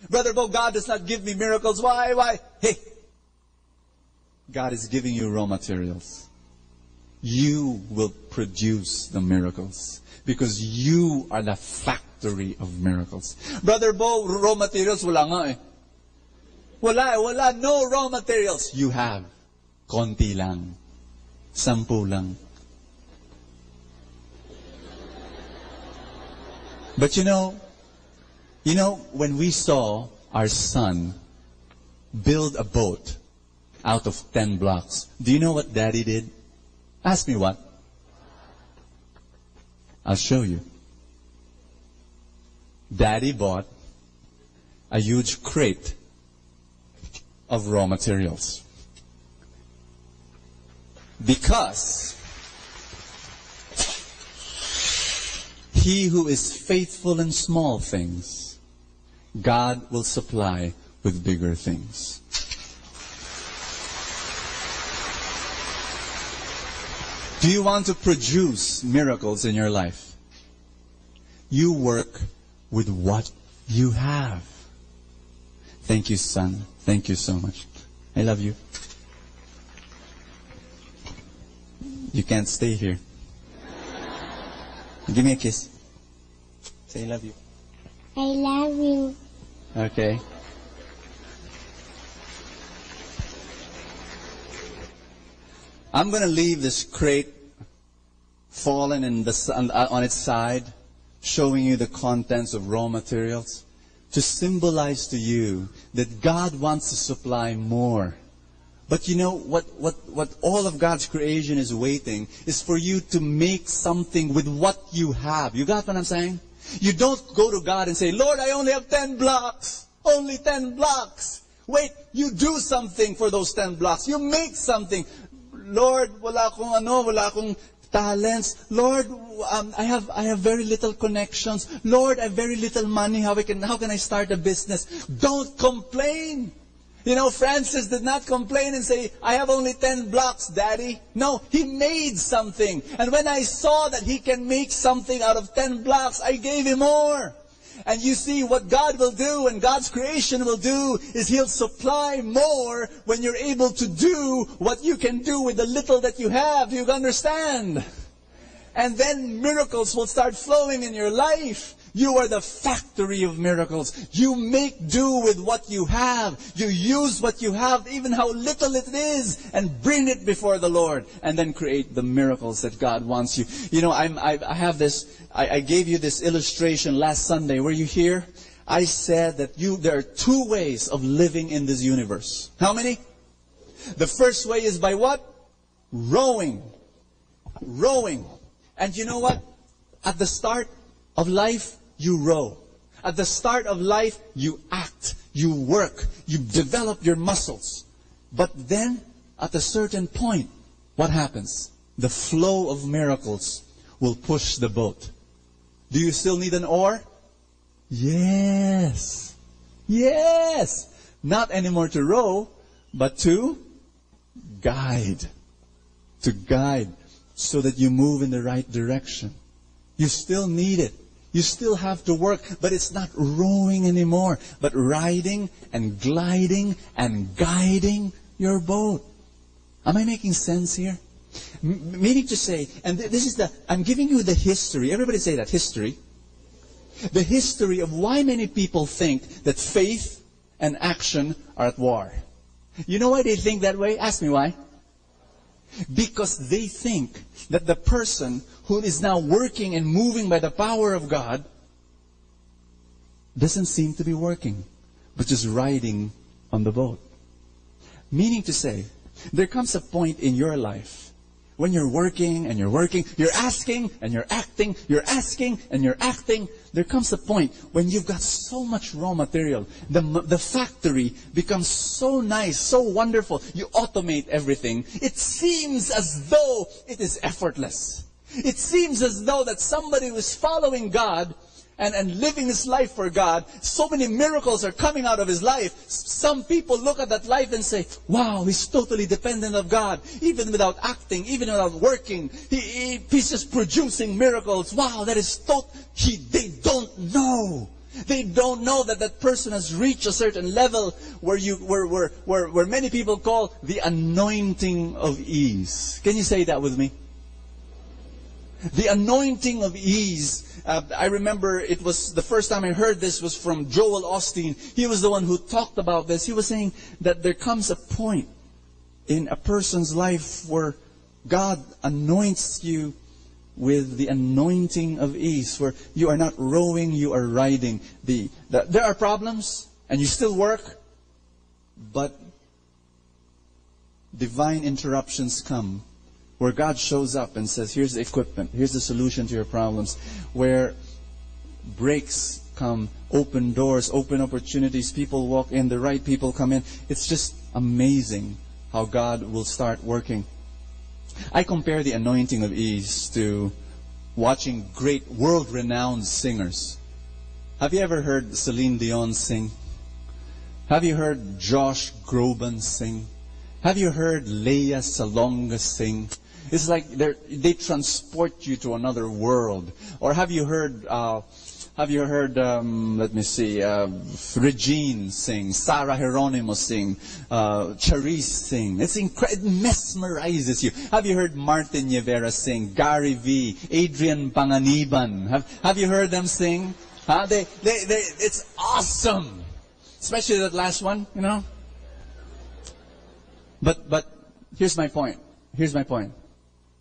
Brother Bo, God does not give me miracles. Why? Hey, God is giving you raw materials. You will produce the miracles because you are the factory of miracles. Brother Bo, raw materials, wala nga eh. Wala, no raw materials. You have. Konti lang. 10 lang. But you know, when we saw our son build a boat out of 10 blocks, do you know what Daddy did? Ask me what? I'll show you. Daddy bought a huge crate of raw materials. He who is faithful in small things, God will supply with bigger things. Do you want to produce miracles in your life? You work with what you have. Thank you, son. Thank you so much. I love you. You can't stay here. Give me a kiss. Say I love you. I love you. Okay. I'm going to leave this crate fallen on its side, showing you the contents of raw materials, to symbolize to you that God wants to supply more. But you know, what all of God's creation is waiting is for you to make something with what you have. You got what I'm saying? You don't go to God and say, Lord, I only have 10 blocks. Only 10 blocks. Wait, you do something for those 10 blocks. You make something. Lord, wala akong talents. Lord, I have very little connections. Lord, I have very little money. How can I start a business? Don't complain. You know, Francis did not complain and say, I have only 10 blocks, Daddy. No, he made something. And when I saw that he can make something out of 10 blocks, I gave him more. And you see, what God will do and God's creation will do is He'll supply more when you're able to do what you can do with the little that you have. You understand? And then miracles will start flowing in your life. You are the factory of miracles. You make do with what you have. You use what you have, even how little it is, and bring it before the Lord. And then create the miracles that God wants you. You know, I have this, I gave you this illustration last Sunday. Were you here? I said that there are two ways of living in this universe. How many? The first way is by what? Rowing. Rowing. And you know what? At the start of life, you row. At the start of life, you act, you work, you develop your muscles. But then, at a certain point, what happens? The flow of miracles will push the boat. Do you still need an oar? Yes. Yes. Not anymore to row, but to guide. To guide so that you move in the right direction. You still need it. You still have to work, but it's not rowing anymore, but riding and gliding and guiding your boat. Am I making sense here? Meaning to say, and this is I'm giving you the history. Everybody say that, history. The history of why many people think that faith and action are at war. You know why they think that way? Ask me why. Because they think that the person who is now working and moving by the power of God doesn't seem to be working, but just riding on the boat. Meaning to say, there comes a point in your life when you're working and you're working, you're asking and you're acting, you're asking and you're acting. There comes a point when you've got so much raw material. The factory becomes so nice, so wonderful. You automate everything. It seems as though it is effortless. It seems as though that somebody who is following God and living his life for God, so many miracles are coming out of his life. Some people look at that life and say, wow, he's totally dependent of God. Even without acting, even without working, he's just producing miracles. Wow, that is they don't know. They don't know that that person has reached a certain level where many people call the anointing of ease. Can you say that with me? The anointing of ease. I remember it was the first time I heard this was from Joel Osteen. He was the one who talked about this. He was saying that there comes a point in a person's life where God anoints you with the anointing of ease, where you are not rowing, you are riding. There are problems, and you still work, but divine interruptions come, where God shows up and says, here's the equipment, here's the solution to your problems, where breaks come, open doors, open opportunities, people walk in, the right people come in. It's just amazing how God will start working. I compare the anointing of ease to watching great world-renowned singers. Have you ever heard Celine Dion sing? Have you heard Josh Groban sing? Have you heard Lea Salonga sing? It's like they transport you to another world. Or have you heard let me see, Regine sing, Sarah Geronimo sing, Charisse sing. It mesmerizes you. Have you heard Martin Rivera sing, Gary V, Adrian Panganiban? Have you heard them sing? It's awesome. Especially that last one, you know. But here's my point.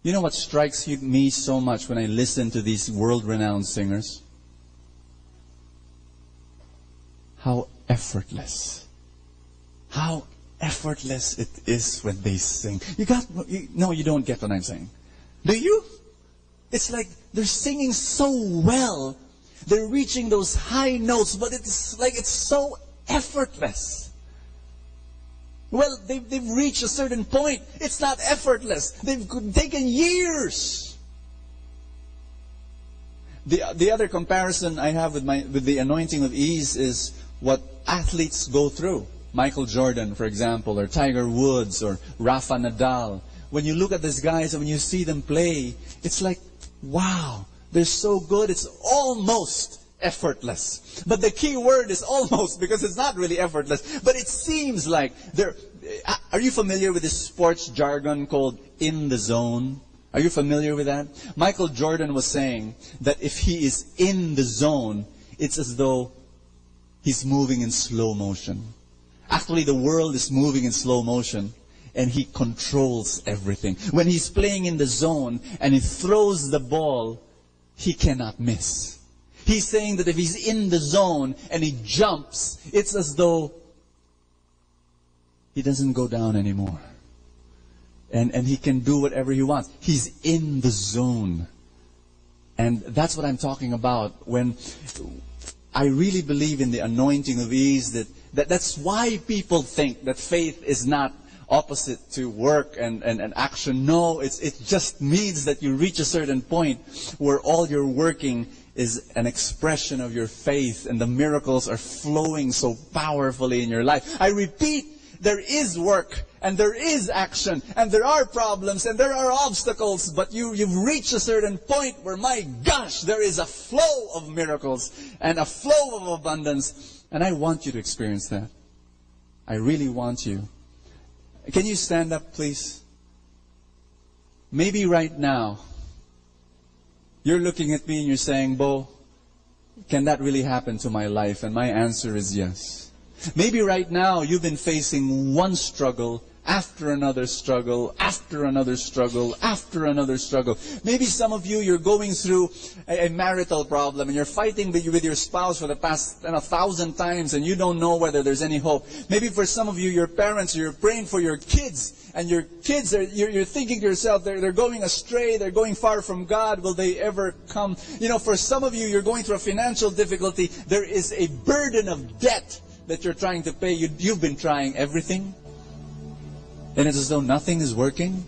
You know what strikes me so much when I listen to these world-renowned singers? How effortless. How effortless it is when they sing. No, you don't get what I'm saying. Do you? It's like they're singing so well. They're reaching those high notes, but it's like it's so effortless. Well, they've reached a certain point. It's not effortless. They've taken years. The other comparison I have with the anointing of ease is what athletes go through. Michael Jordan, for example, or Tiger Woods, or Rafa Nadal. When you look at these guys and when you see them play, it's like, wow, they're so good. It's almost effortless. But the key word is almost, because it's not really effortless. But it seems like they're... Are you familiar with this sports jargon called in the zone? Are you familiar with that? Michael Jordan was saying that if he is in the zone, it's as though he's moving in slow motion. Actually, the world is moving in slow motion, and he controls everything. When he's playing in the zone and he throws the ball, he cannot miss. He's saying that if he's in the zone and he jumps, it's as though he doesn't go down anymore. And he can do whatever he wants. He's in the zone. And that's what I'm talking about when I really believe in the anointing of ease. That's why people think that faith is not opposite to work and action. No, it just means that you reach a certain point where all your working is an expression of your faith, and the miracles are flowing so powerfully in your life. I repeat, there is work, and there is action, and there are problems, and there are obstacles, but you've reached a certain point where, my gosh, there is a flow of miracles, and a flow of abundance, and I want you to experience that. I really want you. Can you stand up, please? Maybe right now, you're looking at me and you're saying, Bo, can that really happen to my life? And my answer is yes. Maybe right now you've been facing one struggle after another struggle, after another struggle, after another struggle. Maybe some of you, you're going through a marital problem and you're fighting with your spouse for the past 1,000 times and you don't know whether there's any hope. Maybe for some of you, your parents, you're praying for your kids and your kids, you're thinking to yourself, they're going astray, they're going far from God, will they ever come? You know, for some of you, you're going through a financial difficulty, there is a burden of debt that you're trying to pay. You've been trying everything. And it's as though nothing is working.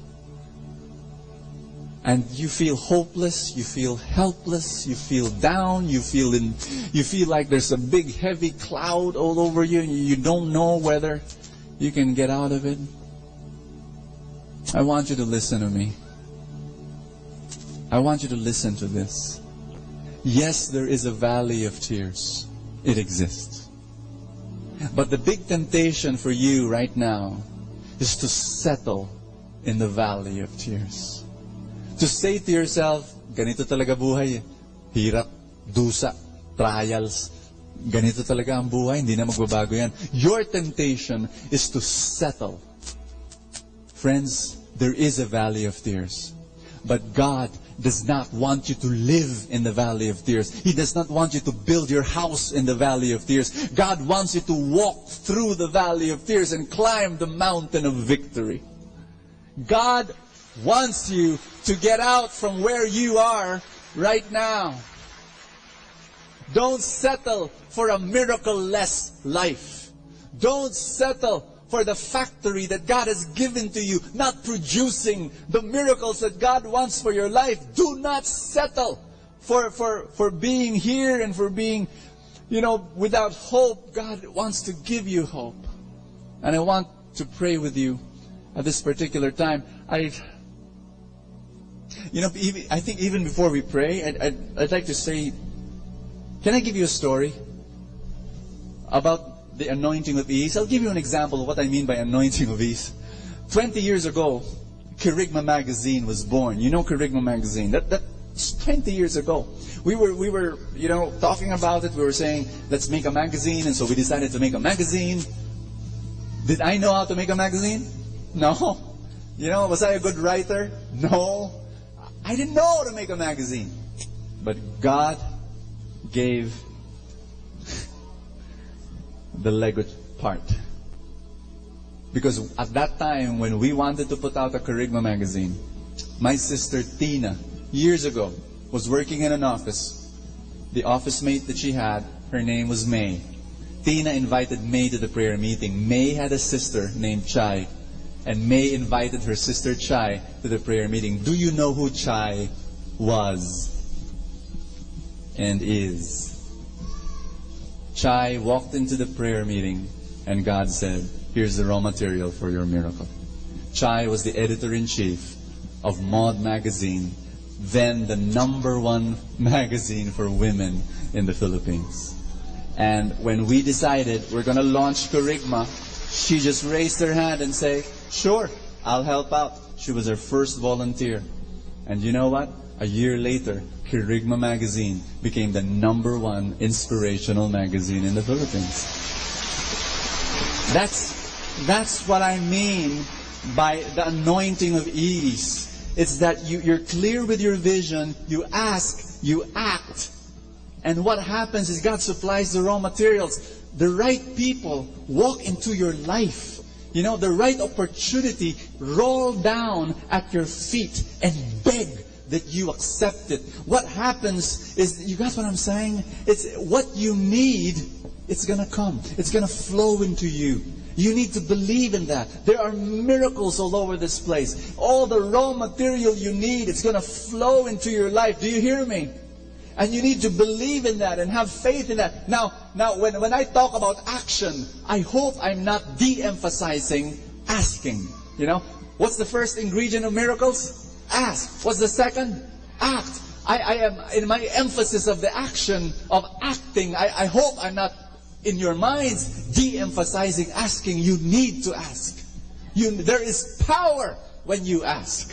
And you feel hopeless, you feel helpless, you feel down, you feel like there's a big heavy cloud all over you and you don't know whether you can get out of it. I want you to listen to me. I want you to listen to this. Yes, there is a valley of tears. It exists. But the big temptation for you right now is to settle in the valley of tears. To say to yourself, ganito talaga buhay. Hirap, dusa, trials. Ganito talaga ang buhay, hindi na magbabago yan. Your temptation is to settle. Friends, there is a valley of tears. But God does not want you to live in the valley of tears. He does not want you to build your house in the valley of tears. God wants you to walk through the valley of tears and climb the mountain of victory. God wants you to get out from where you are right now. Don't settle for a miracle-less life. Don't settle for the factory that God has given to you, not producing the miracles that God wants for your life. Do not settle for being here and for being, without hope. God wants to give you hope. And I want to pray with you at this particular time. I think even before we pray, I'd like to say, can I give you a story about the anointing of ease? I'll give you an example of what I mean by anointing of ease. 20 years ago, Kerygma magazine was born. You know Kerygma magazine? That's 20 years ago. We were talking about it. We were saying, let's make a magazine, and so we decided to make a magazine. Did I know how to make a magazine? No. Was I a good writer? No. I didn't know how to make a magazine. But God gave the Lego part. Because at that time, when we wanted to put out a Kerygma magazine, my sister Tina, years ago, was working in an office. The office mate that she had, her name was May. Tina invited May to the prayer meeting. May had a sister named Chai. And May invited her sister Chai to the prayer meeting. Do you know who Chai was and is? Chai walked into the prayer meeting and God said, here's the raw material for your miracle. Chai was the editor-in-chief of Maud magazine, then the #1 magazine for women in the Philippines. And when we decided we're going to launch Kerygma, she just raised her hand and said, sure, I'll help out. She was our first volunteer. And you know what? A year later, Kerygma magazine became the #1 inspirational magazine in the Philippines. That's what I mean by the anointing of ease. It's that you're clear with your vision, you ask, you act. And what happens is God supplies the raw materials. The right people walk into your life. The right opportunity roll down at your feet and beg that you accept it. What happens is, you got what I'm saying? It's what you need, it's going to come. It's going to flow into you. You need to believe in that. There are miracles all over this place. All the raw material you need, it's going to flow into your life. Do you hear me? And you need to believe in that and have faith in that. Now, when I talk about action, I hope I'm not de-emphasizing asking. What's the first ingredient of miracles? Ask. What's the second? Act. I am in my emphasis of the action of acting. I hope I'm not in your minds de-emphasizing asking. You need to ask. There is power when you ask.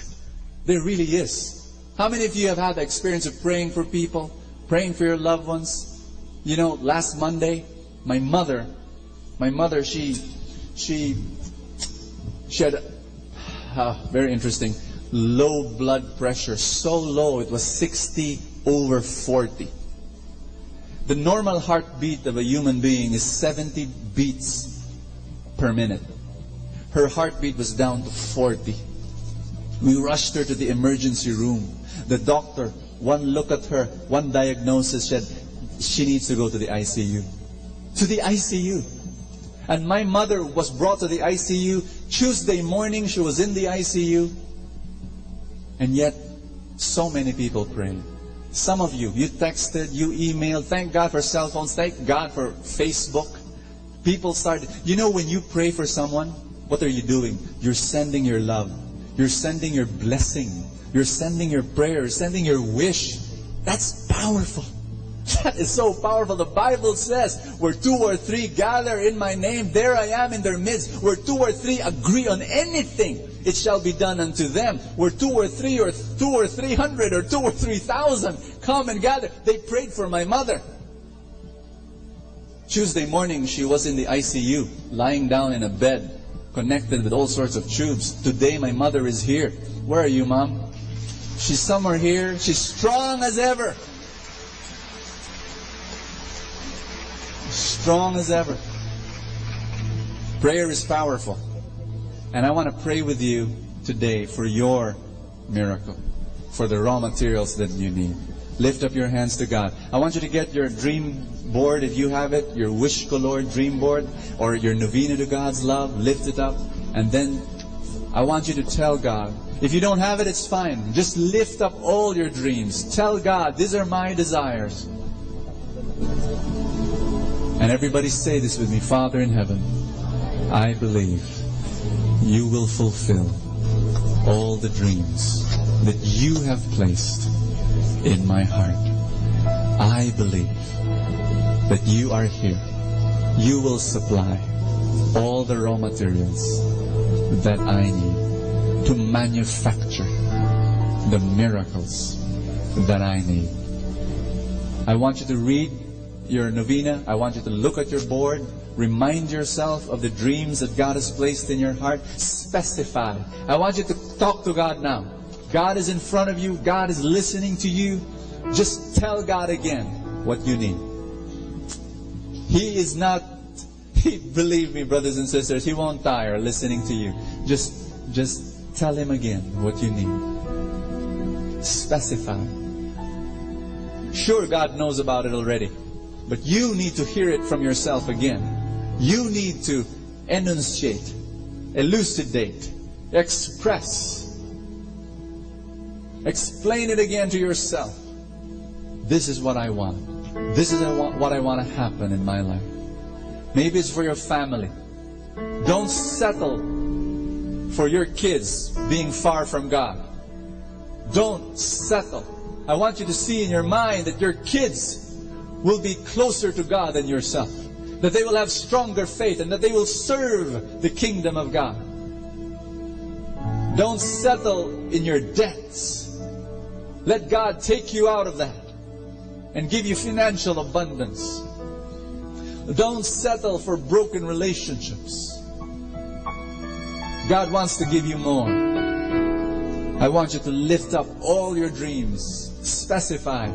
There really is. How many of you have had the experience of praying for people, praying for your loved ones? Last Monday, my mother, she had very interesting, low blood pressure, so low it was 60/40. The normal heartbeat of a human being is 70 beats per minute. Her heartbeat was down to 40. We rushed her to the emergency room. The doctor, one look at her, one diagnosis said, she needs to go to the ICU. To the ICU. And my mother was brought to the ICU. Tuesday morning, she was in the ICU. And yet, so many people prayed. Some of you texted, you emailed. Thank God for cell phones. Thank God for Facebook. People started. When you pray for someone, what are you doing? You're sending your love. You're sending your blessing. You're sending your prayer, sending your wish. That's powerful. That is so powerful. The Bible says, where 2 or 3 gather in my name, there I am in their midst. Where 2 or 3 agree on anything, it shall be done unto them. Where 2 or 3 or 2 or 300 or 2 or 3,000 come and gather. They prayed for my mother. Tuesday morning, she was in the ICU, lying down in a bed, connected with all sorts of tubes. Today, my mother is here. Where are you, Mom? She's somewhere here. She's strong as ever. Strong as ever. Prayer is powerful. And I want to pray with you today for your miracle, for the raw materials that you need. Lift up your hands to God. I want you to get your dream board, if you have it, your Wish Color dream board, or your novena to God's love. Lift it up. And then I want you to tell God. If you don't have it, it's fine. Just lift up all your dreams. Tell God, these are my desires. And everybody say this with me. Father in heaven, I believe you will fulfill all the dreams that you have placed in my heart. I believe that you are here. You will supply all the raw materials that I need to manufacture the miracles that I need. I want you to read your novena. I want you to look at your board. Remind yourself of the dreams that God has placed in your heart. Specify. I want you to talk to God now. God is in front of you. God is listening to you. Just tell God again what you need. He is not, believe me, brothers and sisters, He won't tire listening to you. Just tell Him again what you need. Specify. Sure, God knows about it already. But you need to hear it from yourself again. You need to enunciate, elucidate, express. Explain it again to yourself. This is what I want. This is what I want to happen in my life. Maybe it's for your family. Don't settle for your kids being far from God. Don't settle. I want you to see in your mind that your kids will be closer to God than yourself. That they will have stronger faith and that they will serve the kingdom of God. Don't settle in your debts. Let God take you out of that and give you financial abundance. Don't settle for broken relationships. God wants to give you more. I want you to lift up all your dreams. Specify.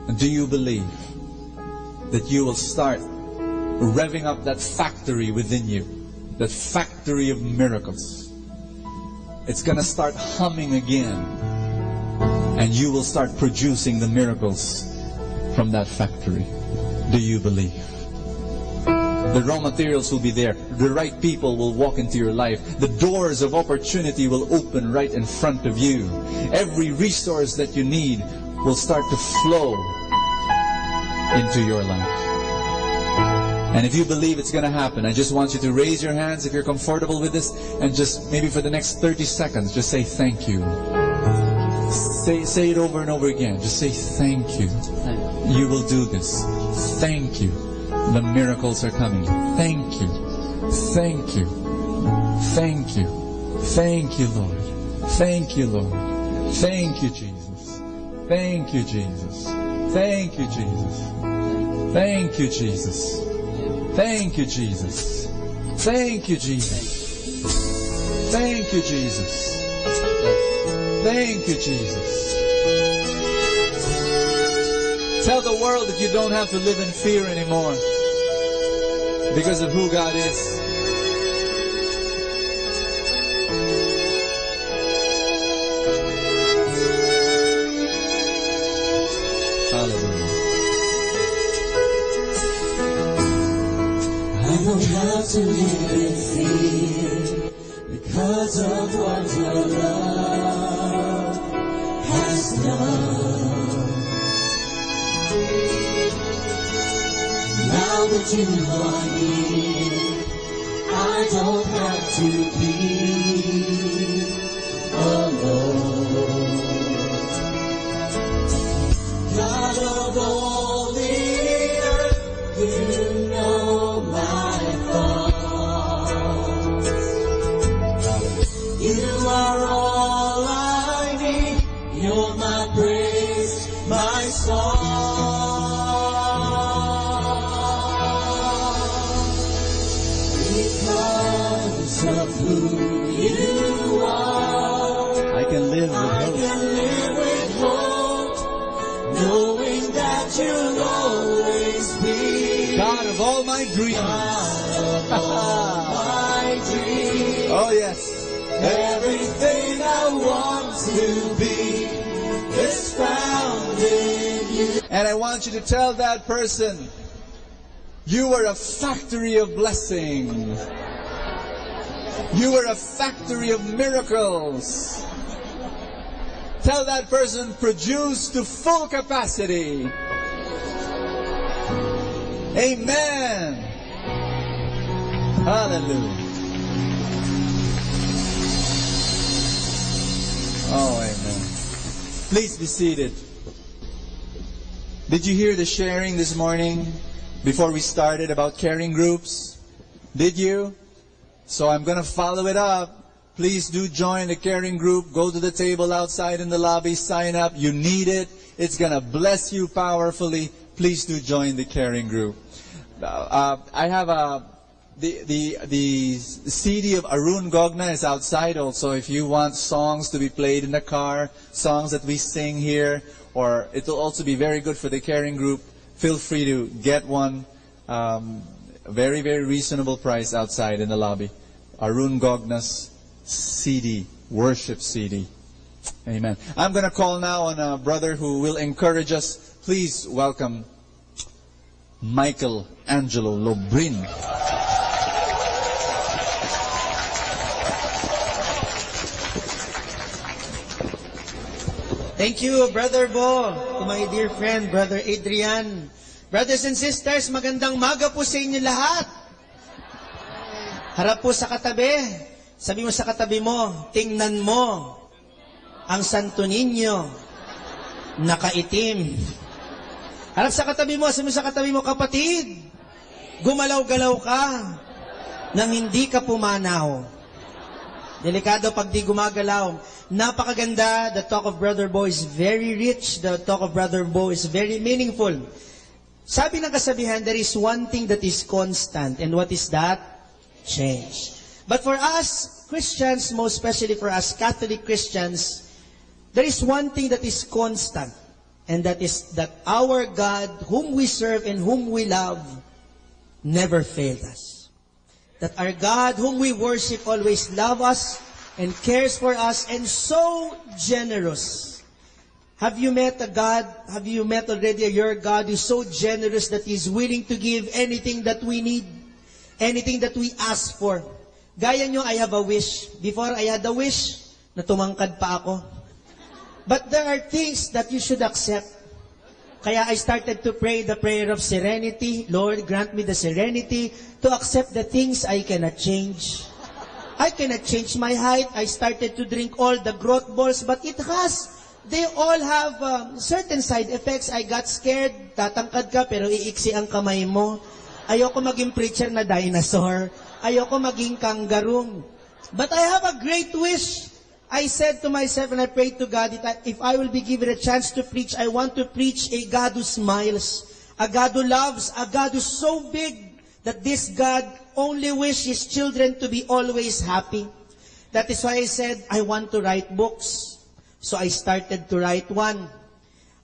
And do you believe that you will start revving up that factory within you? That factory of miracles. It's going to start humming again. And you will start producing the miracles from that factory. Do you believe? The raw materials will be there. The right people will walk into your life. The doors of opportunity will open right in front of you. Every resource that you need will start to flow into your life. And if you believe it's going to happen, I just want you to raise your hands if you're comfortable with this, and just maybe for the next 30 seconds, just say thank you. Say it over and over again. Just say thank you. You will do this. Thank you. The miracles are coming. Thank you. Thank you. Thank you. Thank you, Lord. Thank you, Lord. Thank you, Jesus. Thank you, Jesus. Thank you, Jesus. Thank you, Jesus. Thank you, Jesus. Thank you, Jesus. Thank you, Jesus. Thank you, Jesus. Tell the world that you don't have to live in fear anymore because of who God is. Hallelujah. I don't have to live in fear because of what your love has done. Now that you are here, I don't have to be alone. God of all the earth, you know my thoughts. You are all I need. You're my praise, my song. Because of who you are, I can live with hope, knowing that you'll always be God of all my dreams. God of all my dreams. Oh yes. Everything I want will be is found in you. And I want you to tell that person, you are a factory of blessing. You are a factory of miracles. Tell that person, produce to full capacity. Amen. Hallelujah. Oh, amen. Please be seated. Did you hear the sharing this morning before we started about caring groups? Did you? So I'm going to follow it up. Please do join the caring group. Go to the table outside in the lobby. Sign up. You need it. It's going to bless you powerfully. Please do join the caring group. I have the CD of Arun Gogna is outside also. If you want songs to be played in the car, songs that we sing here, or it will also be very good for the caring group, feel free to get one. Very, very reasonable price outside in the lobby. Arun Gogna's CD, worship CD. Amen. I'm going to call now on a brother who will encourage us. Please welcome Michael Angelo Lobrin. Thank you, Brother Bo, to my dear friend, Brother Adrian. Brothers and sisters, magandang maga po sa inyo lahat. Harap po sa katabi. Sabi mo sa katabi mo, tingnan mo ang Santo Niño, nakaitim. Harap sa katabi mo, sabi mo sa katabi mo, kapatid, gumalaw-galaw ka nang hindi ka pumanaw. Delikado pag di gumagalaw. Napakaganda. The talk of Brother Bo is very rich. The talk of Brother Bo is very meaningful. Sabi ng kasabihan, there is one thing that is constant. And what is that? Change. But for us Christians, most especially for us Catholic Christians, there is one thing that is constant. And that is that our God, whom we serve and whom we love, never failed us. That our God, whom we worship, always loves us and cares for us and so generous. Have you met a God? Have you met already your God who is so generous that He is willing to give anything that we need, anything that we ask for? Gaya nyo, I have a wish. Before I had a wish, na tumangkad pa ako. But there are things that you should accept. Kaya I started to pray the prayer of serenity. Lord, grant me the serenity to accept the things I cannot change. I cannot change my height. I started to drink all the growth balls, but they all have certain side effects. I got scared. Tatangkad ka, pero iiksi ang kamay mo. Ayoko maging preacher na dinosaur. Ayoko maging kangaroo. But I have a great wish. I said to myself and I prayed to God that if I will be given a chance to preach, I want to preach a God who smiles, a God who loves, a God who's so big that this God only wishes His children to be always happy. That is why I said, I want to write books. So I started to write one.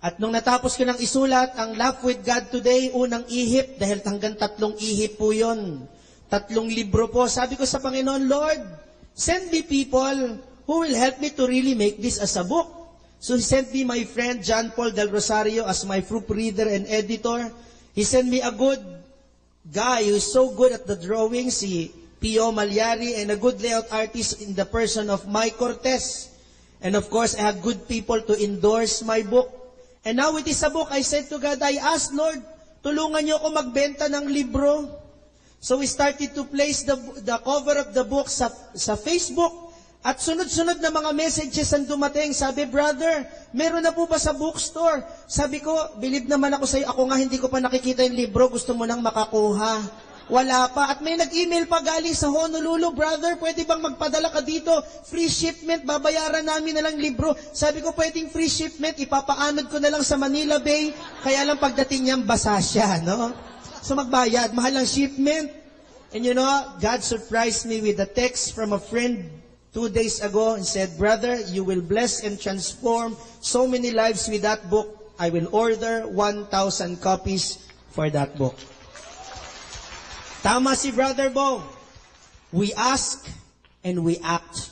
At nung natapos ko ng isulat, ang Laugh with God Today, unang ihip, dahil hanggang 3 ihip po yun. 3 libro po. Sabi ko sa Panginoon, Lord, send me people who will help me to really make this as a book. So He sent me my friend John Paul Del Rosario as my proofreader and editor. He sent me a good guy who's so good at the drawing, si Pio Malyari, and a good layout artist in the person of Mike Cortez. And of course, I have good people to endorse my book. And now it is a book. I said to God, I asked, Lord, tulungan niyo ako magbenta ng libro. So we started to place the cover of the book sa Facebook. At sunod-sunod na mga messages ang dumating. Sabi, brother, meron na po ba sa bookstore? Sabi ko, believe naman ako sa'yo. Ako nga hindi ko pa nakikita yung libro. Gusto mo nang makakuha. Wala pa. At may nag-email pa galing sa Honolulu, brother, pwede bang magpadala ka dito? Free shipment, babayaran namin na lang libro. Sabi ko, pwedeng free shipment, ipapaanod ko na lang sa Manila Bay. Kaya lang pagdating niyan, basa siya, no? So magbayad, mahal ang shipment. And you know, God surprised me with a text from a friend 2 days ago and said, brother, you will bless and transform so many lives with that book. I will order 1,000 copies for that book. Tama si Brother Bo. We ask and we act.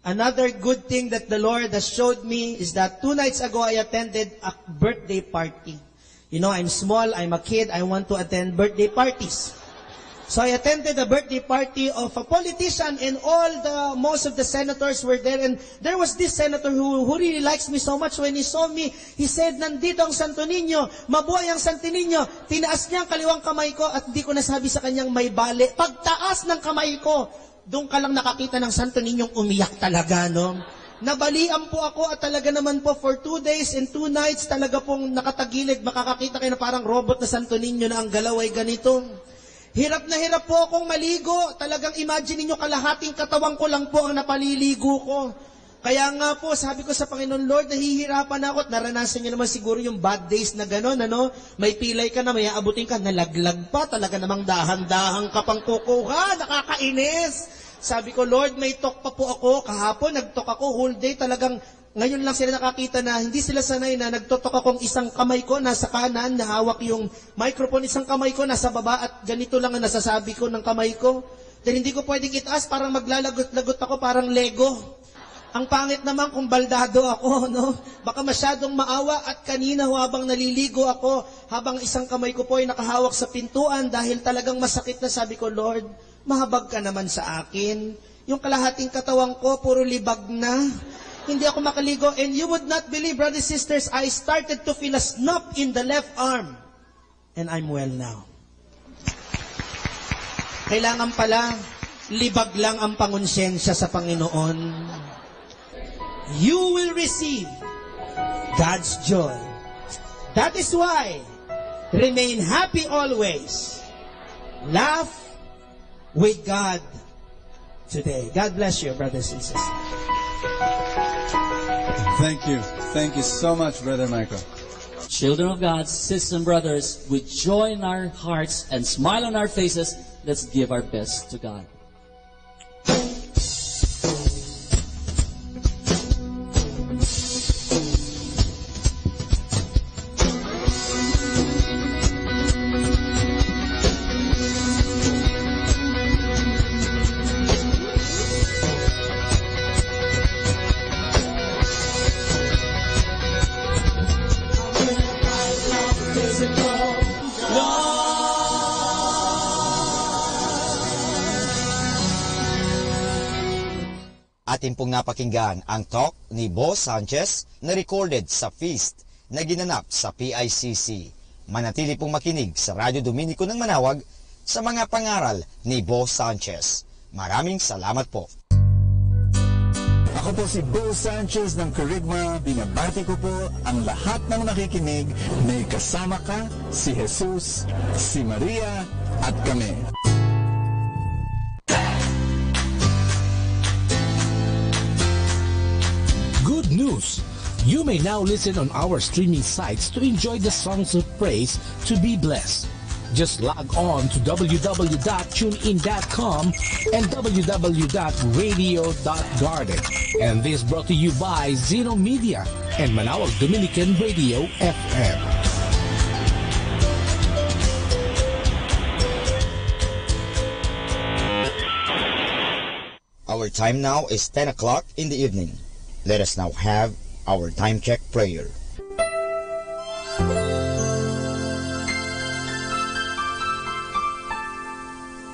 Another good thing that the Lord has showed me is that 2 nights ago I attended a birthday party. You know, I'm small, I'm a kid, I want to attend birthday parties. So I attended a birthday party of a politician and most of the senators were there. And there was this senator who really likes me so much. When he saw me, he said, nandito ang Santo Niño, mabuhay ang Santo Niño. Tinaas niya ang kaliwang kamay ko at di ko nasabi sa kanyang may bali. Pagtaas ng kamay ko, doon ka lang nakakita ng Santo Niñong umiyak talaga, no? Nabalian po ako at talaga naman po for 2 days and 2 nights talaga pong nakatagilid. Makakakita kayo na parang robot na Santo Niño na ang galaw ay ganito. Hirap na hirap po akong maligo. Talagang imagine niyo kalahating katawan ko lang po ang napaliligo ko. Kaya nga po, sabi ko sa Panginoon, Lord, nahihirapan ako at naranasan niyo naman siguro yung bad days na gano'n, ano? May pilay ka na, may aabutin ka, nalaglag pa, talaga namang dahan-dahan ka pang kukuha, nakakainis. Sabi ko, Lord, may talk pa po ako. Kahapon, nag-talk ako whole day, talagang ngayon lang sila nakakita na hindi sila sanay na nagtotok akong isang kamay ko nasa kanan, nahawak yung microphone, isang kamay ko nasa baba at ganito lang ang nasasabi ko ng kamay ko. Dahil hindi ko pwedeng itaas, parang maglalagot-lagot ako, parang Lego. Ang pangit naman kung baldado ako, no? Baka masyadong maawa at kanina habang naliligo ako, habang isang kamay ko po ay nakahawak sa pintuan dahil talagang masakit na sabi ko, Lord, mahabag ka naman sa akin. Yung kalahating katawan ko, puro libag na. Hindi ako makaligo. And you would not believe, brothers and sisters, I started to feel a snap in the left arm. And I'm well now. Kailangan pala, libag lang ang pangonsensya sa Panginoon. You will receive God's joy. That is why, remain happy always. Laugh with God today. God bless you, brothers and sisters. Thank you. Thank you so much, Brother Michael. Children of God, sisters and brothers, with joy in our hearts and smile on our faces, let's give our best to God. Atin pong napakinggan ang talk ni Boss Sanchez na recorded sa feast na ginanap sa PICC. Manatili pong makinig sa Radyo Dominico ng Manawag sa mga pangaral ni Boss Sanchez. Maraming salamat po. Ako po si Boss Sanchez ng Kerygma. Binabati ko po ang lahat ng nakikinig. May kasama ka, si Jesus, si Maria, at kami. Good news! You may now listen on our streaming sites to enjoy the songs of praise to be blessed. Just log on to www.tunein.com and www.radio.garden. And this brought to you by Zeno Media and Manawag Dominican Radio FM. Our time now is 10 o'clock in the evening. Let us now have our time check prayer.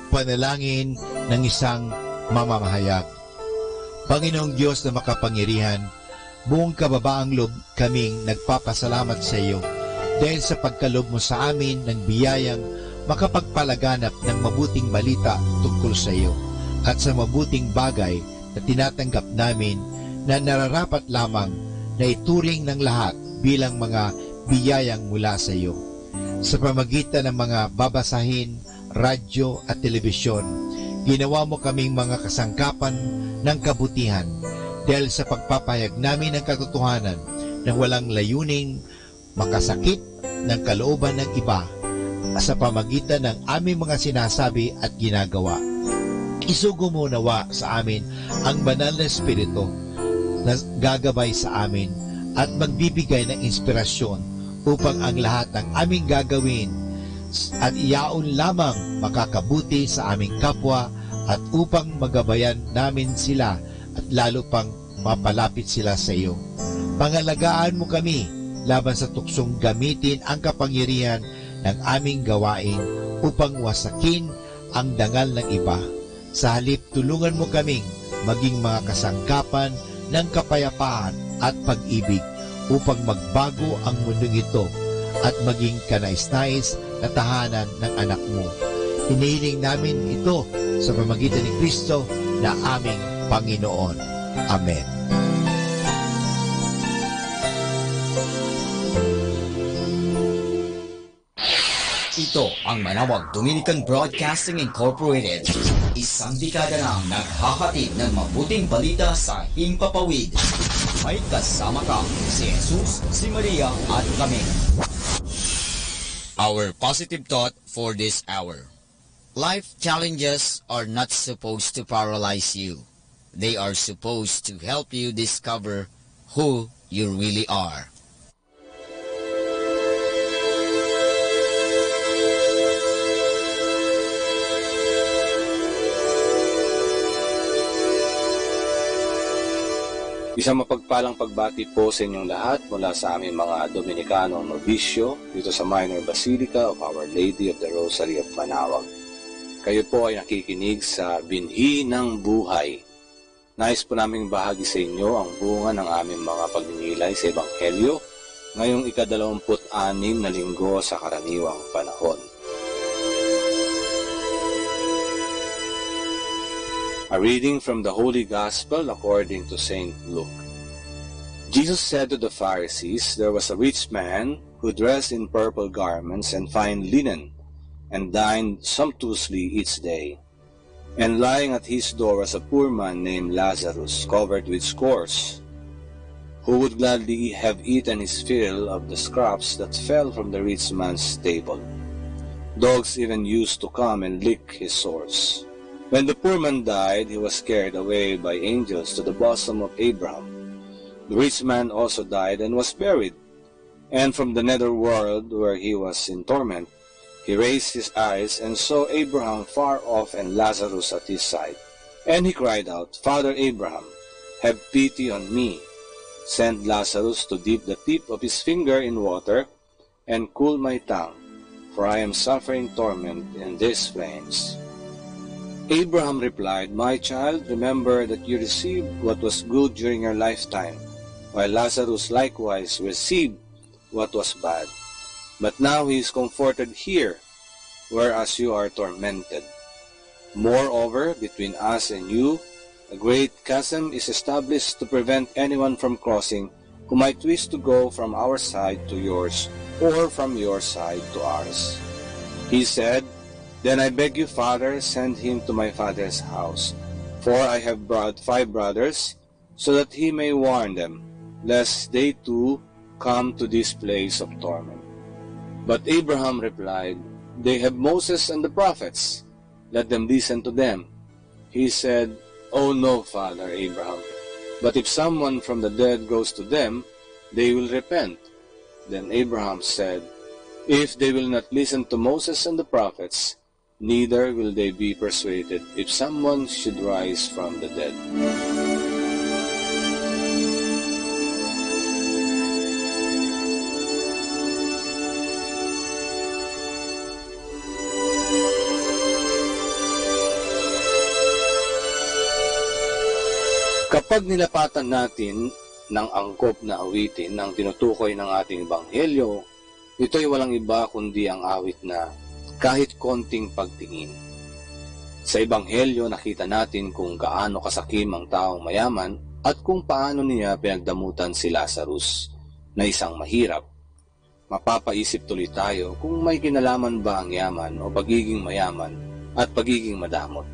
Panalangin ng isang mamamahayag. Panginoong Diyos na makapangyarihan, buong kababaang loob kaming nagpapasalamat sa iyo dahil sa pagkalob mo sa amin ng biyayang makapagpalaganap ng mabuting balita tungkol sa iyo at sa mabuting bagay na tinatanggap namin na nararapat lamang na ituring ng lahat bilang mga biyayang mula sa iyo. Sa pamagitan ng mga babasahin, radyo at telebisyon, ginawa mo kaming mga kasangkapan ng kabutihan dahil sa pagpapahayag namin ng katotohanan na walang layuning makasakit ng kalooban ng iba sa pamagitan ng aming mga sinasabi at ginagawa. Isugo mo nawa sa amin ang banal na Espiritu na gagabay sa amin at magbibigay ng inspirasyon upang ang lahat ng aming gagawin at iyaon lamang makakabuti sa aming kapwa at upang magabayan namin sila at lalo pang mapalapit sila sa iyo. Pangalagaan mo kami laban sa tuksong gamitin ang kapangyarihan ng aming gawain upang wasakin ang dangal ng iba. Sa halip, tulungan mo kaming maging mga kasangkapan ng kapayapaan at pag-ibig upang magbago ang mundong ito at maging kanais-nais na tahanan ng anak mo. Hinihiling namin ito sa pamamagitan ni Kristo na aming Panginoon. Amen. Ito ang Manawag Dominican Broadcasting Incorporated. Isang dekada nang naghahatid ng mabuting balita sa himpapawid. May kasama ka, si Jesus, si Maria at kami. Our positive thought for this hour. Life challenges are not supposed to paralyze you. They are supposed to help you discover who you really are. Isang mapagpalang pagbati po sa inyong lahat mula sa aming mga Dominicanong nobisyo dito sa Minor Basilica of Our Lady of the Rosary of Manawag. Kayo po ay nakikinig sa Binhi ng Buhay. Nais po naming bahagi sa inyo ang bunga ng aming mga pagninilay sa Ebanghelyo ngayong ika-26 na linggo sa karaniwang panahon. A reading from the Holy Gospel according to St. Luke. Jesus said to the Pharisees, there was a rich man who dressed in purple garments and fine linen, and dined sumptuously each day. And lying at his door was a poor man named Lazarus, covered with scores, who would gladly have eaten his fill of the scraps that fell from the rich man's table. Dogs even used to come and lick his sores. When the poor man died, he was carried away by angels to the bosom of Abraham. The rich man also died and was buried. And from the nether world, where he was in torment, he raised his eyes and saw Abraham far off and Lazarus at his side. And he cried out, Father Abraham, have pity on me. Send Lazarus to dip the tip of his finger in water and cool my tongue, for I am suffering torment in these flames. Abraham replied, My child, remember that you received what was good during your lifetime, while Lazarus likewise received what was bad. But now he is comforted here, whereas you are tormented. Moreover, between us and you, a great chasm is established to prevent anyone from crossing who might wish to go from our side to yours, or from your side to ours. He said, Then I beg you, Father, send him to my father's house, for I have brought 5 brothers, so that he may warn them, lest they too come to this place of torment. But Abraham replied, They have Moses and the prophets. Let them listen to them. He said, Oh no, Father Abraham, but if someone from the dead goes to them, they will repent. Then Abraham said, If they will not listen to Moses and the prophets, neither will they be persuaded if someone should rise from the dead. Kapag nilapatan natin ng angkop na awitin ang tinutukoy ng ating Ebanghelyo, ito'y walang iba kundi ang awit na kahit konting pagtingin. Sa Ebanghelyo, nakita natin kung gaano kasakim ang taong mayaman at kung paano niya pinagdamutan si Lazarus na isang mahirap. Mapapaisip tuloy tayo kung may kinalaman ba ang yaman o pagiging mayaman at pagiging madamot.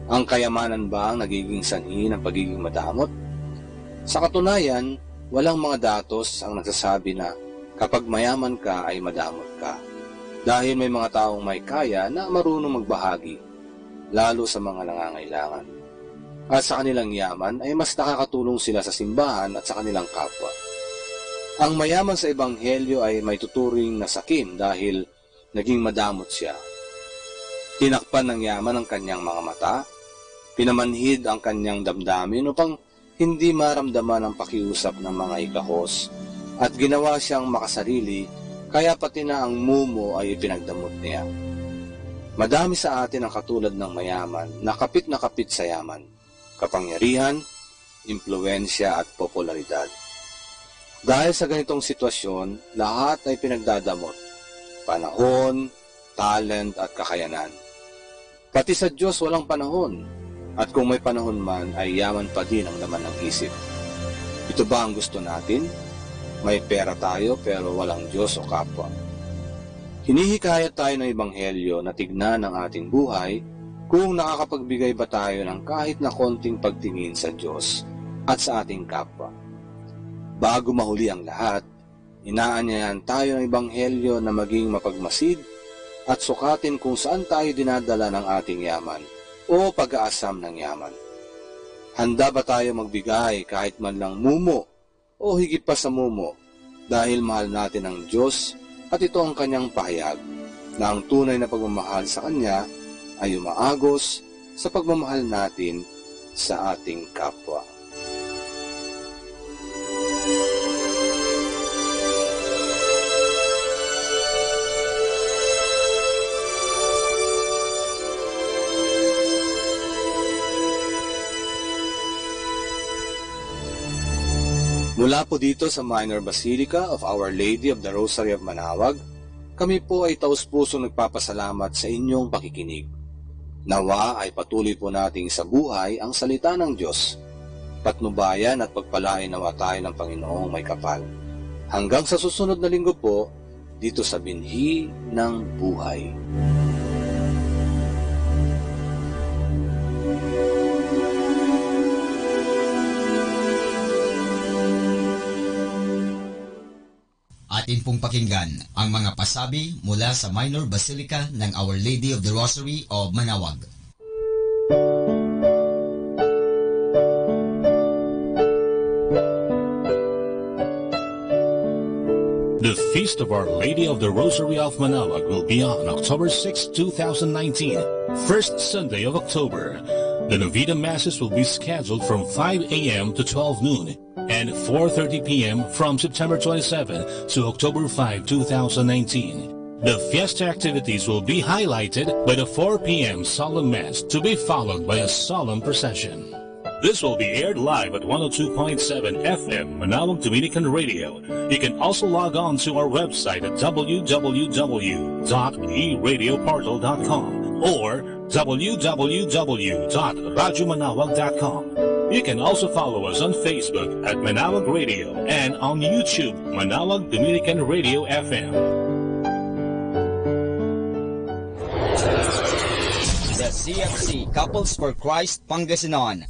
Ang kayamanan ba ang nagiging sanhi ng pagiging madamot? Sa katunayan, walang mga datos ang nagsasabi na kapag mayaman ka ay madamot ka. Dahil may mga taong may kaya na marunong magbahagi, lalo sa mga nangangailangan. At sa kanilang yaman ay mas nakakatulong sila sa simbahan at sa kanilang kapwa. Ang mayaman sa Ebanghelyo ay may tuturing na sakim dahil naging madamot siya. Tinakpan ng yaman ang kanyang mga mata, Pinamanhid ang kanyang damdamin upang hindi maramdaman ang pakiusap ng mga ikahos, at ginawa siyang makasarili, kaya pati na ang mumo ay ipinagdamot niya. Madami sa atin ang katulad ng mayaman, na kapit sa yaman, kapangyarihan, impluensya at popularidad. Dahil sa ganitong sitwasyon, lahat ay pinagdadamot, panahon, talent at kakayanan. Pati sa Diyos walang panahon, at kung may panahon man ay yaman pa din ang laman ng isip. Ito ba ang gusto natin? May pera tayo pero walang Diyos o kapwa. Hinihikayat tayo ng Ebanghelyo na tignan ang ating buhay kung nakakapagbigay ba tayo ng kahit na konting pagtingin sa Diyos at sa ating kapwa. Bago mahuli ang lahat, inaanyayahan tayo ng Ebanghelyo na maging mapagmasid at sukatin kung saan tayo dinadala ng ating yaman o pag-aasam ng yaman. Handa ba tayo magbigay kahit man lang mumo o higit pa sa mumo dahil mahal natin ang Diyos at ito ang kanyang pahayag na ang tunay na pagmamahal sa Kanya ay umaagos sa pagmamahal natin sa ating kapwa. Mula po dito sa Minor Basilica of Our Lady of the Rosary of Manawag, kami po ay taus-pusong nagpapasalamat sa inyong pakikinig. Nawa ay patuloy po nating sa buhay ang salita ng Diyos. Patnubayan at pagpalain nawa tayo ng Panginoong may kapal. Hanggang sa susunod na linggo po, dito sa Binhi ng Buhay. Atin pong pakinggan ang mga pasabi mula sa Minor Basilica ng Our Lady of the Rosary of Manawag. The Feast of Our Lady of the Rosary of Manawag will be on October 6, 2019, first Sunday of October. The Novena Masses will be scheduled from 5 a.m. to 12 noon and 4:30 p.m. from September 27 to October 5, 2019. The fiesta activities will be highlighted by the 4 p.m. solemn mass to be followed by a solemn procession. This will be aired live at 102.7 FM Manawag Dominican Radio. You can also log on to our website at www.eradioportal.com or www.radyomanawag.com. You can also follow us on Facebook at Manawag Radio and on YouTube, Manawag Dominican Radio FM. The CFC Couples for Christ Pangasinan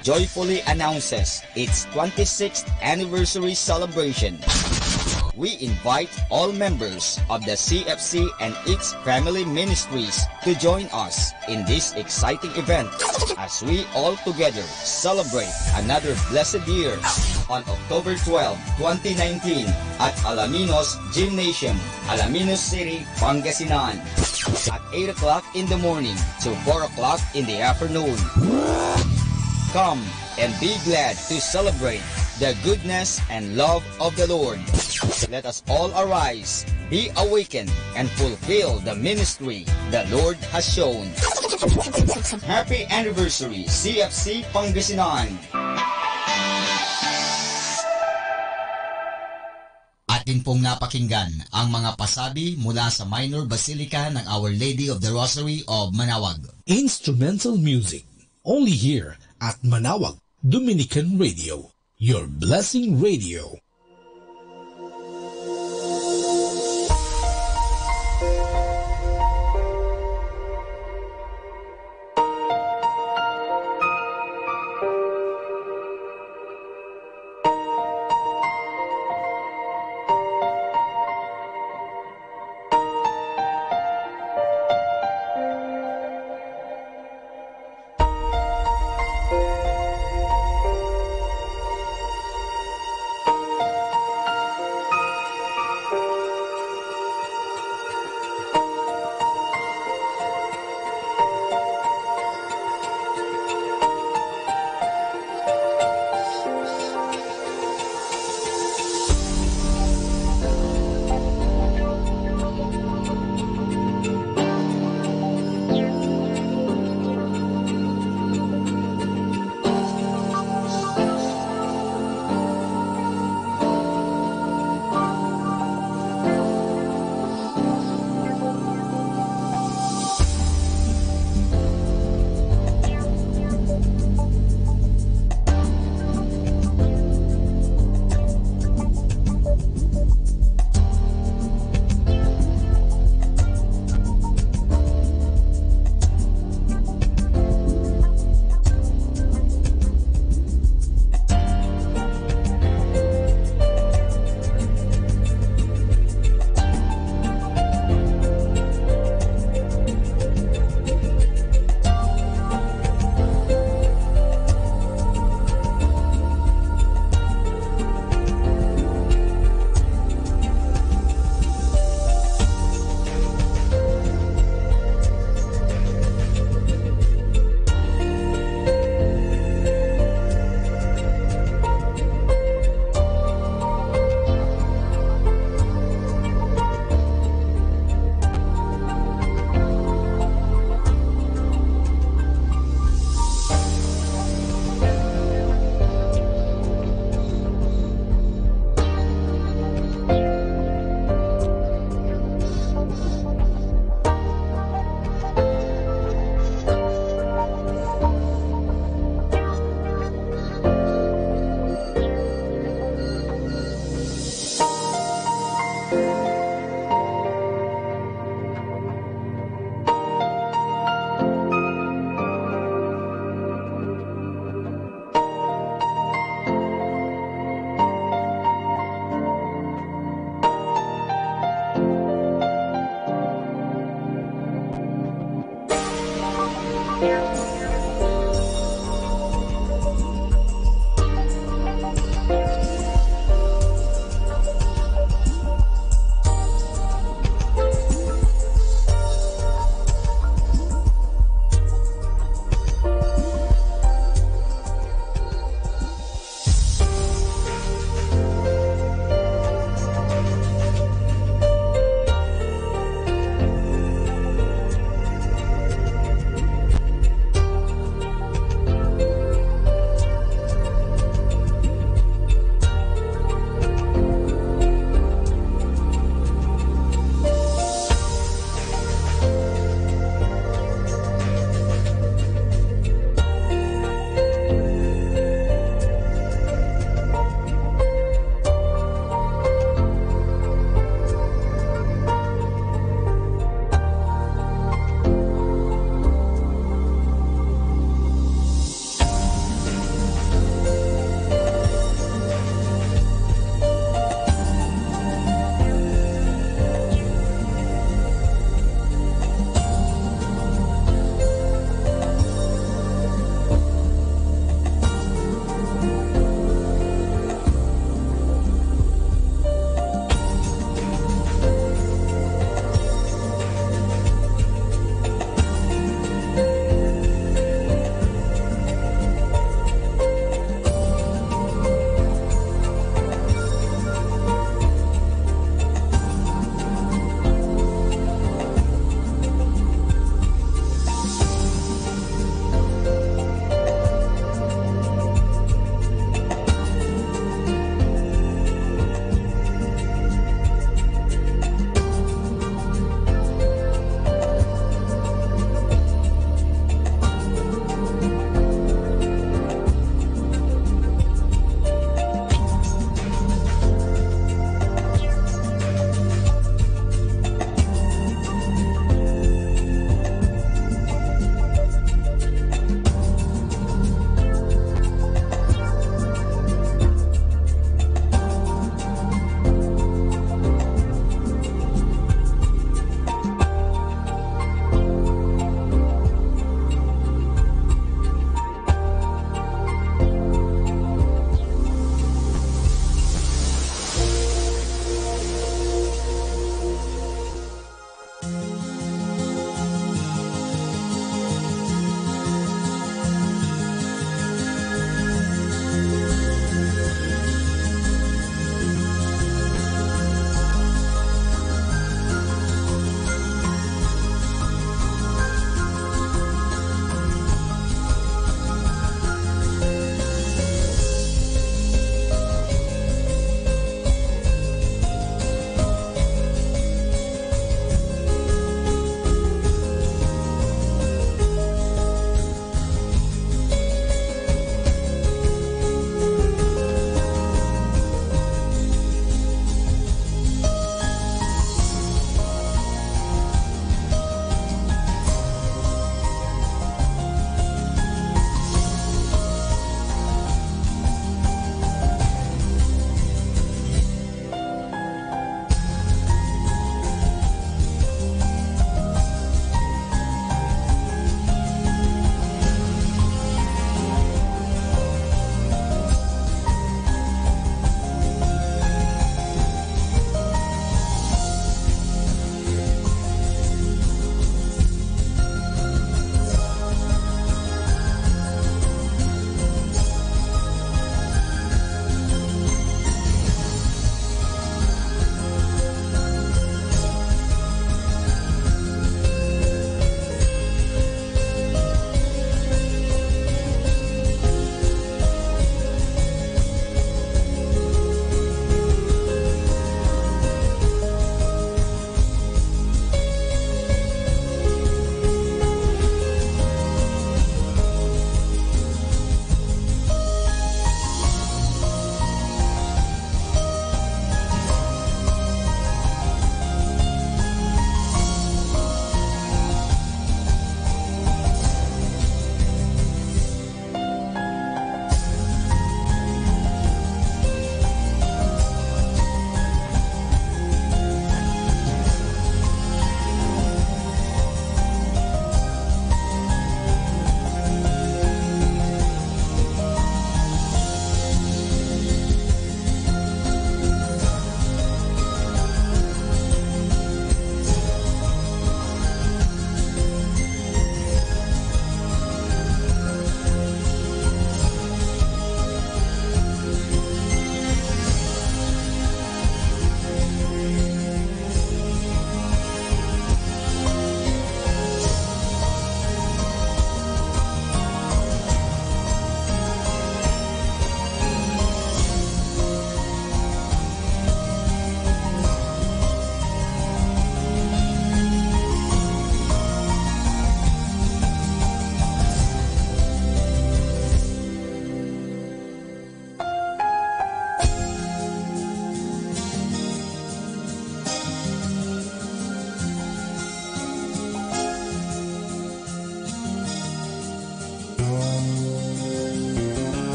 joyfully announces its 26th anniversary celebration. We invite all members of the CFC and its family ministries to join us in this exciting event as we all together celebrate another blessed year on October 12, 2019 at Alaminos Gymnasium, Alaminos City, Pangasinan at 8 o'clock in the morning to 4 o'clock in the afternoon. Come and be glad to celebrate the goodness and love of the Lord. Let us all arise, be awakened, and fulfill the ministry the Lord has shown. Happy anniversary, CFC Pangasinan! Atin pong napakinggan ang mga pasabi mula sa Minor Basilica ng Our Lady of the Rosary of Manawag. Instrumental music, only here at Manawag Dominican Radio, your blessing radio.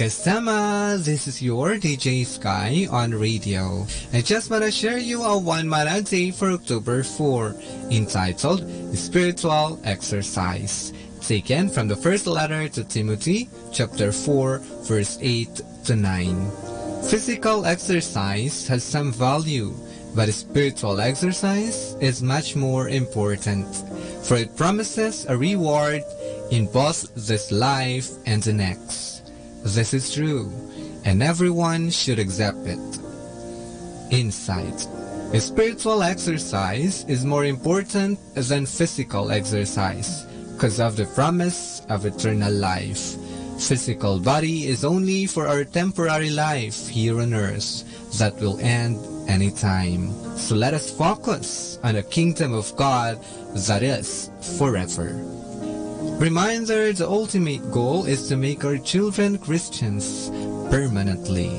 Kasama, this is your DJ Sky on radio. I just want to share you a one mana day for October 4, entitled Spiritual Exercise, taken from the first letter to Timothy, chapter 4, verse 8 to 9. Physical exercise has some value, but spiritual exercise is much more important, for it promises a reward in both this life and the next. This is true, and everyone should accept it. Insight. Spiritual exercise is more important than physical exercise because of the promise of eternal life. Physical body is only for our temporary life here on earth that will end anytime. So let us focus on the kingdom of God that is forever. Reminder, the ultimate goal is to make our children Christians permanently.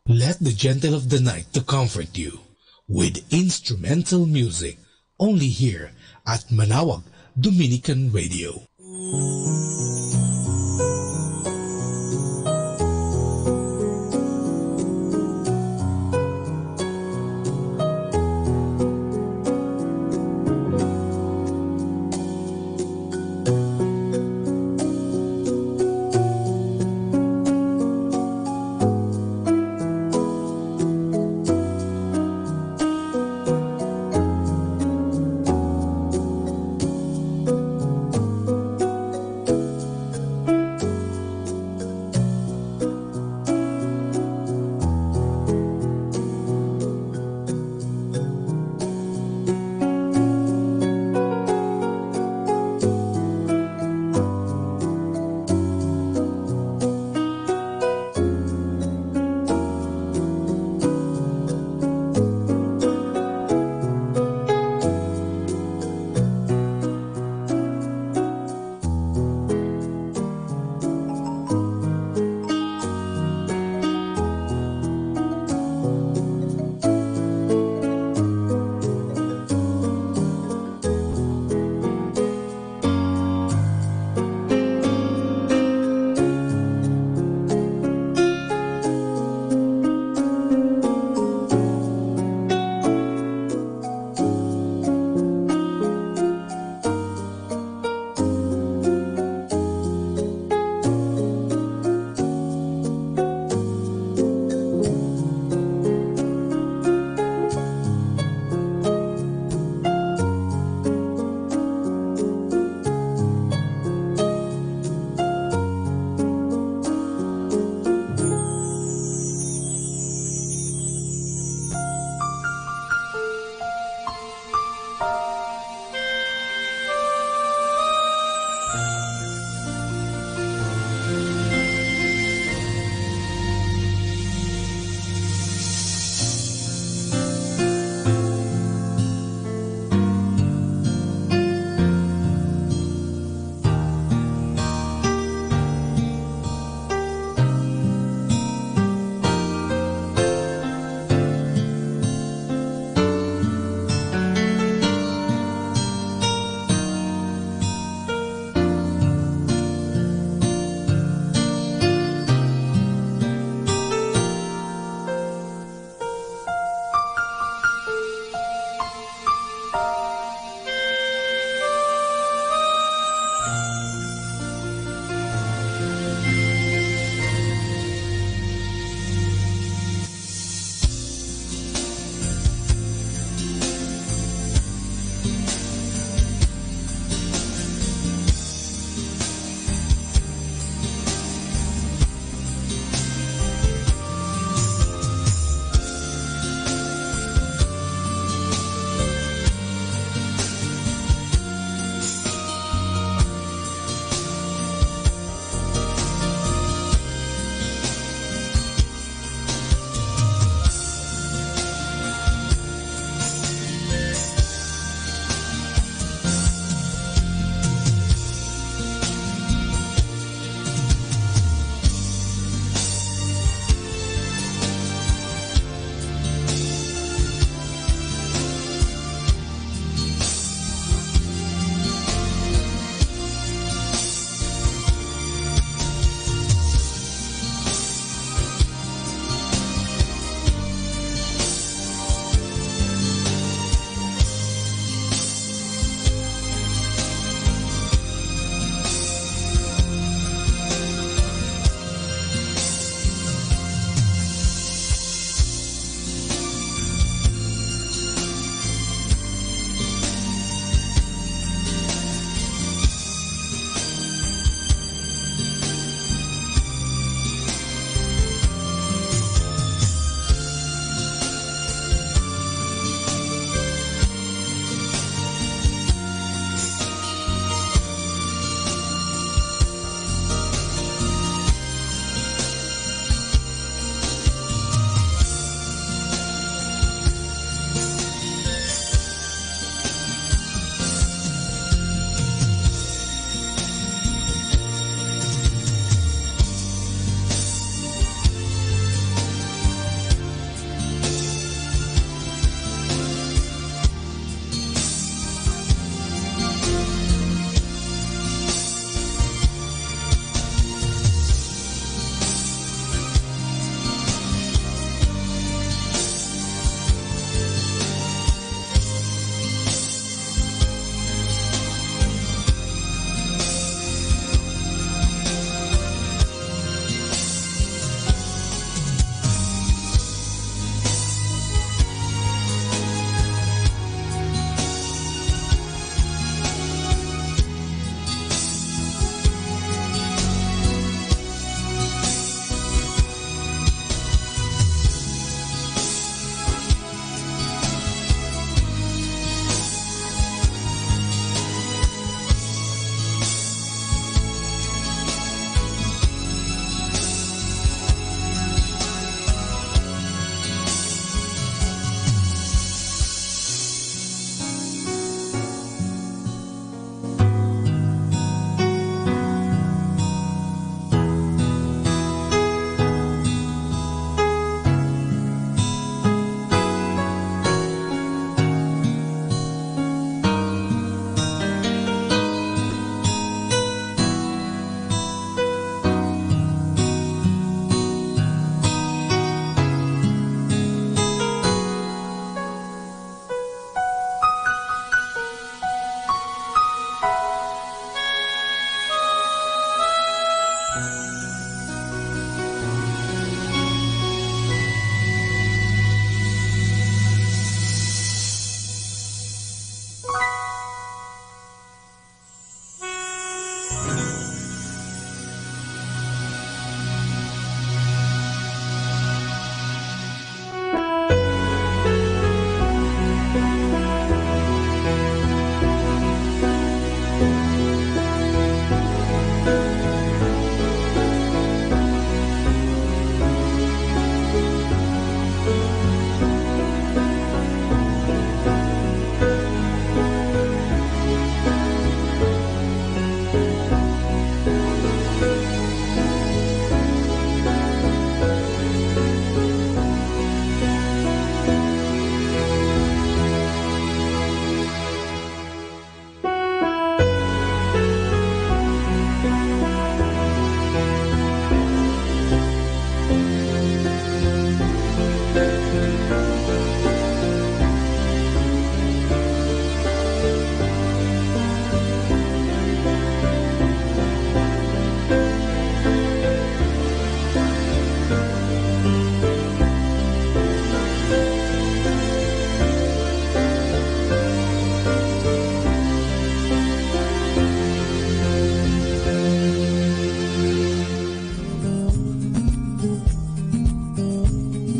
Let the gentle of the night to comfort you with instrumental music, only here at Manawag Dominican Radio.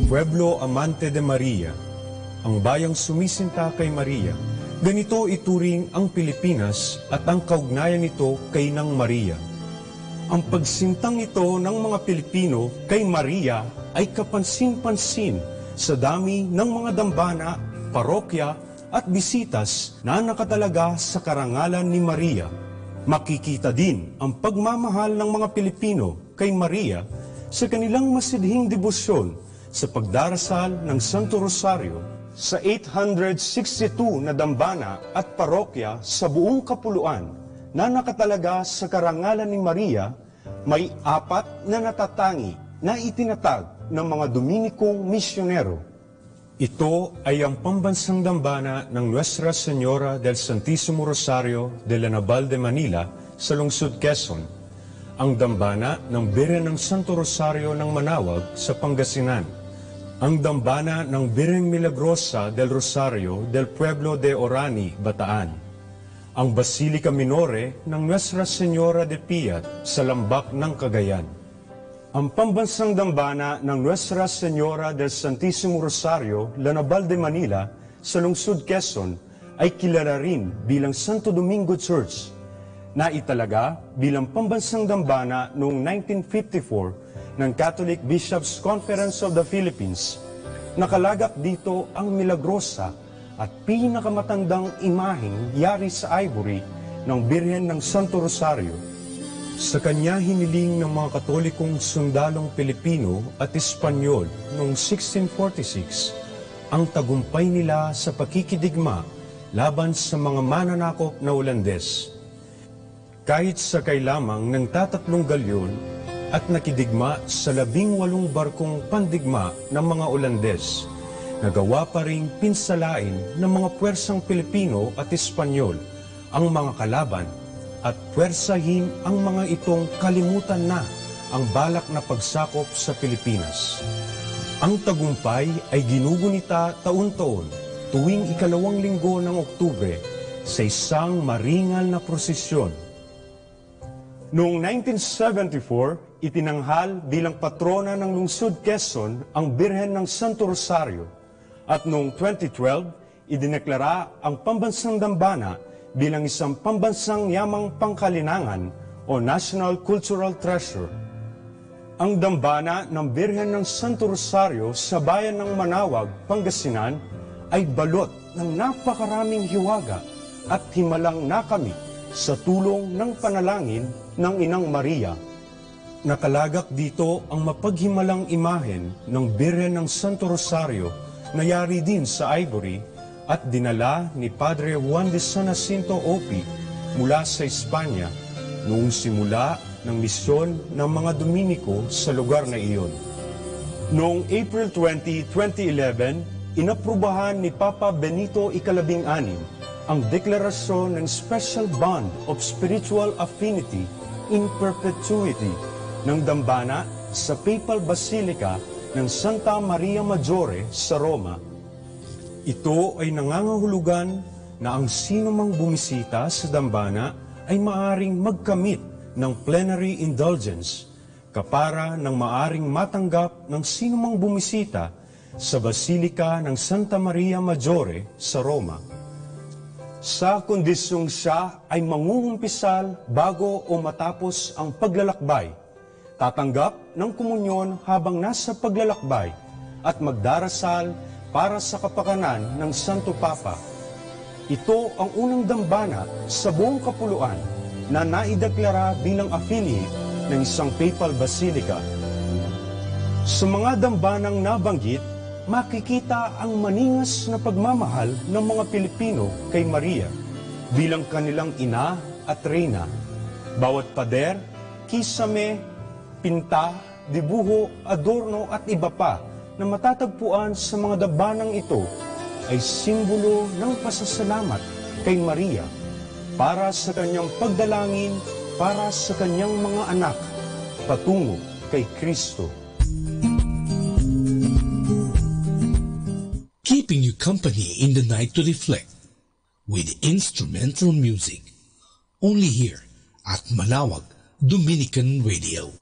Pueblo Amante de Maria, ang bayang sumisinta kay Maria. Ganito ituring ang Pilipinas at ang kaugnayan nito kay Nang Maria. Ang pagsintang ito ng mga Pilipino kay Maria ay kapansin-pansin sa dami ng mga dambana, parokya at bisitas na nakatalaga sa karangalan ni Maria. Makikita din ang pagmamahal ng mga Pilipino kay Maria sa kanilang masidhing debosyon sa pagdarasal ng Santo Rosario. Sa 862 na dambana at parokya sa buong kapuluan na nakatalaga sa karangalan ni Maria, may 4 na natatangi na itinatag ng mga Dominikong misyonero. Ito ay ang pambansang dambana ng Nuestra Señora del Santísimo Rosario de la Naval de Manila sa lungsod Quezon, ang dambana ng Birhen ng Santo Rosario ng Manawag sa Pangasinan, ang dambana ng Birheng Milagrosa del Rosario del Pueblo de Orani, Bataan, ang Basilica Minore ng Nuestra Señora de Piat sa Lambak ng Cagayan, ang pambansang dambana ng Nuestra Señora del Santísimo Rosario, La Naval de Manila sa lungsod Quezon ay kilala rin bilang Santo Domingo Church, na italaga bilang pambansang dambana noong 1954 ng Catholic Bishops' Conference of the Philippines. Nakalagak dito ang Milagrosa at pinakamatandang imaheng yari sa ivory ng Birhen ng Santo Rosario. Sa kanya hiniling ng mga Katolikong sundalong Pilipino at Espanyol noong 1646 ang tagumpay nila sa pakikidigma laban sa mga mananakop na Ulandes. Kahit sakay lamang ng 3 galyon at nakidigma sa 18 barkong pandigma ng mga Ulandes, nagawa pa ring pinsalain ng mga puwersang Pilipino at Espanyol ang mga kalaban at puwersahin ang mga itong kalimutan na ang balak na pagsakop sa Pilipinas. Ang tagumpay ay ginugunita taon-taon tuwing 2 linggo ng Oktubre sa isang maringal na prosesyon. Noong 1974, itinanghal bilang patrona ng lungsod Quezon ang Birhen ng Santo Rosario at noong 2012, idineklara ang pambansang dambana bilang isang pambansang yamang pangkalinangan o National Cultural Treasure. Ang dambana ng Birhen ng Santo Rosario sa bayan ng Manawag, Pangasinan ay balot ng napakaraming hiwaga at himalang nakamit sa tulong ng panalangin ng Inang Maria. Nakalagak dito ang mapaghimalang imahen ng Birhen ng Santo Rosario na yari din sa ivory at dinala ni Padre Juan de San Jacinto Opi mula sa Espanya noong simula ng misyon ng mga Dominiko sa lugar na iyon. Noong April 20, 2011, inaprubahan ni Papa Benito XVI ang deklarasyon ng Special Bond of Spiritual Affinity in Perpetuity ng dambana sa Papal Basilica ng Santa Maria Maggiore sa Roma. Ito ay nangangahulugan na ang sino mang bumisita sa dambana ay maaring magkamit ng plenary indulgence kapara ng maaring matanggap ng sino mang bumisita sa Basilica ng Santa Maria Maggiore sa Roma. Sa kondisyong siya ay mangungumpisal bago o matapos ang paglalakbay, tatanggap ng komunyon habang nasa paglalakbay at magdarasal para sa kapakanan ng Santo Papa. Ito ang unang dambana sa buong kapuluan na naideklara bilang affiliate ng isang Papal Basilica. Sa mga dambanang nabanggit, makikita ang maningas na pagmamahal ng mga Pilipino kay Maria bilang kanilang ina at reyna. Bawat pader, kisame, pinta, dibuho, adorno at iba pa na matatagpuan sa mga dambanang ito ay simbolo ng pasasalamat kay Maria para sa kanyang pagdalangin para sa kanyang mga anak patungo kay Kristo. Keeping you company in the night to reflect with instrumental music. Only here at Manawag Dominican Radio.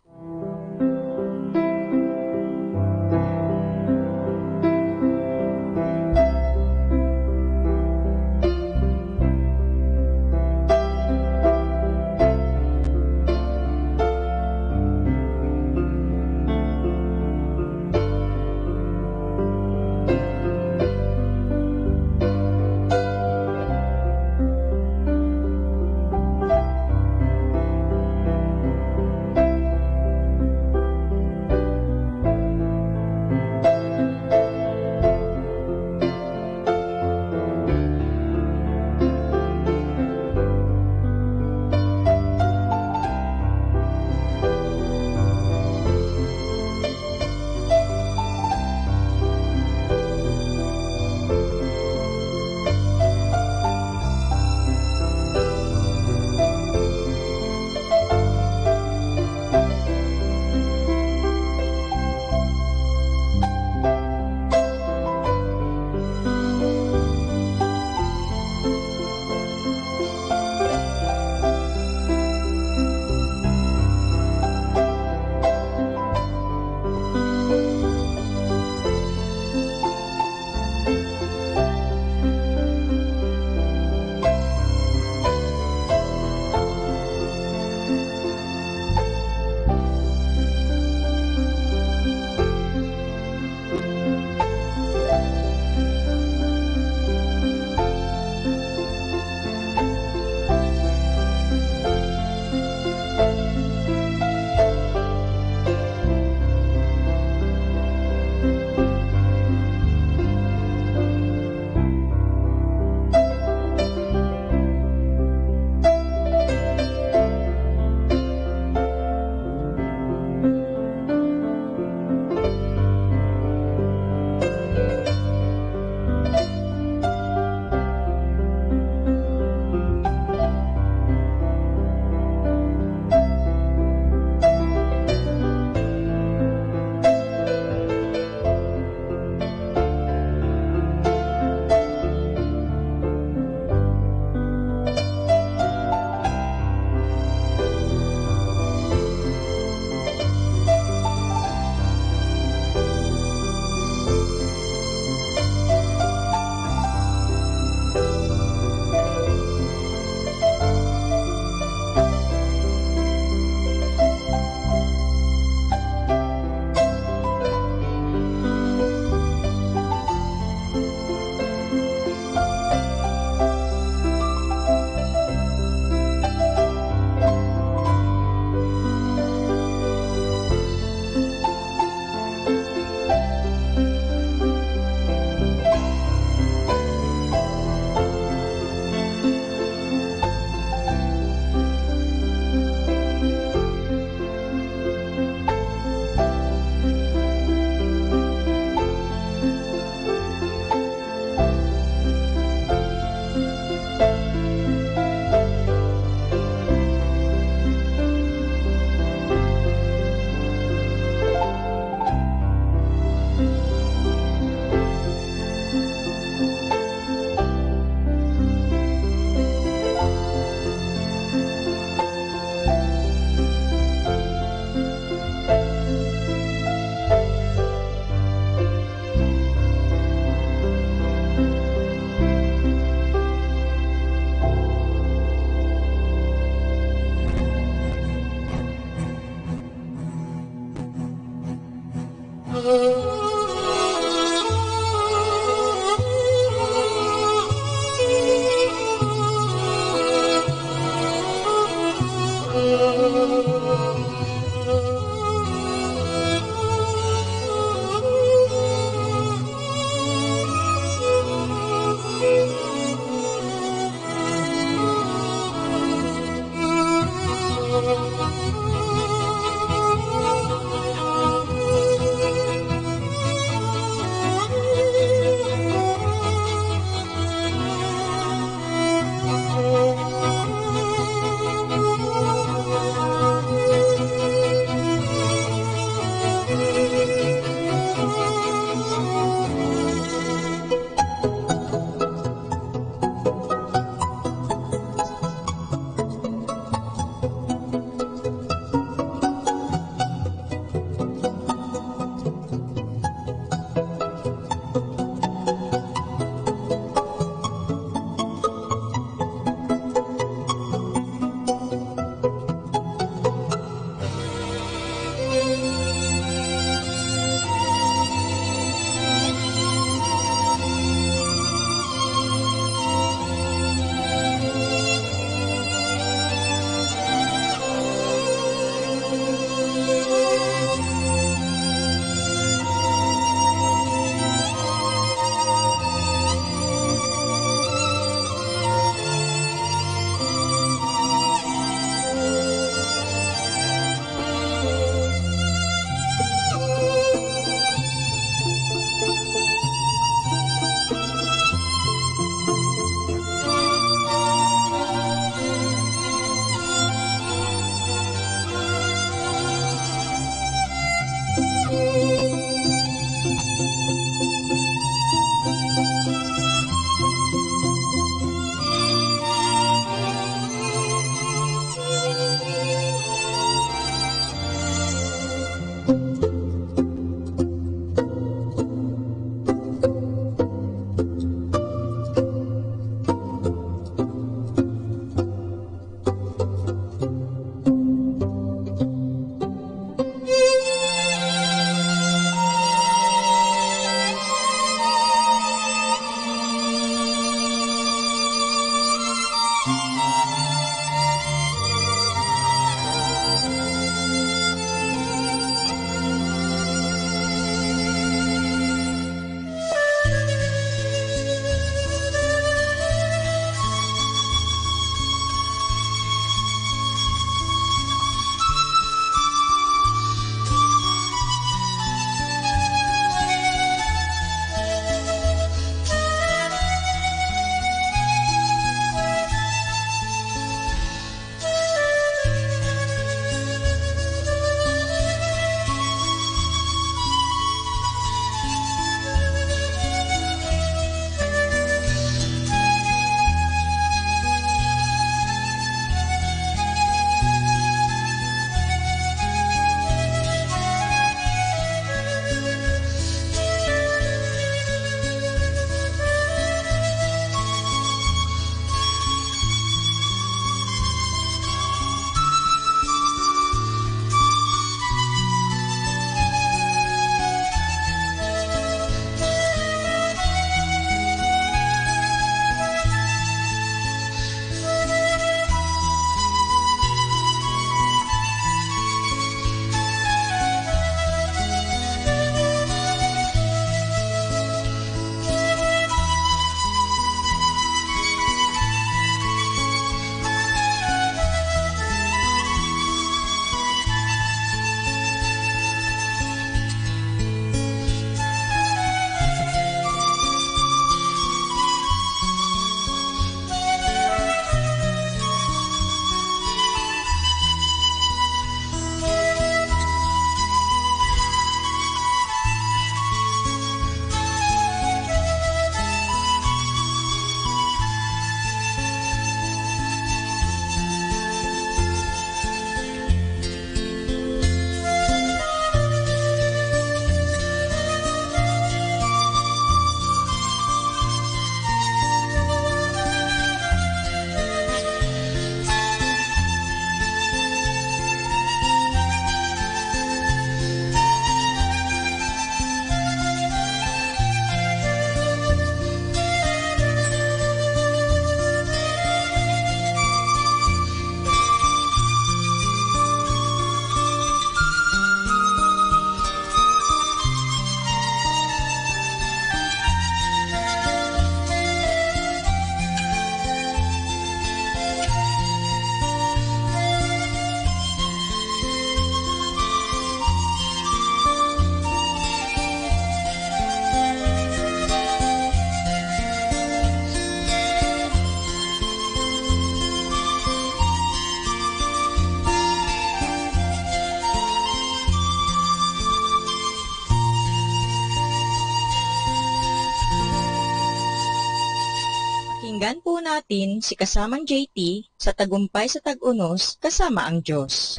Pakinggan po natin si kasamang JT sa Tagumpay sa Tag-Unos kasama ang Diyos.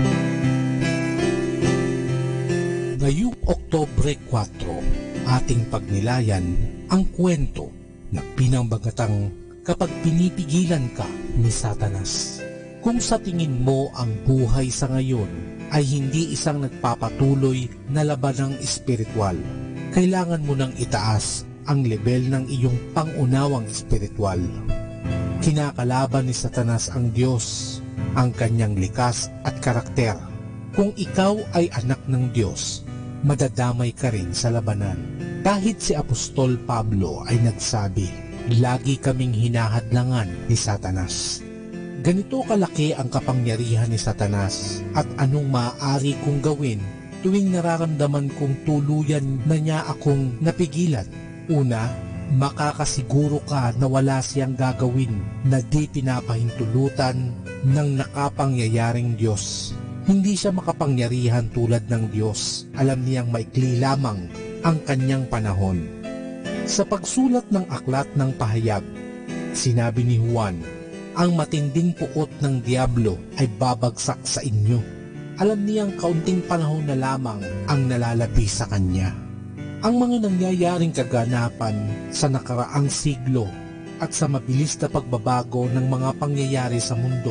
Ngayong Oktubre 4, ating pagnilayan ang kwento na pinambagatang kapag pinipigilan ka ni Satanas. Kung sa tingin mo ang buhay sa ngayon ay hindi isang nagpapatuloy na labanang espiritual, kailangan mo nang itaas ang level ng iyong pangunawang espiritual. Kinakalaban ni Satanas ang Diyos, ang kanyang likas at karakter. Kung ikaw ay anak ng Diyos, madadamay ka rin sa labanan. Kahit si Apostol Pablo ay nagsabi, lagi kaming hinahadlangan ni Satanas. Ganito kalaki ang kapangyarihan ni Satanas at anong maaari kong gawin tuwing nararamdaman kong tuluyan na niya akong napigilan. Una, makakasiguro ka na wala siyang gagawin na di pinapahintulutan ng nakapangyayaring Diyos. Hindi siya makapangyarihan tulad ng Diyos. Alam niyang maikli lamang ang kanyang panahon. Sa pagsulat ng aklat ng pahayag, sinabi ni Juan, ang matinding puot ng Diablo ay babagsak sa inyo. Alam niyang kaunting panahon na lamang ang nalalabi sa kanya. Ang mga nangyayaring kaganapan sa nakaraang siglo at sa mabilis na pagbabago ng mga pangyayari sa mundo,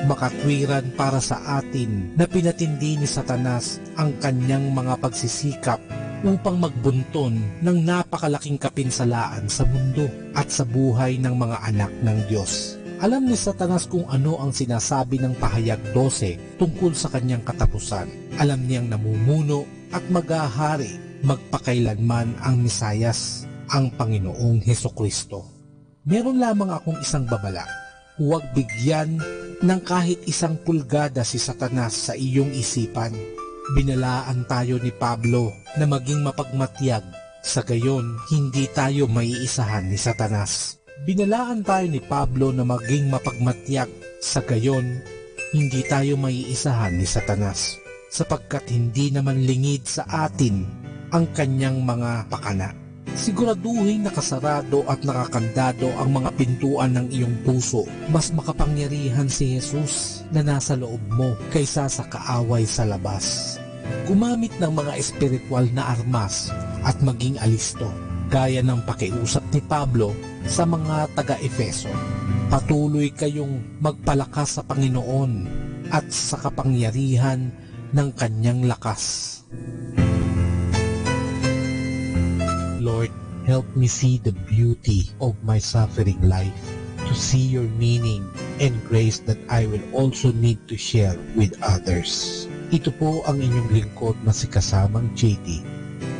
makatwiran para sa atin na pinatindi ni Satanas ang kanyang mga pagsisikap upang magbunton ng napakalaking kapinsalaan sa mundo at sa buhay ng mga anak ng Diyos. Alam ni Satanas kung ano ang sinasabi ng pahayag 12 tungkol sa kanyang katapusan. Alam niyang namumuno at maghahari magpakailanman ang Mesayas, ang Panginoong Hesukristo. Meron lamang akong isang babala. Huwag bigyan ng kahit isang pulgada si Satanas sa iyong isipan. Binalaan tayo ni Pablo na maging mapagmatyag, sa gayon hindi tayo maiisahan ni Satanas. Binalaan tayo ni Pablo na maging mapagmatyag, sa gayon hindi tayo maiisahan ni Satanas, sapagkat hindi naman lingid sa atin ang kanyang mga pakana. Siguraduhin nakasarado at nakakandado ang mga pintuan ng iyong puso. Mas makapangyarihan si Jesus na nasa loob mo kaysa sa kaaway sa labas. Gumamit ng mga espiritual na armas at maging alisto, gaya ng pakiusap ni Pablo sa mga taga-Efeso. Patuloy kayong magpalakas sa Panginoon at sa kapangyarihan ng kanyang lakas. Lord, help me see the beauty of my suffering life, to see your meaning and grace that I will also need to share with others. Ito po ang inyong lingkod na si kasamang JT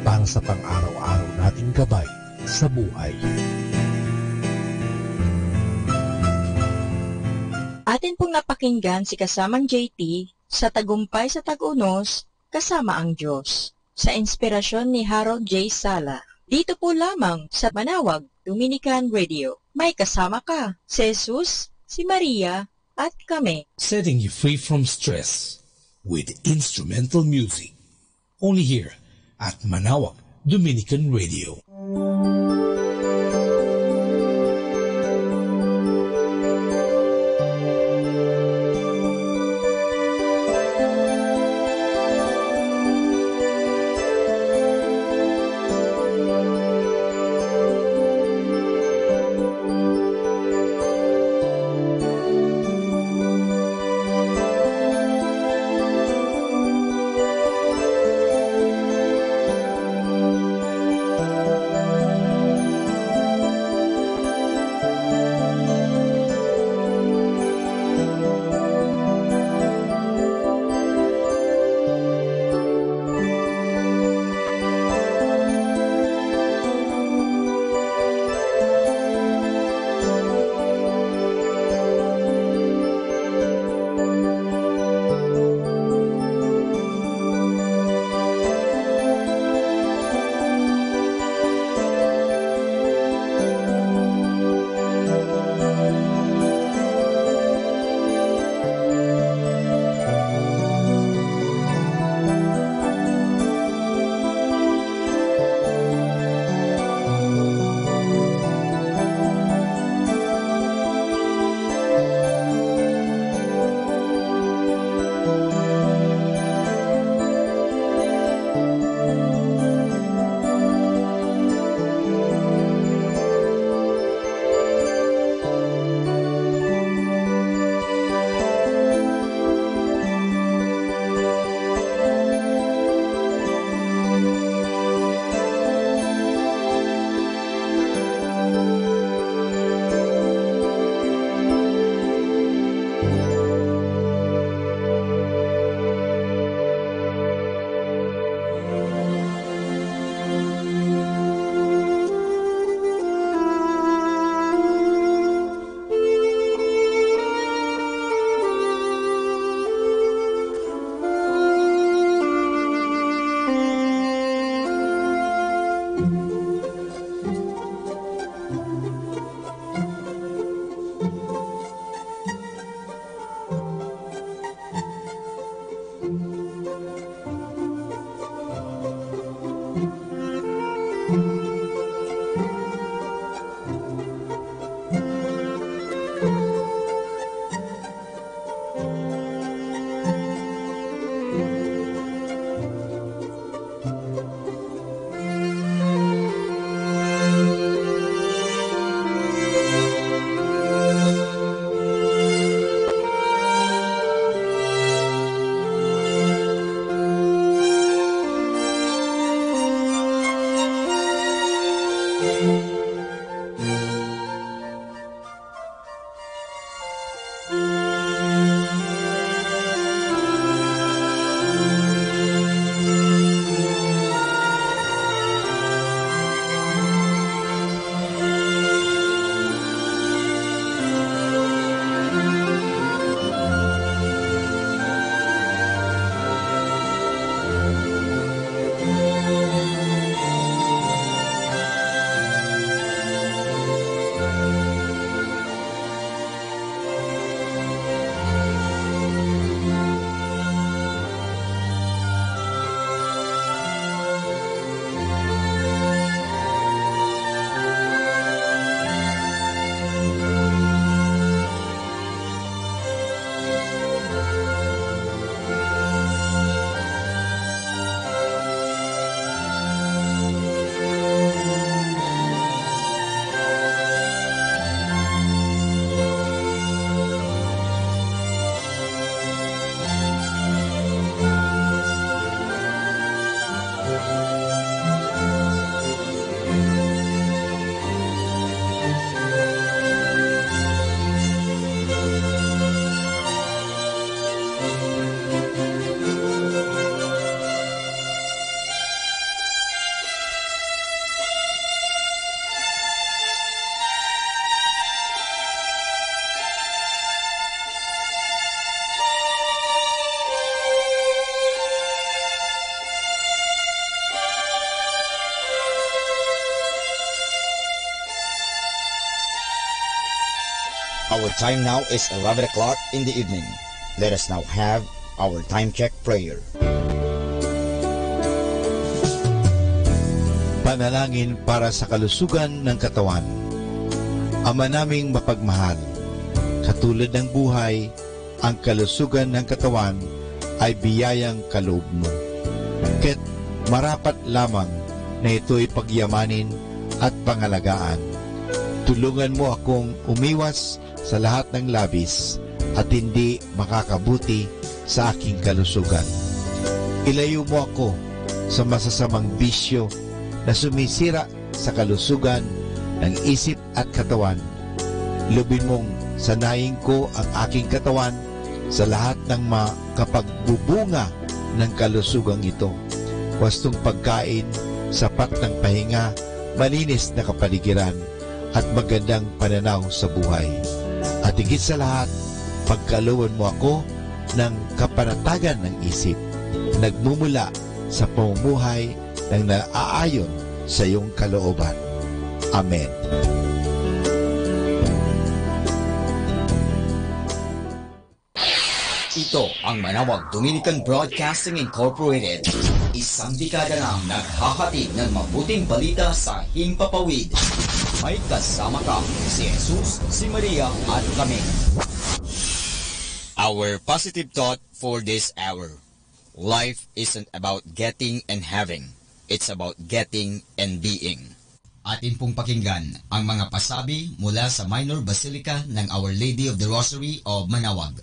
para sa pang-araw-araw nating gabay sa buhay. Atin pong napakinggan si kasamang JT sa Tagumpay sa Tag-Unos kasama ang Diyos, sa inspirasyon ni Harold J. Sala. Dito po lamang sa Manawag Dominican Radio. May kasama ka, si Jesus, si Maria, at kami. Setting you free from stress with instrumental music. Only here at Manawag Dominican Radio. Our time now is 11 o'clock in the evening. Let us now have our time check prayer. Panalangin para sa kalusugan ng katawan. Ama naming mapagmahal, katulad ng buhay, ang kalusugan ng katawan ay biyayang kaloob mo. Kaya't marapat lamang na ito'y pagyamanin at pangalagaan. Tulungan mo akong umiwas sa lahat ng labis at hindi makakabuti sa aking kalusugan. Ilayo mo ako sa masasamang bisyo na sumisira sa kalusugan ng isip at katawan. Lubin mong sanayin ko ang aking katawan sa lahat ng makapagbubunga ng kalusugang ito. Wastong pagkain, sapat ng pahinga, malinis na kapaligiran, at magandang pananaw sa buhay. At higit sa lahat, pagkalooban mo ako ng kapanatagan ng isip, nagmumula sa pamumuhay ng naaayon sa iyong kalooban. Amen. Ito ang Manawag Dominican Broadcasting Incorporated. Isang dekada nang naghahatid ng mabuting balita sa himpapawid. May kasama ka, si Jesus, si Maria at kami. Our positive thought for this hour. Life isn't about getting and having. It's about getting and being. Atin pong pakinggan ang mga pasabi mula sa Minor Basilica ng Our Lady of the Rosary of Manawag.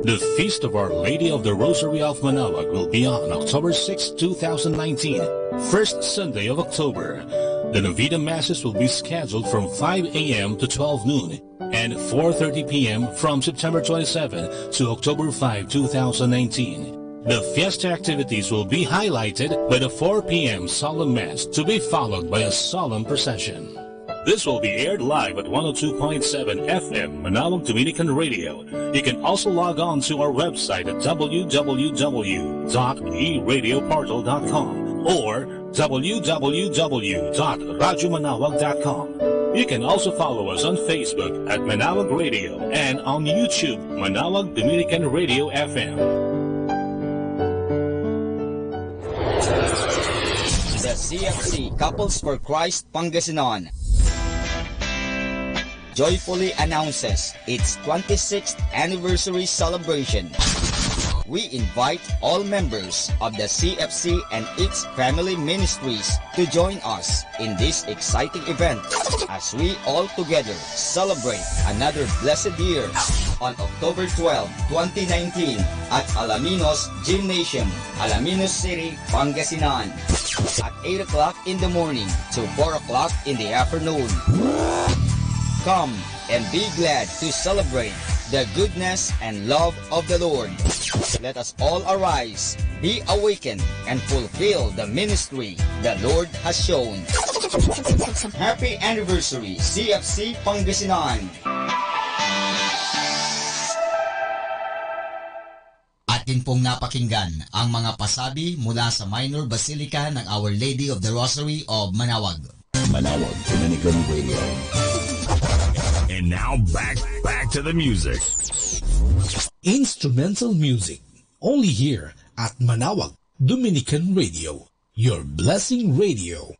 The Feast of Our Lady of the Rosary of Manawag will be on October 6, 2019, first Sunday of October. The Novena Masses will be scheduled from 5 a.m. to 12 noon and 4:30 p.m. from September 27 to October 5, 2019. The fiesta activities will be highlighted by the 4 p.m. solemn mass to be followed by a solemn procession. This will be aired live at 102.7 FM Manawag Dominican Radio. You can also log on to our website at www.eradioportal.com or www.radyomanawag.com. You can also follow us on Facebook at Manawag Radio and on YouTube, Manawag Dominican Radio FM. The CFC Couples for Christ Pangasinan joyfully announces its 26th anniversary celebration. We invite all members of the CFC and its family ministries to join us in this exciting event as we all together celebrate another blessed year on October 12, 2019 at Alaminos Gymnasium, Alaminos City, Pangasinan at 8 o'clock in the morning to 4 o'clock in the afternoon. Come and be glad to celebrate the goodness and love of the Lord. Let us all arise, be awakened, and fulfill the ministry the Lord has shown. Happy anniversary, CFC Pangasinan! Atin pong napakinggan ang mga pasabi mula sa Minor Basilica ng Our Lady of the Rosary of Manawag. Manawag Dominican Radio. And now back to the music. Instrumental music, only here at Manawag Dominican Radio, your blessing radio.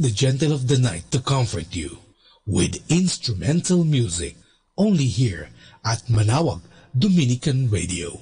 the gentle of the night to comfort you with instrumental music only here at Manawag Dominican Radio.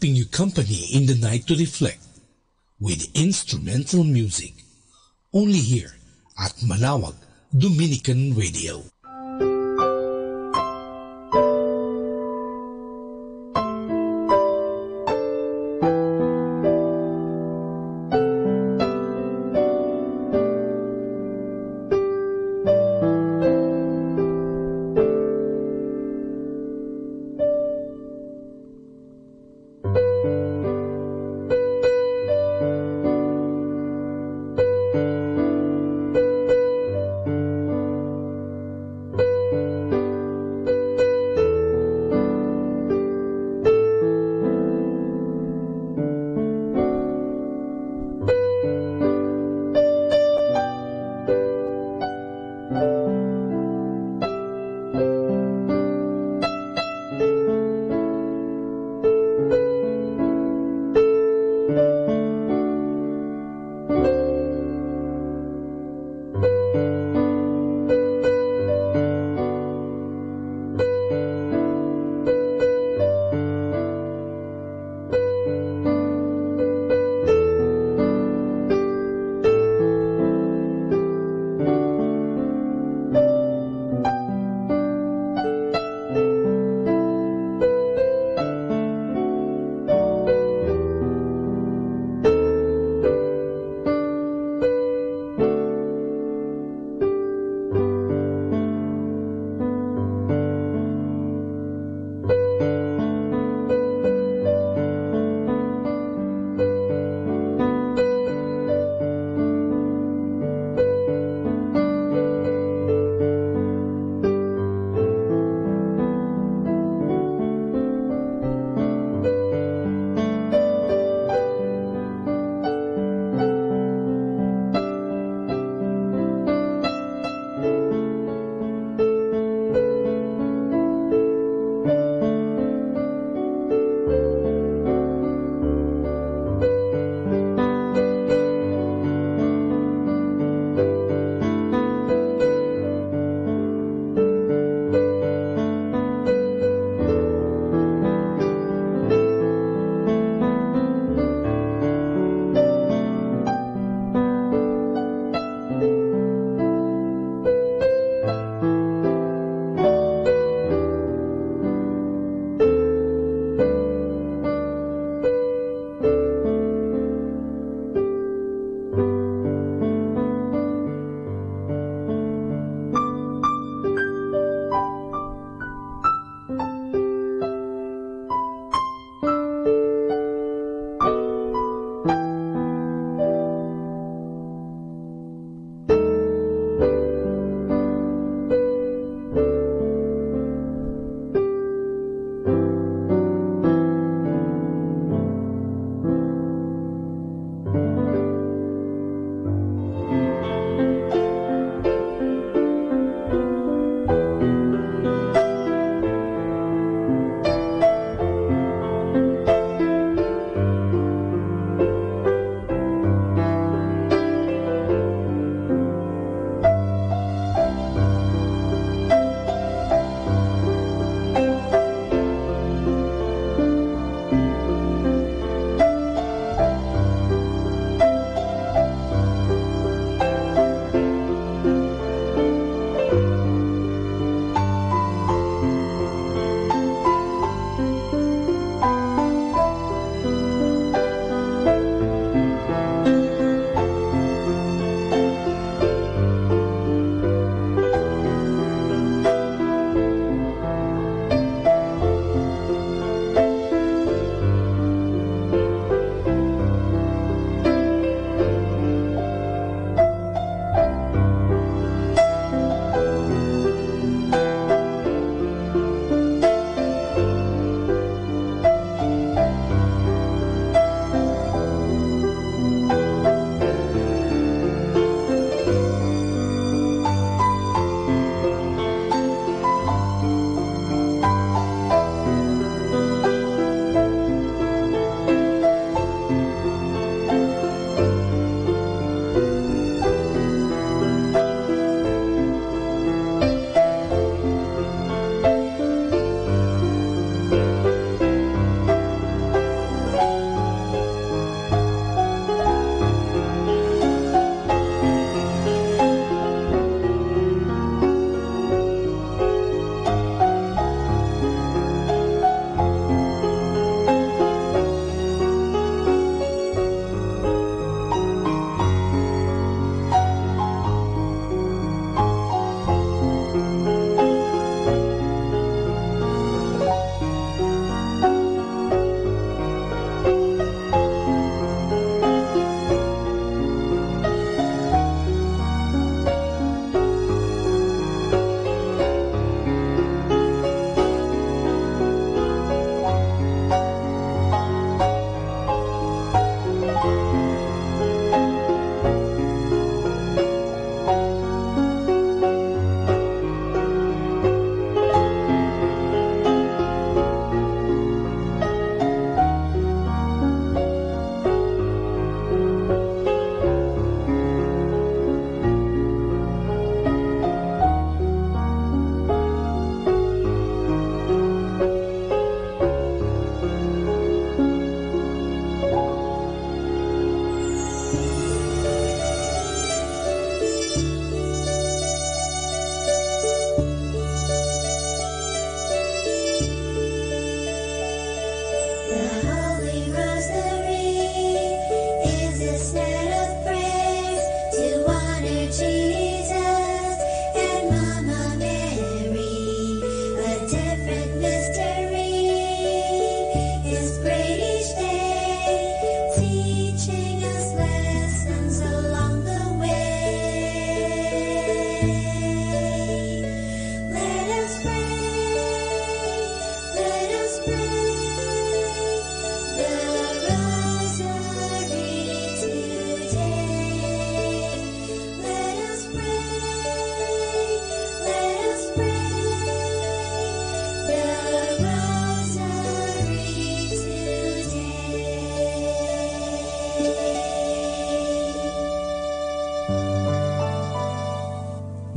keeping you company in the night to reflect with instrumental music. Only here at Manawag Dominican Radio.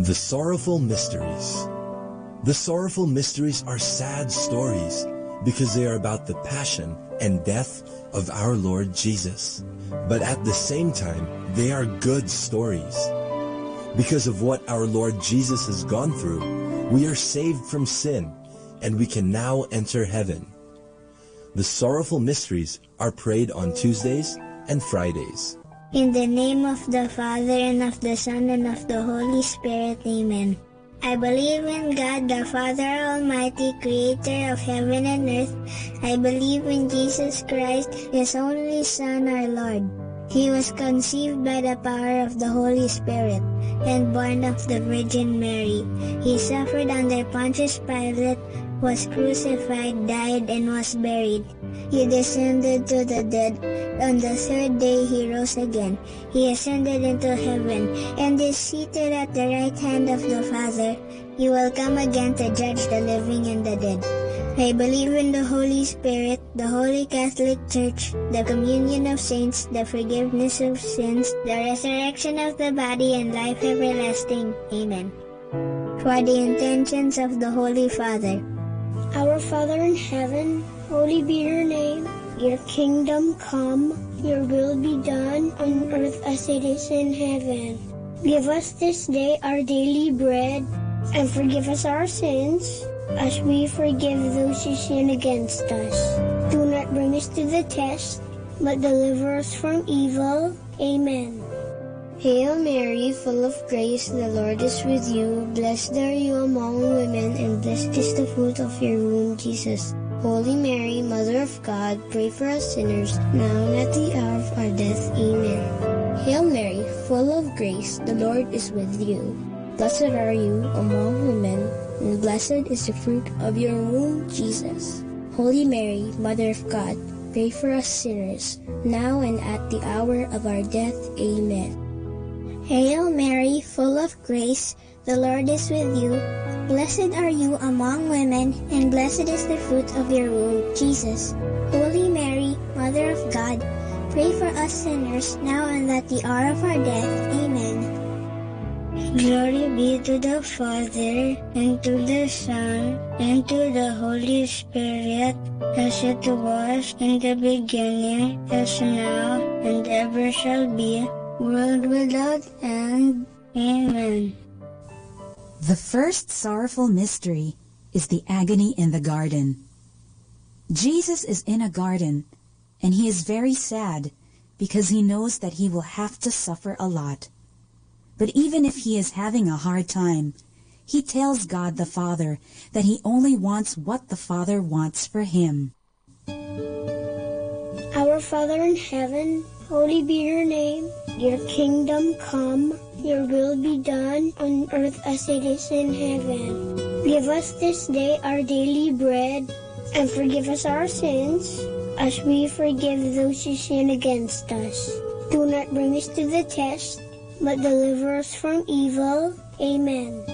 The Sorrowful Mysteries. The sorrowful mysteries are sad stories because they are about the passion and death of our Lord Jesus. But at the same time, they are good stories. Because of what our Lord Jesus has gone through, we are saved from sin, and we can now enter heaven. The sorrowful mysteries are prayed on Tuesdays and Fridays. In the name of the Father, and of the Son, and of the Holy Spirit, Amen. I believe in God, the Father Almighty, creator of heaven and earth. I believe in Jesus Christ, His only Son, our Lord. He was conceived by the power of the Holy Spirit, and born of the Virgin Mary. He suffered under Pontius Pilate, was crucified, died, and was buried. He descended to the dead. On the third day he rose again. He ascended into heaven, and is seated at the right hand of the Father. He will come again to judge the living and the dead. I believe in the Holy Spirit, the Holy Catholic Church, the communion of saints, the forgiveness of sins, the resurrection of the body, and life everlasting. Amen. For the intentions of the Holy Father. Our Father in heaven, holy be your name. Your kingdom come, your will be done on earth as it is in heaven. Give us this day our daily bread, and forgive us our sins, as we forgive those who sin against us. Do not bring us to the test, but deliver us from evil. Amen. Hail Mary, full of grace, the Lord is with you. Blessed are you among women, and blessed is the fruit of your womb, Jesus. Holy Mary, Mother of God, pray for us sinners, now and at the hour of our death. Amen. Hail Mary, full of grace, the Lord is with you. Blessed are you among women, and blessed is the fruit of your womb, Jesus. Holy Mary, Mother of God, pray for us sinners, now and at the hour of our death. Amen. Hail Mary, full of grace, the Lord is with you. Blessed are you among women, and blessed is the fruit of your womb, Jesus. Holy Mary, Mother of God, pray for us sinners, now and at the hour of our death. Amen. Glory be to the Father, and to the Son, and to the Holy Spirit, as it was in the beginning, as now, and ever shall be, world without end. Amen. The first sorrowful mystery is the agony in the garden. Jesus is in a garden, and he is very sad because he knows that he will have to suffer a lot. But even if he is having a hard time, he tells God the Father that he only wants what the Father wants for him. Our Father in heaven, holy be your name. Your kingdom come, your will be done on earth as it is in heaven. Give us this day our daily bread, and forgive us our sins, as we forgive those who sin against us. Do not bring us to the test, but deliver us from evil. Amen.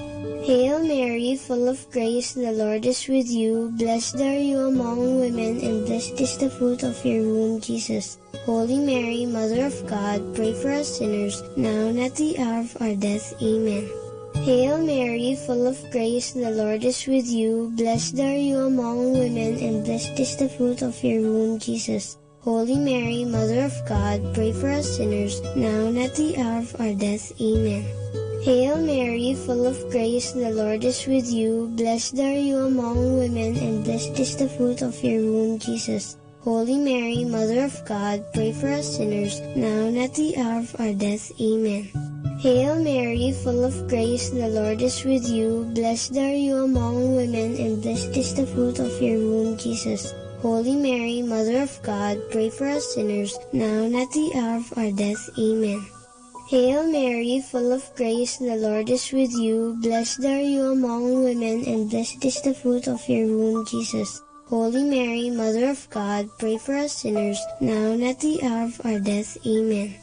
Hail Mary, full of grace, the Lord is with you. Blessed are you among women, and blessed is the fruit of your womb, Jesus. Holy Mary, Mother of God, pray for us sinners, now and at the hour of our death. Amen. Hail Mary, full of grace, the Lord is with you. Blessed are you among women, and blessed is the fruit of your womb, Jesus. Holy Mary, Mother of God, pray for us sinners, now and at the hour of our death. Amen. Hail Mary, full of grace, the Lord is with you. Blessed are you among women, and blessed is the fruit of your womb, Jesus. Holy Mary, Mother of God, pray for us sinners, now and at the hour of our death. Amen. Hail Mary, full of grace, the Lord is with you. Blessed are you among women, and blessed is the fruit of your womb, Jesus. Holy Mary, Mother of God, pray for us sinners, now and at the hour of our death. Amen. Hail Mary, full of grace, the Lord is with you. Blessed are you among women, and blessed is the fruit of your womb, Jesus. Holy Mary, Mother of God, pray for us sinners, now and at the hour of our death. Amen.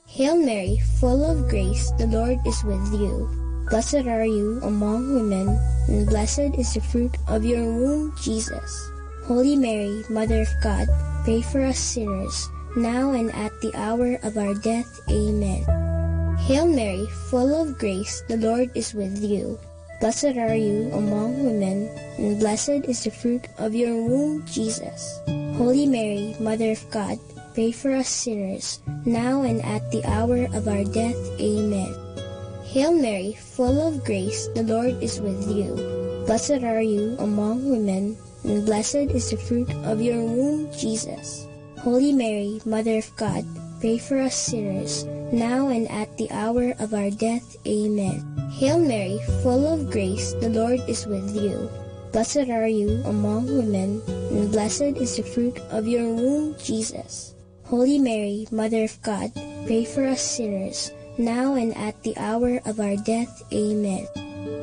Hail Mary, full of grace, the Lord is with you. Blessed are you among women, and blessed is the fruit of your womb, Jesus. Holy Mary, Mother of God, pray for us sinners, now and at the hour of our death. Amen. Hail Mary, full of grace, the Lord is with you. Blessed are you among women, and blessed is the fruit of your womb, Jesus. Holy Mary, Mother of God, pray for us sinners, now and at the hour of our death. Amen. Hail Mary, full of grace, the Lord is with you. Blessed are you among women, and blessed is the fruit of your womb, Jesus. Holy Mary, Mother of God, pray for us sinners, now and at the hour of our death. Amen. Hail Mary, full of grace, the Lord is with you. Blessed are you among women, and blessed is the fruit of your womb, Jesus. Holy Mary, Mother of God, pray for us sinners, now and at the hour of our death. Amen.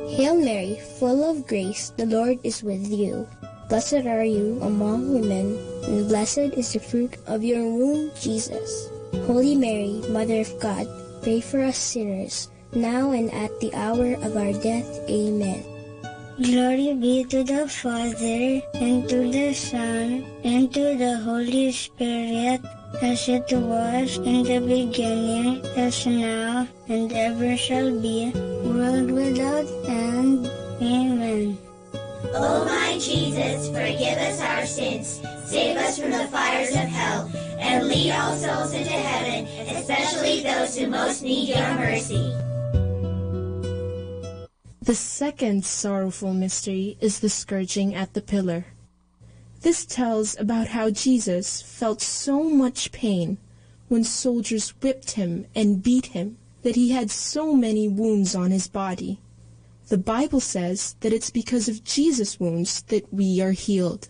Hail Mary, full of grace, the Lord is with you. Blessed are you among women, and blessed is the fruit of your womb, Jesus. Holy Mary, Mother of God, pray for us sinners, now and at the hour of our death. Amen. Glory be to the Father, and to the Son, and to the Holy Spirit, as it was in the beginning, as now, and ever shall be, world without end. Amen. O my Jesus, forgive us our sins, save us from the fires of hell, and lead all souls into heaven, especially those who most need your mercy. The second sorrowful mystery is the scourging at the pillar. This tells about how Jesus felt so much pain when soldiers whipped him and beat him that he had so many wounds on his body. The Bible says that it's because of Jesus' wounds that we are healed.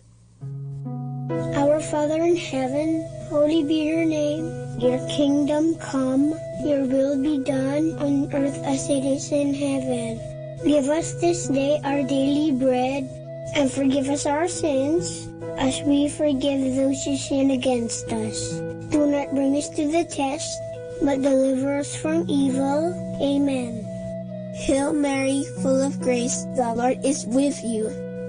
Our Father in heaven, holy be your name. Your kingdom come, your will be done on earth as it is in heaven. Give us this day our daily bread, and forgive us our sins, as we forgive those who sin against us. Do not bring us to the test, but deliver us from evil. Amen. Hail Mary, full of grace, the Lord is with you.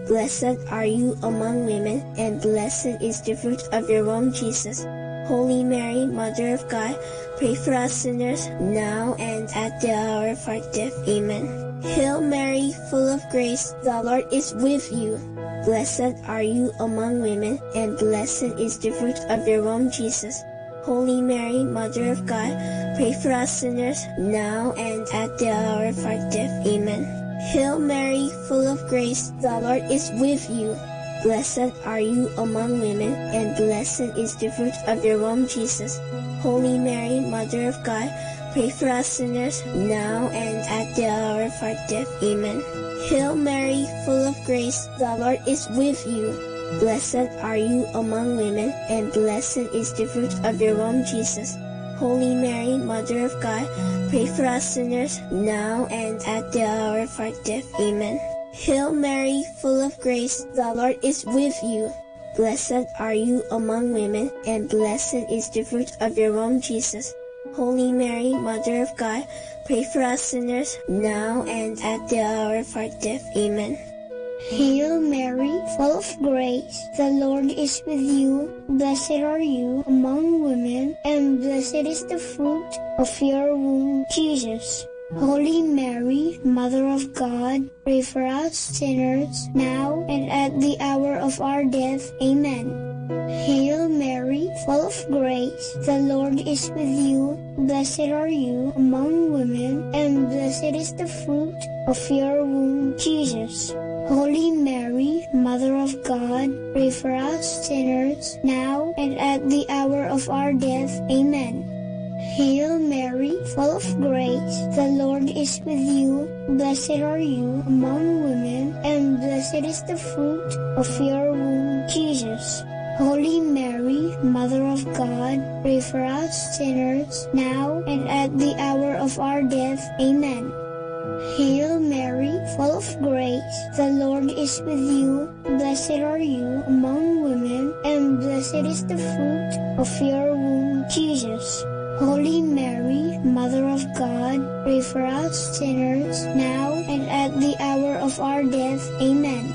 Blessed are you among women, and blessed is the fruit of your womb, Jesus. Holy Mary, Mother of God, pray for us sinners, now and at the hour of our death. Amen. Hail Mary, full of grace, the Lord is with you. Blessed are you among women, and blessed is the fruit of your womb, Jesus. Holy Mary, Mother of God, pray for us sinners, now and at the hour of our death. Amen. Hail Mary, full of grace, the Lord is with you. Blessed are you among women, and blessed is the fruit of your womb, Jesus. Holy Mary, Mother of God, pray for us sinners, now and at the hour of our death. Amen. Hail Mary, full of grace, the Lord is with you. Blessed are you among women, and blessed is the fruit of your womb, Jesus. Holy Mary, Mother of God, pray for us sinners, now and at the hour of our death. Amen. Hail Mary, full of grace, the Lord is with you. Blessed are you among women, and blessed is the fruit of your womb, Jesus. Holy Mary, Mother of God, pray for us sinners, now and at the hour of our death. Amen. Hail Mary, full of grace, the Lord is with you. Blessed are you among women, and blessed is the fruit of your womb, Jesus. Holy Mary, Mother of God, pray for us sinners, now and at the hour of our death. Amen. Hail Mary, full of grace, the Lord is with you. Blessed are you among women, and blessed is the fruit of your womb, Jesus. Holy Mary, Mother of God, pray for us sinners, now and at the hour of our death. Amen. Hail Mary, full of grace, the Lord is with you. Blessed are you among women, and blessed is the fruit of your womb, Jesus. Holy Mary, Mother of God, pray for us sinners, now and at the hour of our death. Amen. Hail Mary, full of grace, the Lord is with you. Blessed are you among women, and blessed is the fruit of your womb, Jesus. Holy Mary, Mother of God, pray for us sinners, now and at the hour of our death. Amen.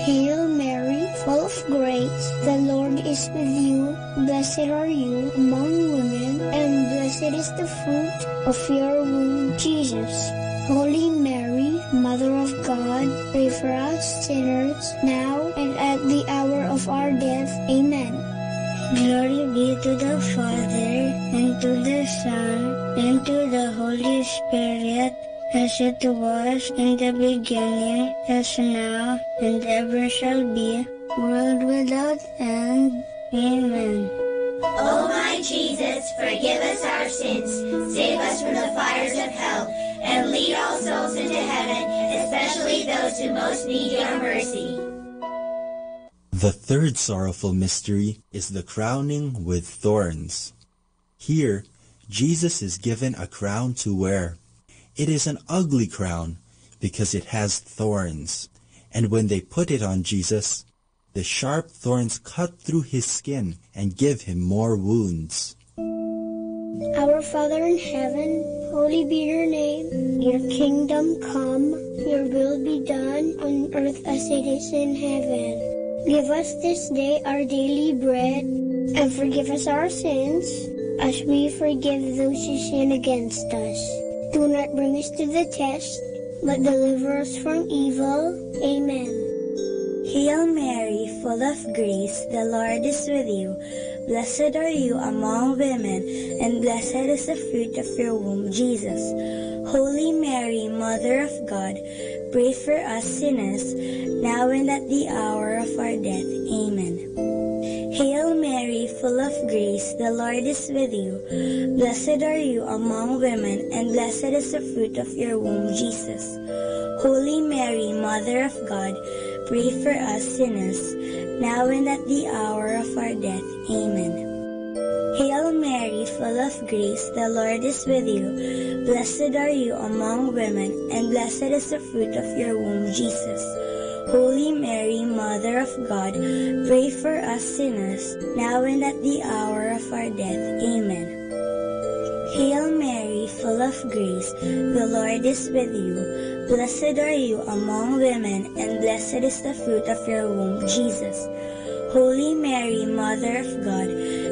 Hail Mary, full of grace, the Lord is with you. Blessed are you among women, and blessed is the fruit of your womb, Jesus. Holy Mary, Mother of God, pray for us sinners, now and at the hour of our death. Amen. Glory be to the Father, and to the Son, and to the Holy Spirit, as it was in the beginning, as now, and ever shall be, world without end. Amen. O my Jesus, forgive us our sins, save us from the fires of hell, and lead all souls into heaven, especially those who most need your mercy. The third sorrowful mystery is the crowning with thorns. Here, Jesus is given a crown to wear. It is an ugly crown because it has thorns, and when they put it on Jesus, the sharp thorns cut through his skin and give him more wounds. Our Father in heaven, holy be your name. Your kingdom come, your will be done on earth as it is in heaven. Give us this day our daily bread, and forgive us our sins, as we forgive those who sin against us. Do not bring us to the test, but deliver us from evil. Amen. Hail Mary, full of grace, the Lord is with you. Blessed are you among women, and blessed is the fruit of your womb, Jesus. Holy Mary, Mother of God, pray for us sinners, now and at the hour of our death. Amen. Hail Mary, full of grace, the Lord is with you. Blessed are you among women, and blessed is the fruit of your womb, Jesus. Holy Mary, Mother of God, pray for us sinners, now and at the hour of our death. Amen. Hail Mary, full of grace, the Lord is with you. Blessed are you among women, and blessed is the fruit of your womb, Jesus. Holy Mary, Mother of God, pray for us sinners, now and at the hour of our death. Amen. Hail Mary, full of grace, the Lord is with you. Blessed are you among women, and blessed is the fruit of your womb, Jesus. Holy Mary, Mother of God,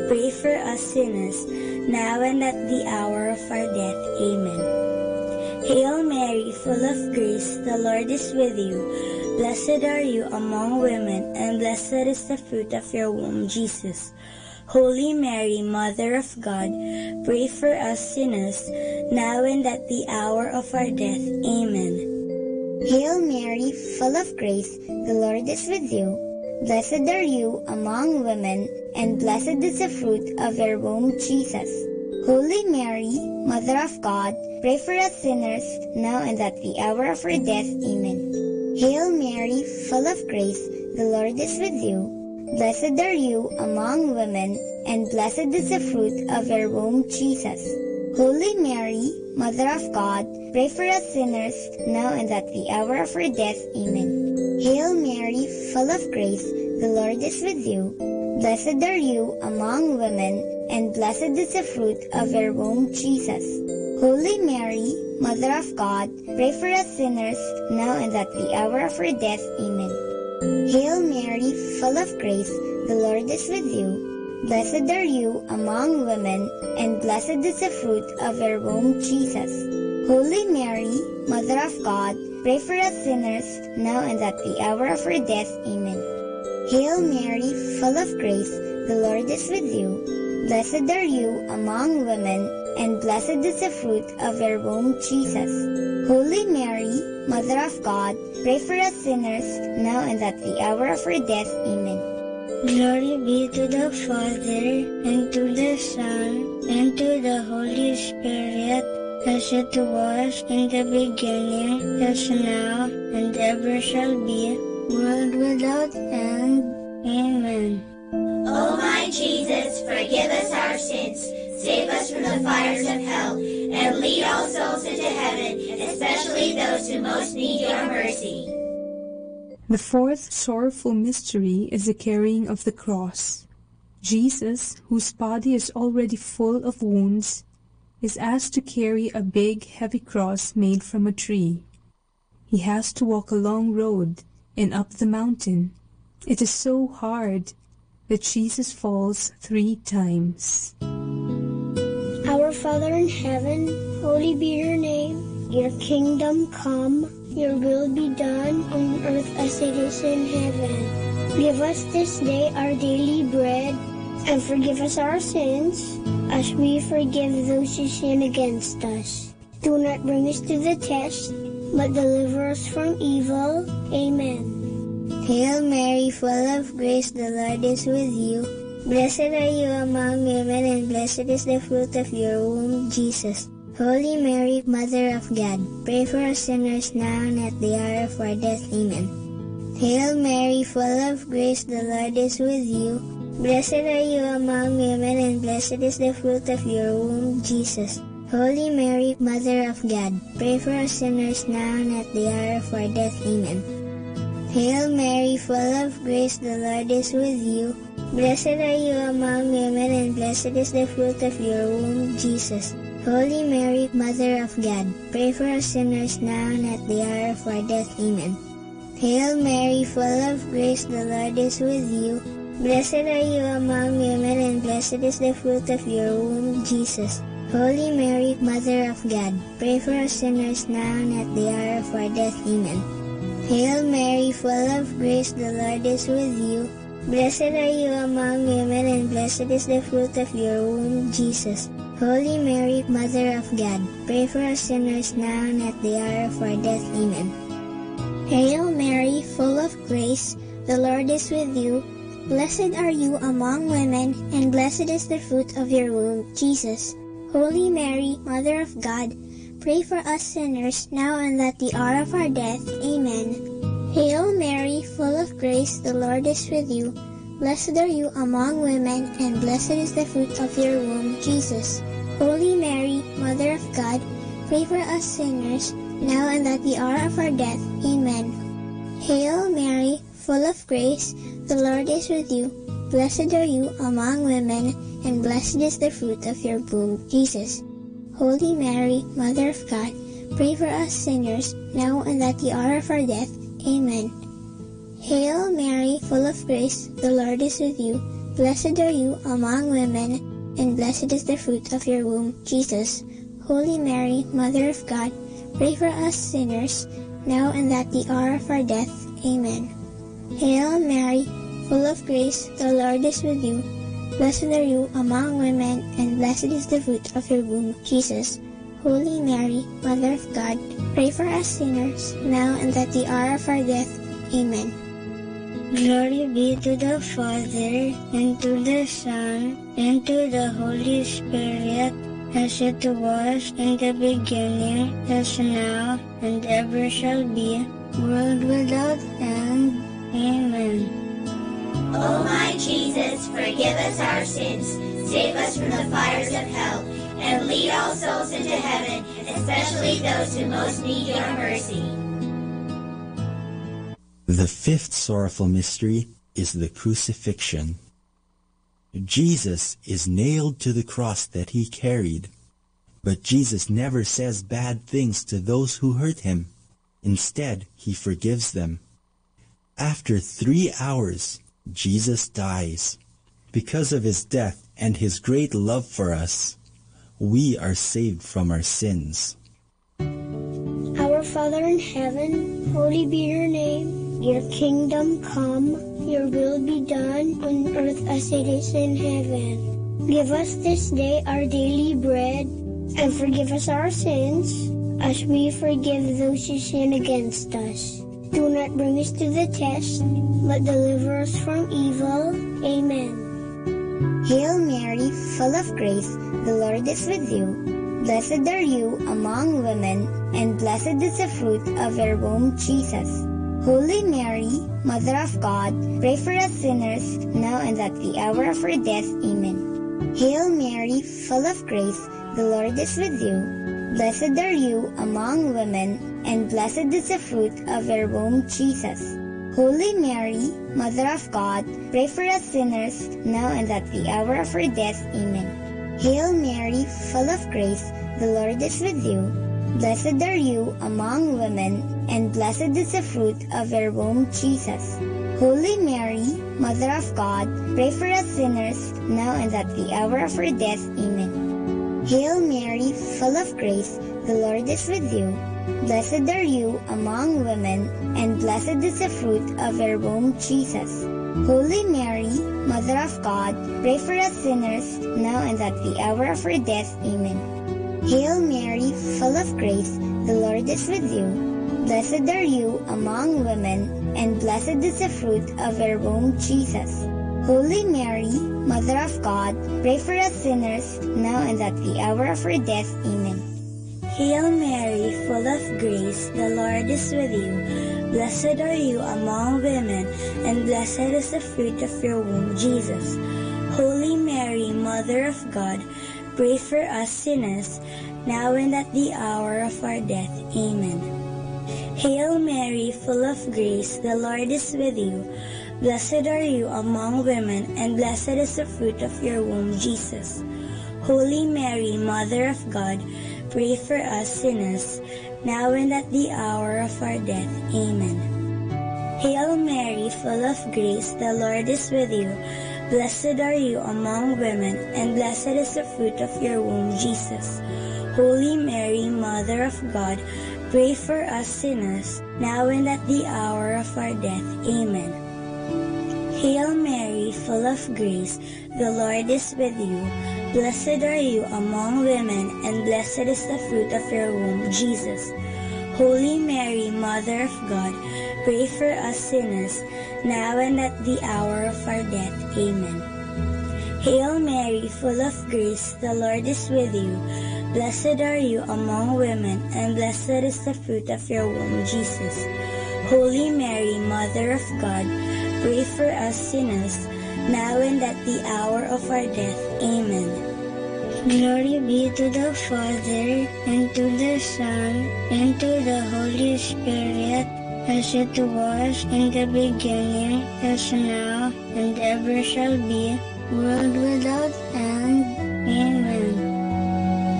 pray for us sinners, now and at the hour of our death. Amen. Hail Mary, full of grace, the Lord is with you. Blessed are you among women, and blessed is the fruit of your womb, Jesus. Holy Mary, Mother of God, pray for us sinners, now and at the hour of our death. Amen. Hail Mary, full of grace, the Lord is with you. Blessed are you among women, and blessed is the fruit of your womb, Jesus. Holy Mary, Mother of God, pray for us sinners, now and at the hour of our death. Amen. Hail Mary, full of grace, the Lord is with you. Blessed are you among women, and blessed is the fruit of your womb, Jesus. Holy Mary, Mother of God, pray for us sinners, now and at the hour of our death. Amen. Hail Mary, full of grace, the Lord is with you. Blessed are you among women, and blessed is the fruit of your womb, Jesus. Holy Mary, Mother of God, pray for us sinners, now and at the hour of our death. Amen. Hail Mary, full of grace, the Lord is with you. Blessed are you among women, and blessed is the fruit of your womb, Jesus. Holy Mary, Mother of God, pray for us sinners, now and at the hour of our death. Amen. Hail Mary, full of grace, the Lord is with you. Blessed are you among women, and blessed is the fruit of your womb, Jesus. Holy Mary, Mother of God, pray for us sinners, now and at the hour of our death. Amen. Glory be to the Father, and to the Son, and to the Holy Spirit, as it was in the beginning, as now, and ever shall be, world without end. Amen. O my Jesus, forgive us our sins, save us from the fires of hell, and lead all souls into heaven, especially those who most need your mercy. The fourth sorrowful mystery is the carrying of the cross. Jesus, whose body is already full of wounds, is asked to carry a big, heavy cross made from a tree. He has to walk a long road and up the mountain It is so hard that Jesus falls 3 times. Our Father in heaven, holy be your name. Your kingdom come, your will be done on earth as it is in heaven. Give us this day our daily bread, and forgive us our sins, as we forgive those who sin against us. Do not bring us to the test, but deliver us from evil. Amen. Hail Mary, full of grace, the Lord is with you. Blessed are you among women, and blessed is the fruit of your womb, Jesus. Holy Mary, Mother of God, pray for us sinners now and at the hour of our death. Amen. Hail Mary, full of grace, the Lord is with you. Blessed are you among women, and blessed is the fruit of your womb, Jesus. Holy Mary, Mother of God, pray for us sinners now and at the hour of our death. Amen. Hail Mary, full of grace, the Lord is with you. Blessed are you among women, and blessed is the fruit of your womb, Jesus. Holy Mary, Mother of God, pray for us sinners now and at the hour of our death. Amen. Hail Mary, full of grace, the Lord is with you. Blessed are you among women, and blessed is the fruit of your womb, Jesus. Holy Mary, Mother of God, pray for us sinners now and at the hour of our death. Amen. Hail Mary, full of grace, the Lord is with you. Blessed are you among women, and blessed is the fruit of your womb, Jesus. Holy Mary, Mother of God, pray for us sinners now and at the hour of our death. Amen. Hail Mary, full of grace, the Lord is with you. Blessed are you among women, and blessed is the fruit of your womb, Jesus. Holy Mary, Mother of God, pray for us sinners now and at the hour of our death. Amen. Hail Mary, full of grace, the Lord is with you. Blessed are you among women, and blessed is the fruit of your womb, Jesus. Holy Mary, Mother of God, pray for us sinners, now and at the hour of our death. Amen. Hail Mary, full of grace, the Lord is with you. Blessed are you among women, and blessed is the fruit of your womb, Jesus. Holy Mary, Mother of God, pray for us sinners, now and at the hour of our death. Amen. Hail Mary, full of grace, the Lord is with you. Blessed are you among women, and blessed is the fruit of your womb, Jesus. Holy Mary, Mother of God, pray for us sinners, now and at the hour of our death. Amen. Hail Mary, full of grace, the Lord is with you. Blessed are you among women, and blessed is the fruit of your womb, Jesus. Holy Mary, Mother of God, pray for us sinners, now and at the hour of our death. Amen. Glory be to the Father, and to the Son, and to the Holy Spirit, as it was in the beginning, as now, and ever shall be, world without end. Amen. O my Jesus, forgive us our sins, save us from the fires of hell, and lead all souls into heaven, especially those who most need your mercy. The 5th sorrowful mystery is the crucifixion. Jesus is nailed to the cross that he carried, but Jesus never says bad things to those who hurt him. Instead, he forgives them. After 3 hours, Jesus dies. Because of his death and his great love for us, we are saved from our sins. Our Father in heaven, holy be your name. Your kingdom come, your will be done on earth as it is in heaven. Give us this day our daily bread, and forgive us our sins, as we forgive those who sin against us. Do not bring us to the test, but deliver us from evil. Amen. Hail Mary, full of grace, the Lord is with you. Blessed are you among women, and blessed is the fruit of your womb, Jesus. Holy Mary, Mother of God, pray for us sinners, now and at the hour of our death. Amen. Hail Mary, full of grace, the Lord is with you. Blessed are you among women, and blessed is the fruit of your womb, Jesus. Holy Mary, Mother of God, pray for us sinners, now and at the hour of our death. Amen. Hail Mary, full of grace, the Lord is with you. Blessed are you among women, and blessed is the fruit of your womb, Jesus. Holy Mary, Mother of God, pray for us sinners, now and at the hour of our death. Amen. Hail Mary, full of grace, the Lord is with you. Blessed are you among women, and blessed is the fruit of your womb, Jesus. Holy Mary, Mother of God, pray for us sinners, now and at the hour of our death. Amen. Hail Mary, full of grace, the Lord is with you. Blessed are you among women, and blessed is the fruit of your womb, Jesus. Holy Mary, Mother of God, pray for us sinners, now and at the hour of our death. Amen. Hail Mary, full of grace, the Lord is with you. Blessed are you among women, and blessed is the fruit of your womb, Jesus. Holy Mary, Mother of God, pray for us sinners, now and at the hour of our death. Amen. Hail Mary, full of grace, the Lord is with you. Blessed are you among women, and blessed is the fruit of your womb, Jesus. Holy Mary, Mother of God, pray for us sinners, now and at the hour of our death. Amen. Hail Mary, full of grace, the Lord is with you. Blessed are you among women, and blessed is the fruit of your womb, Jesus. Holy Mary, Mother of God, pray for us sinners, now and at the hour of our death. Amen. Hail Mary, full of grace, the Lord is with you. Blessed are you among women, and blessed is the fruit of your womb, Jesus. Holy Mary, Mother of God, pray for us sinners, now and at the hour of our death. Amen. Hail Mary, full of grace, the Lord is with you. Blessed are you among women, and blessed is the fruit of your womb, Jesus. Holy Mary, Mother of God, pray for us sinners, now and at the hour of our death. Amen. Glory be to the Father, and to the Son, and to the Holy Spirit, as it was in the beginning, as now, and ever shall be, world without end. Amen.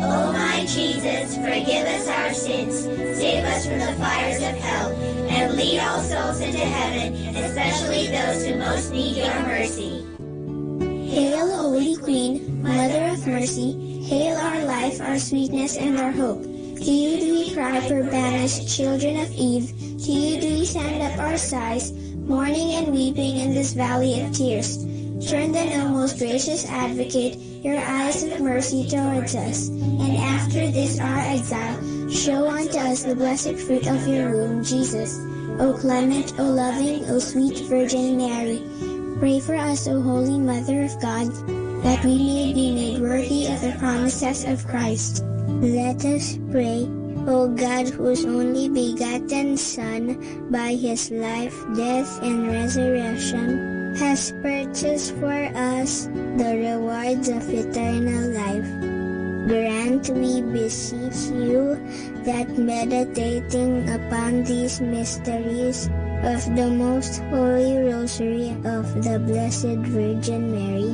O my Jesus, forgive us our sins, save us from the fires of hell, and lead all souls into heaven, especially those who most need your mercy. Hail, Holy Queen, Mother of Mercy, hail our life, our sweetness, and our hope. To you do we cry, for banished children of Eve. To you do we send up our sighs, mourning and weeping in this valley of tears. Turn then, O most gracious Advocate, your eyes of mercy towards us, and after this our exile, show unto us the blessed fruit of your womb, Jesus. O clement, O loving, O sweet Virgin Mary, pray for us, O Holy Mother of God, that we may be made worthy of the promises of Christ. Let us pray. O God, whose only begotten Son, by his life, death, and resurrection, has purchased for us the rewards of eternal life, grant, we beseech you, that meditating upon these mysteries of the most holy rosary of the Blessed Virgin Mary,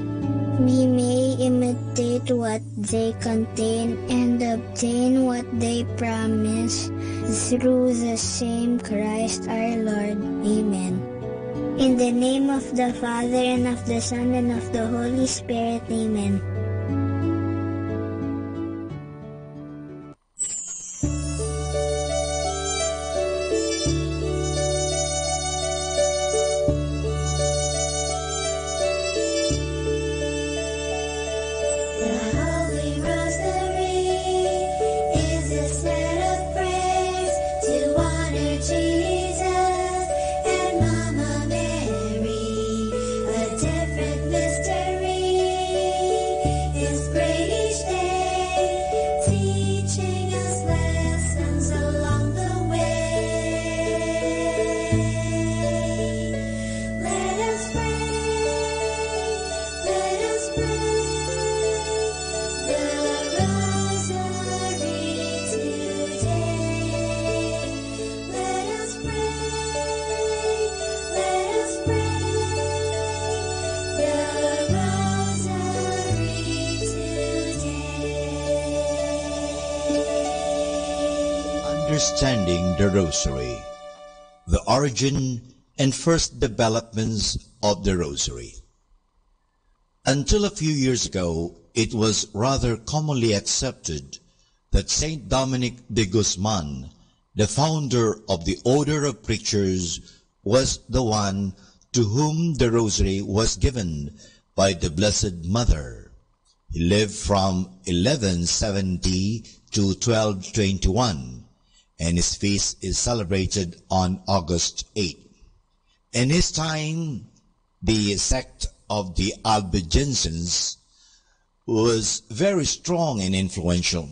we may imitate what they contain and obtain what they promise, through the same Christ our Lord. Amen. In the name of the Father, and of the Son, and of the Holy Spirit. Amen. Understanding the Rosary, the origin and first developments of the Rosary. Until a few years ago, it was rather commonly accepted that Saint Dominic de Guzman, the founder of the Order of Preachers, was the one to whom the Rosary was given by the Blessed Mother. He lived from 1170 to 1221, and his feast is celebrated on August 8. In his time, the sect of the Albigenses was very strong and influential.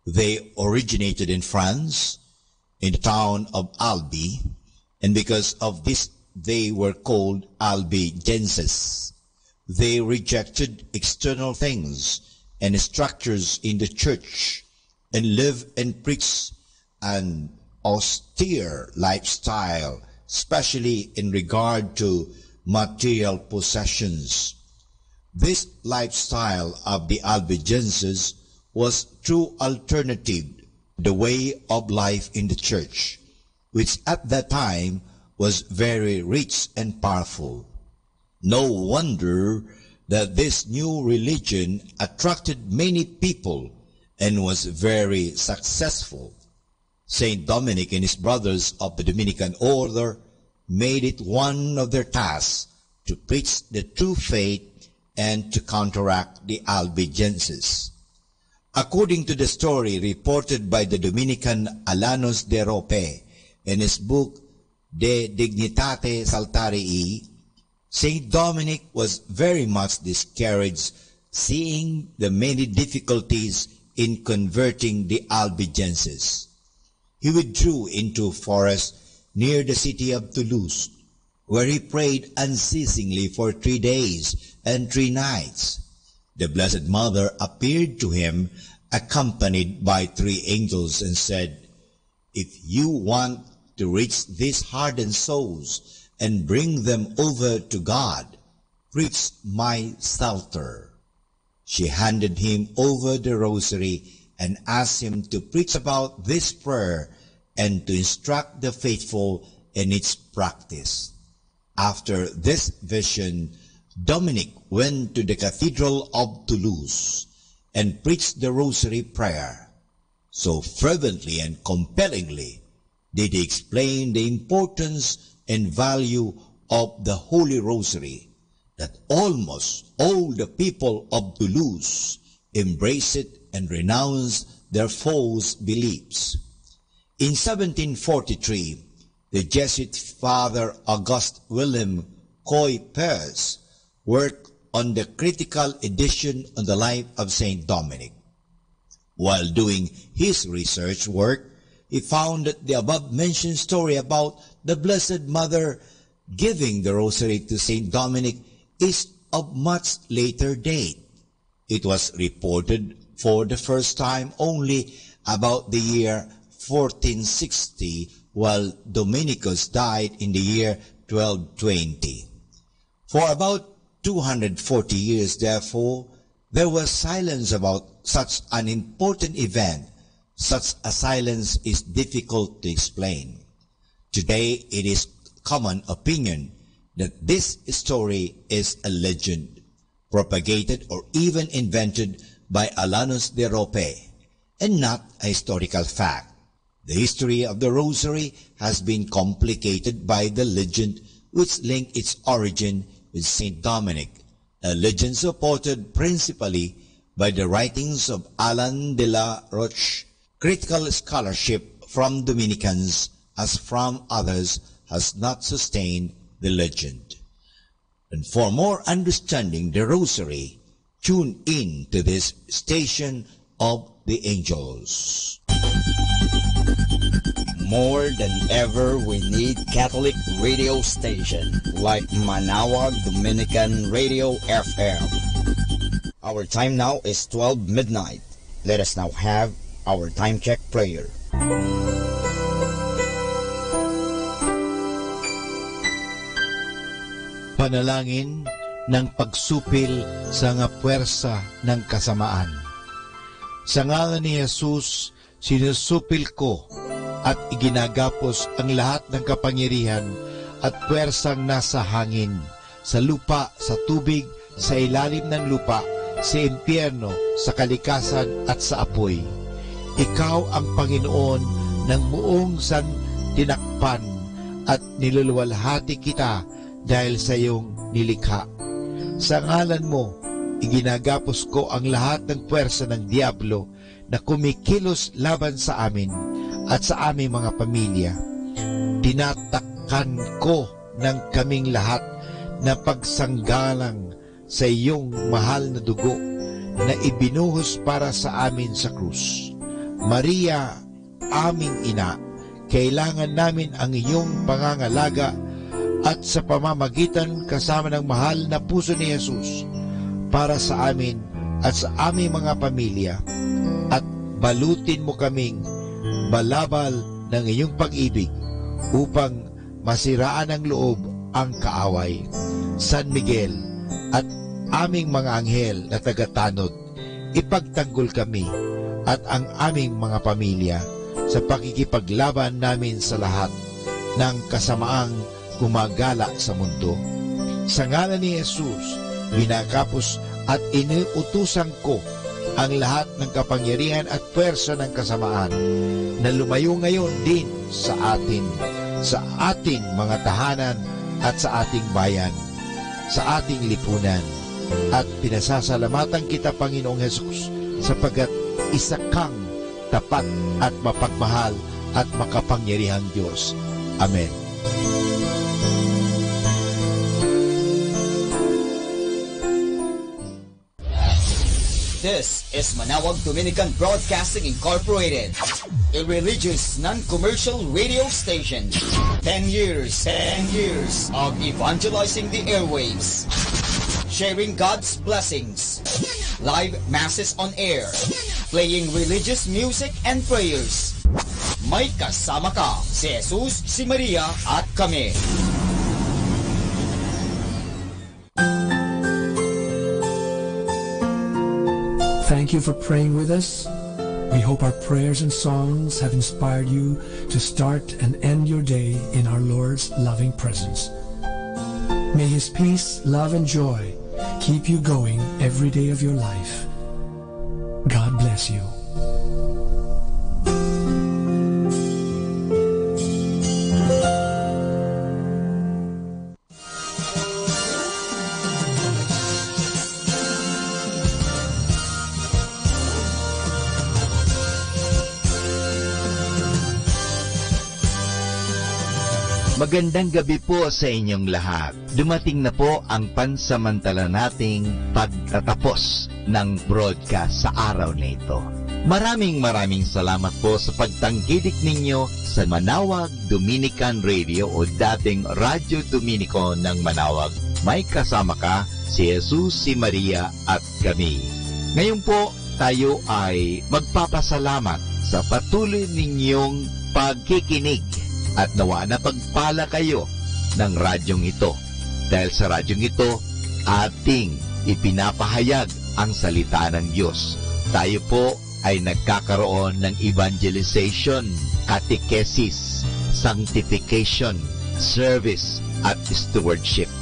They originated in France, in the town of Albi, and because of this, they were called Albigenses. They rejected external things and structures in the church and lived and preached an austere lifestyle, especially in regard to material possessions. This lifestyle of the Albigenses was true alternative to the way of life in the church, which at that time was very rich and powerful. No wonder that this new religion attracted many people and was very successful. Saint Dominic and his brothers of the Dominican order made it one of their tasks to preach the true faith and to counteract the Albigenses. According to the story reported by the Dominican Alanos de Rope in his book De Dignitate Saltarii, Saint Dominic was very much discouraged seeing the many difficulties in converting the Albigenses. He withdrew into a forest near the city of Toulouse, where he prayed unceasingly for 3 days and 3 nights. The Blessed Mother appeared to him accompanied by 3 angels and said, "If you want to reach these hardened souls and bring them over to God, preach my Psalter." She handed him over the Rosary and asked him to preach about this prayer and to instruct the faithful in its practice. After this vision, Dominic went to the Cathedral of Toulouse and preached the Rosary prayer. So fervently and compellingly did he explain the importance and value of the Holy Rosary that almost all the people of Toulouse embraced it and renounced their false beliefs. In 1743, the Jesuit Father Auguste William Coy-Pers worked on the critical edition on the life of Saint Dominic. While doing his research work, he found that the above-mentioned story about the Blessed Mother giving the Rosary to Saint Dominic is of much later date. It was reported for the first time only about the year 1460, while Dominicus died in the year 1220. For about 240 years, therefore, there was silence about such an important event. Such a silence is difficult to explain. Today, it is common opinion that this story is a legend, propagated or even invented by Alanos de Rope, and not a historical fact. The history of the Rosary has been complicated by the legend which linked its origin with Saint Dominic, a legend supported principally by the writings of Alan de la Roche. Critical scholarship from Dominicans as from others has not sustained the legend. And for more understanding the Rosary, tune in to this station of the angels. More than ever, we need Catholic radio station like Manaoag Dominican Radio FM. Our time now is 12 midnight. Let us now have our time check prayer. Panalangin ng pagsupil sa nga puwersa ng kasamaan. Sa ngalan ni Jesus, sinusupil ko at iginagapos ang lahat ng kapangyarihan at puwersang nasa hangin, sa lupa, sa tubig, sa ilalim ng lupa, sa impyerno, sa kalikasan at sa apoy. Ikaw ang Panginoon ng buong santinakpan at niluluwalhati kita dahil sa iyong nilikha. Sa ngalan mo, iginagapos ko ang lahat ng puwersa ng Diablo na kumikilos laban sa amin at sa aming mga pamilya. Tinatakpan ko ng kaming lahat na pagsanggalang sa iyong mahal na dugo na ibinuhos para sa amin sa krus. Maria, aming ina, kailangan namin ang iyong pangangalaga at sa pamamagitan kasama ng mahal na puso ni Jesus para sa amin at sa aming mga pamilya, at balutin mo kaming balabal ng iyong pag-ibig upang masiraan ng loob ang kaaway. San Miguel at aming mga anghel na tagatanod, ipagtanggol kami at ang aming mga pamilya sa pakikipaglaban namin sa lahat ng kasamaang gumagala sa mundo. Sa ngalan ni Jesus, binakapos at iniutusan ko ang lahat ng kapangyarihan at puwersa ng kasamaan na lumayo ngayon din sa ating mga tahanan at sa ating bayan, sa ating lipunan. At pinasasalamatan kita, Panginoong Jesus, sapagkat isa kang tapat at mapagmahal at makapangyarihang Diyos. Amen. This is Manawag Dominican Broadcasting Incorporated, a religious non-commercial radio station. 10 years of evangelizing the airwaves, sharing God's blessings, live masses on air, playing religious music and prayers. May kasama ka, si Jesus, si Maria at kami. Thank you for praying with us. We hope our prayers and songs have inspired you to start and end your day in our Lord's loving presence. May His peace, love, and joy keep you going every day of your life. God bless you. Magandang gabi po sa inyong lahat. Dumating na po ang pansamantala nating pagtatapos ng broadcast sa araw na ito. Maraming salamat po sa pagtangkilik ninyo sa Manawag Dominican Radio o dating Radyo Dominico ng Manawag. May kasama ka, si Jesus, si Maria at kami. Ngayon po, tayo ay magpapasalamat sa patuloy ninyong pagkikinig. At nawa na pagpala kayo ng radyong ito. Dahil sa radyong ito, ating ipinapahayag ang salita ng Diyos. Tayo po ay nagkakaroon ng evangelization, catechesis, sanctification, service, at stewardship.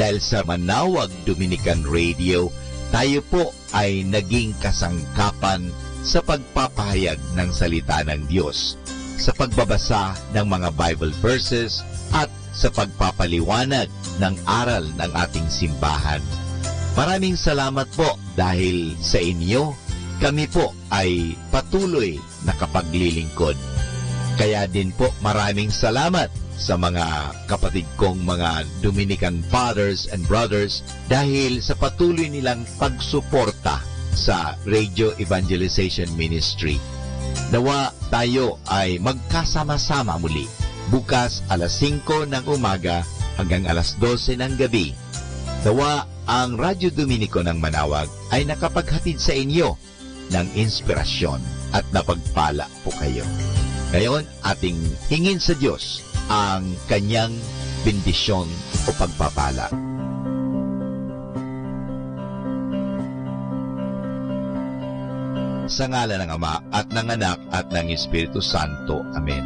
Dahil sa Manawag Dominican Radio, tayo po ay naging kasangkapan sa pagpapahayag ng salita ng Diyos, sa pagbabasa ng mga Bible verses at sa pagpapaliwanag ng aral ng ating simbahan. Maraming salamat po dahil sa inyo, kami po ay patuloy na kapaglilingkod. Kaya din po maraming salamat sa mga kapatid kong mga Dominican fathers and brothers dahil sa patuloy nilang pagsuporta sa Radio Evangelization Ministry. Nawa tayo ay magkasama-sama muli bukas alas 5 ng umaga hanggang alas 12 ng gabi. Nawa ang Radyo Dominico ng Manawag ay nakapaghatid sa inyo ng inspirasyon at napagpala po kayo. Ngayon, ating hingin sa Diyos ang kanyang bendisyon o pagpapala. Sa ngalan ng Ama at ng Anak at ng Espiritu Santo. Amen.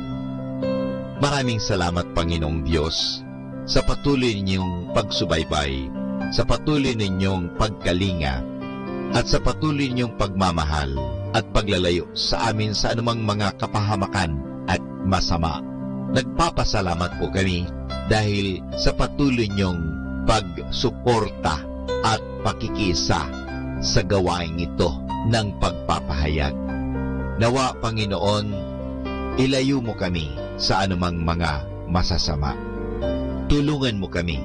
Maraming salamat, Panginoong Diyos, sa patuloy ninyong pagsubaybay, sa patuloy ninyong pagkalinga, at sa patuloy ninyong pagmamahal at paglalayo sa amin sa anumang mga kapahamakan at masama. Nagpapasalamat po kami dahil sa patuloy niyong pagsuporta at pakikisa sa gawain ito ng pagpapahayag. Nawa, Panginoon, ilayo mo kami sa anumang mga masasama. Tulungan mo kami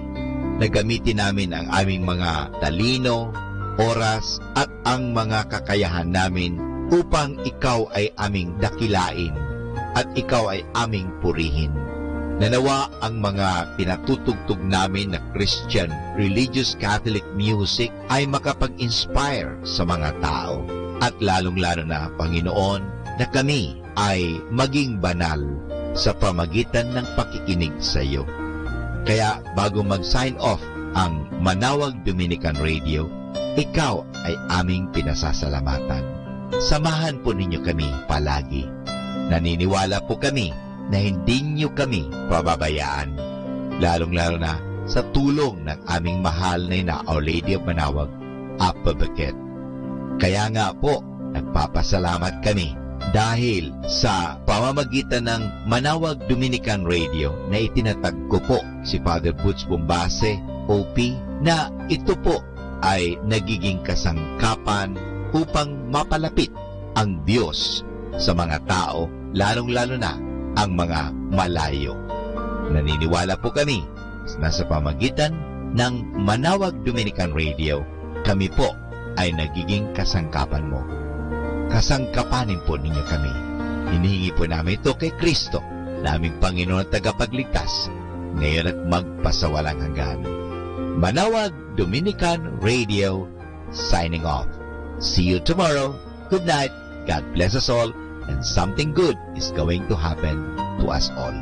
na gamitin namin ang aming mga talino, oras at ang mga kakayahan namin upang ikaw ay aming dakilain at ikaw ay aming purihin. Nanawa ang mga pinatutugtog namin na Christian religious Catholic music ay makapag-inspire sa mga tao. At lalong-lalo na, Panginoon, na kami ay maging banal sa pamagitan ng pakikinig sa iyo. Kaya bago mag-sign off ang Manawag Dominican Radio, ikaw ay aming pinasasalamatan. Samahan po ninyo kami palagi. Naniniwala po kami na hindi niyo kami pababayaan, lalong-lalo na sa tulong ng aming mahal na Our Lady of Manawag, Apabaket. Kaya nga po, nagpapasalamat kami dahil sa pamamagitan ng Manawag Dominican Radio na itinatag ko po si Father Butch Bombase, OP, na ito po ay nagiging kasangkapan upang mapalapit ang Diyos sa mga tao, lalong-lalo na ang mga malayo. Naniniwala po kami na sa pamagitan ng Manawag Dominican Radio, kami po ay nagiging kasangkapan mo. Kasangkapanin po ninyo kami. Hinihingi po namin ito kay Kristo, naming Panginoon at tagapagligtas, ngayon at magpasawalang hanggan. Manawag Dominican Radio, signing off. See you tomorrow. Good night. God bless us all, and something good is going to happen to us all.